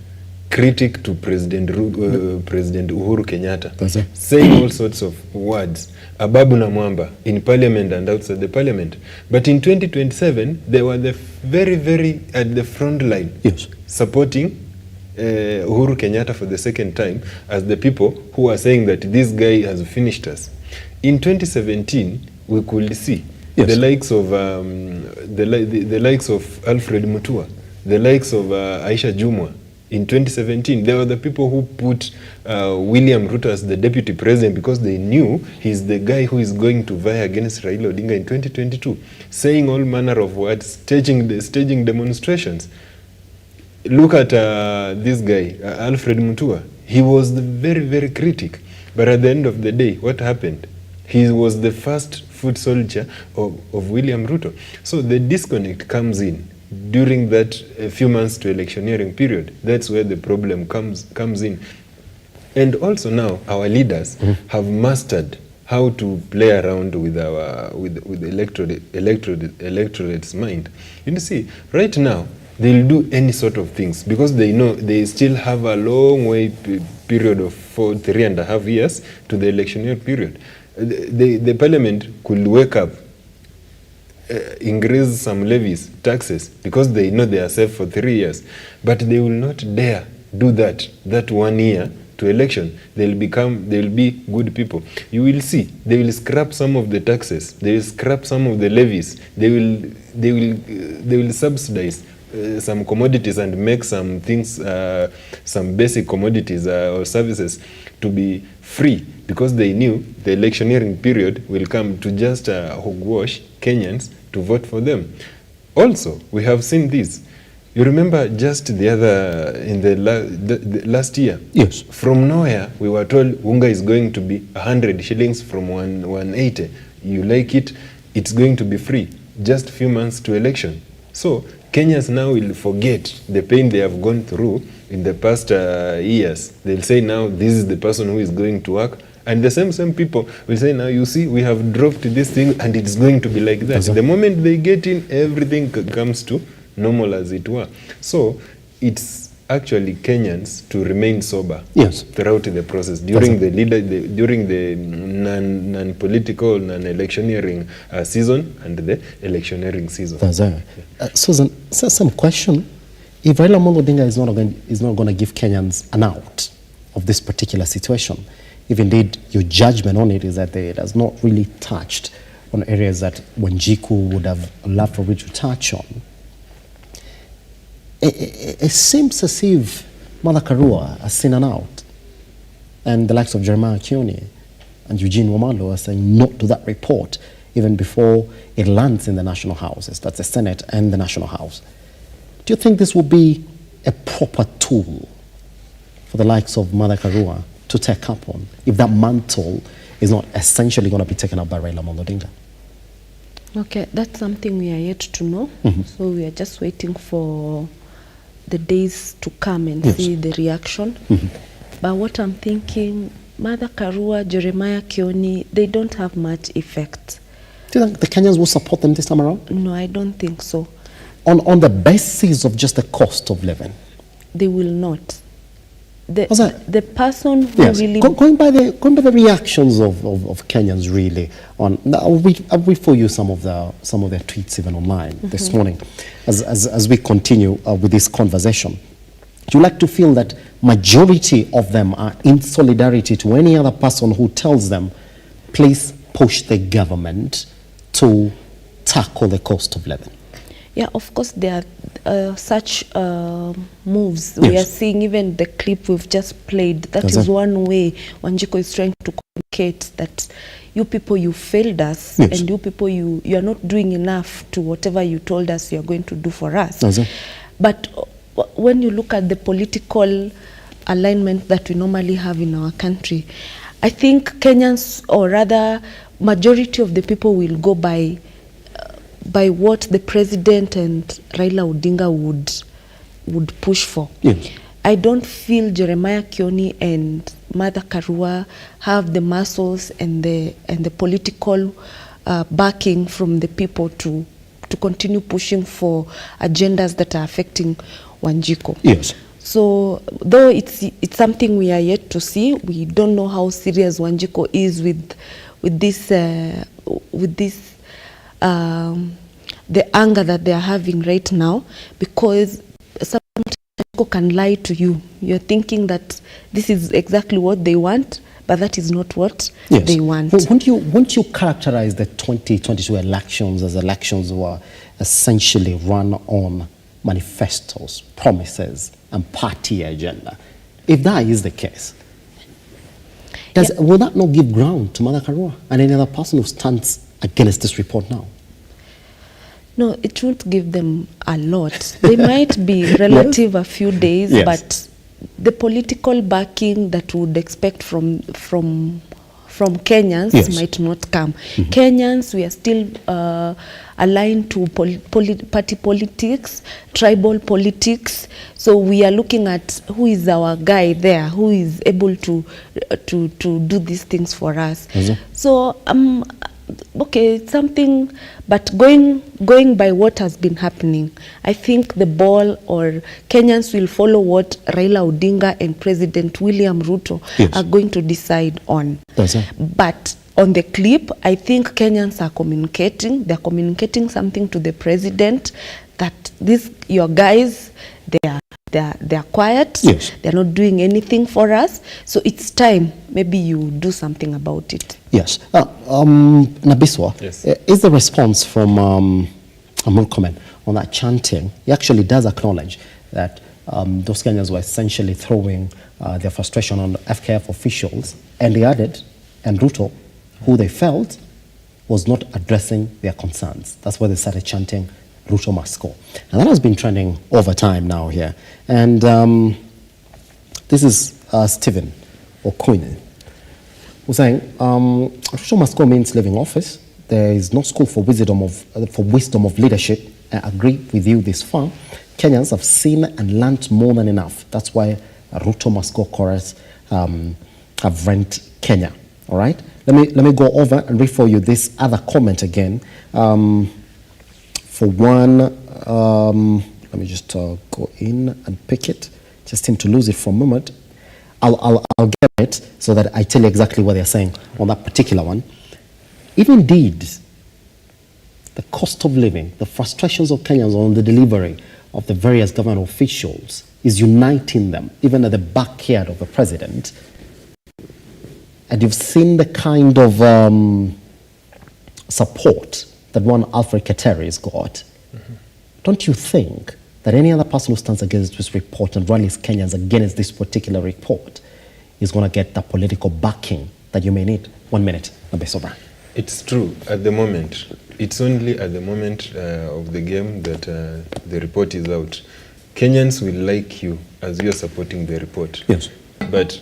critic to President Uhuru Kenyatta, saying all sorts of words, Ababu na Mwamba, in parliament and outside the parliament. But in 2027, they were very, very at the front line, supporting Uhuru Kenyatta for the second time as the people who are saying that this guy has finished us. In 2017, we could see the likes of the likes of Alfred Mutua, the likes of Aisha Jumwa. In 2017, they were the people who put William Ruto as the deputy president because they knew he's the guy who is going to vie against Raila Odinga in 2022, saying all manner of words, staging demonstrations. Look at this guy, Alfred Mutua. He was the very, very critic. But at the end of the day, what happened? He was the first foot soldier of William Ruto. So the disconnect comes in during that few months to electioneering period. That's where the problem comes in. And also now our leaders have mastered how to play around with our with electorate's mind. You see, right now they'll do any sort of things because they know they still have a long way period of 3.5 years to the electioneering period. The parliament could wake up, increase some levies, taxes, because they know they are safe for 3 years. But they will not dare do that 1 year to election. They'll be good people. You will see, they will scrap some of the taxes, they will scrap some of the levies, they will subsidize some commodities and make some things, some basic commodities or services to be free, because they knew the electioneering period will come to just hogwash Kenyans to vote for them. Also, we have seen this. You remember just the other, in the last year? Yes. From nowhere, we were told unga is going to be 100 shillings from 180. You like it, it's going to be free. Just a few months to election. So, Kenyans now will forget the pain they have gone through in the past years. They'll say now, this is the person who is going to work And the same people will say, now you see, we have dropped this thing and it's going to be like that. The moment they get in, everything comes to normal as it were. So it's actually Kenyans to remain sober throughout the process during the non-political, non-electioneering season and the electioneering season. Susan, some question. If Raila Amolo Odinga is not going to give Kenyans an out of this particular situation, if indeed your judgment on it is that it has not really touched on areas that Wanjiku would have loved for it to touch on, it seems as if Mother Karua has seen an out, and the likes of Jeremiah Kioni and Eugene Wamalo are saying not to that report even before it lands in the National Houses, that's the Senate and the National House. Do you think this will be a proper tool for the likes of Mother Karua to take up on if that mantle is not essentially going to be taken up by Raila Amolo Odinga? Okay, that's something we are yet to know. So we are just waiting for the days to come and see the reaction. But what I'm thinking, Mother Karua, Jeremiah Kioni, they don't have much effect. Do you think the Kenyans will support them this time around? No, I don't think so. On the basis of just the cost of living? They will not. The person who really... Going by the reactions of Kenyans really on... I'll read for you some of their tweets even online this morning as we continue with this conversation. Do you like to feel that majority of them are in solidarity to any other person who tells them, please push the government to tackle the cost of living? Yeah, of course there are such moves. We are seeing even the clip we've just played. That is one way Wanjiku is trying to communicate that you people, you failed us, and you people, you are not doing enough to whatever you told us you are going to do for us. But when you look at the political alignment that we normally have in our country, I think Kenyans, or rather majority of the people, will go by what the president and Raila Odinga would push for. I don't feel Jeremiah Kioni and Mother Karua have the muscles and the political backing from the people to continue pushing for agendas that are affecting Wanjiku. So though it's something we are yet to see, we don't know how serious Wanjiku is with this the anger that they are having right now, because sometimes people can lie to you. You're thinking that this is exactly what they want, but that is not what they want. Won't you characterize the 2022 elections as elections were essentially run on manifestos, promises, and party agenda? If that is the case, will that not give ground to Mother Karua and any other person who stands against this report now? No, it won't give them a lot. They might be relative a few days, but the political backing that we would expect from Kenyans might not come. Kenyans, we are still aligned to party politics, tribal politics. So we are looking at who is our guy there, who is able to do these things for us. So okay, it's something, but going by what has been happening, I think the ball, or Kenyans will follow what Raila Odinga and President William Ruto are going to decide on. But on the clip, I think Kenyans are communicating. They're communicating something to the president that your guys, they are quiet. They're not doing anything for us. So it's time maybe you do something about it. Nabiswa, is the response from Murkomen on that chanting? He actually does acknowledge that those Kenyans were essentially throwing their frustration on FKF officials, and they added, and Ruto, who they felt was not addressing their concerns. That's why they started chanting, Ruto must go. And that has been trending over time now here. And this is Stephen Okoine, who's saying, Ruto must go means leaving office. There is no school for wisdom of leadership. I agree with you this far. Kenyans have seen and learnt more than enough. That's why Ruto must go chorus have rent Kenya. All right. Let me go over and read for you this other comment again. For one, let me just go in and pick it. Just seem to lose it for a moment. I'll get it so that I tell you exactly what they're saying on that particular one. If indeed the cost of living, the frustrations of Kenyans on the delivery of the various government officials is uniting them, even at the backyard of the president, and you've seen the kind of support that one Alfred Keter has got, don't you think that any other person who stands against this report and rallies Kenyans against this particular report is going to get the political backing that you may need? 1 minute, Abesobra. It's true at the moment. It's only at the moment of the game that the report is out. Kenyans will like you as you are supporting the report. Yes. But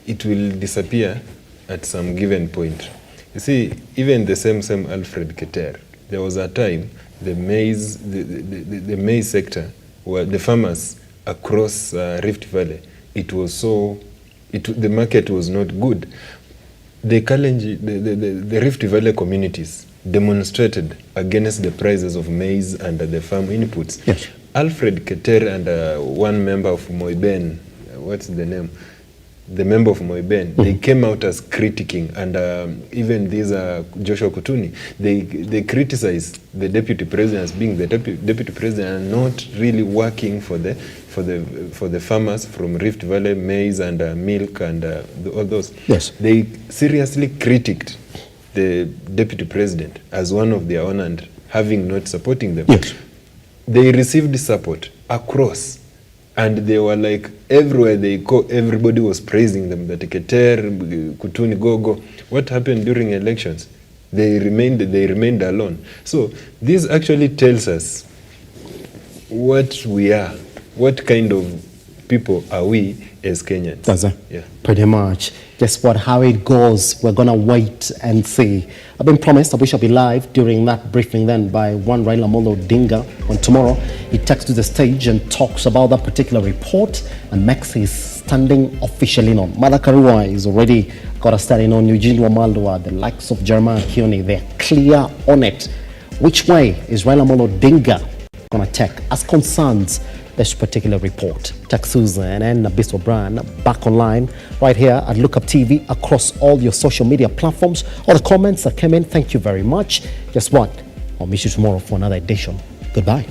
it will disappear at some given point. You see, even the same Alfred Keter, there was a time the maize sector, where the farmers across Rift Valley, the market was not good. The Rift Valley communities demonstrated against the prices of maize and the farm inputs. Yes. Alfred Keter and one member of Moiben, what's the name? The member of Moiben, they came out as critiquing, and even these Joshua Kutuni, they criticized the deputy president as being the deputy president and not really working for the farmers from Rift Valley, maize and milk and all those. Yes. They seriously critiqued the deputy president as one of their own and having not supporting them. Yes. They received support across. And they were like, everywhere they go, everybody was praising them, that Keter, Kutuni, go. What happened during elections? They remained alone. So this actually tells us what we are, what kind of people are we as Kenyans. Does it? Yeah. Pretty much. Guess what? How it goes, we're going to wait and see. I've been promised that we shall be live during that briefing then by one Raila Amolo Odinga on tomorrow. He takes to the stage and talks about that particular report and makes his standing officially known. Mother Karua is already got a standing on. Eugene Wamalwa, the likes of Jeremiah Kioni, they're clear on it. Which way is Raila Amolo Odinga going to take as concerns this particular report? Tech Susan and Abiso Brand back online right here at Lookuptv across all your social media platforms. All the comments that came in, thank you very much. Guess what? I'll miss you tomorrow for another edition. Goodbye.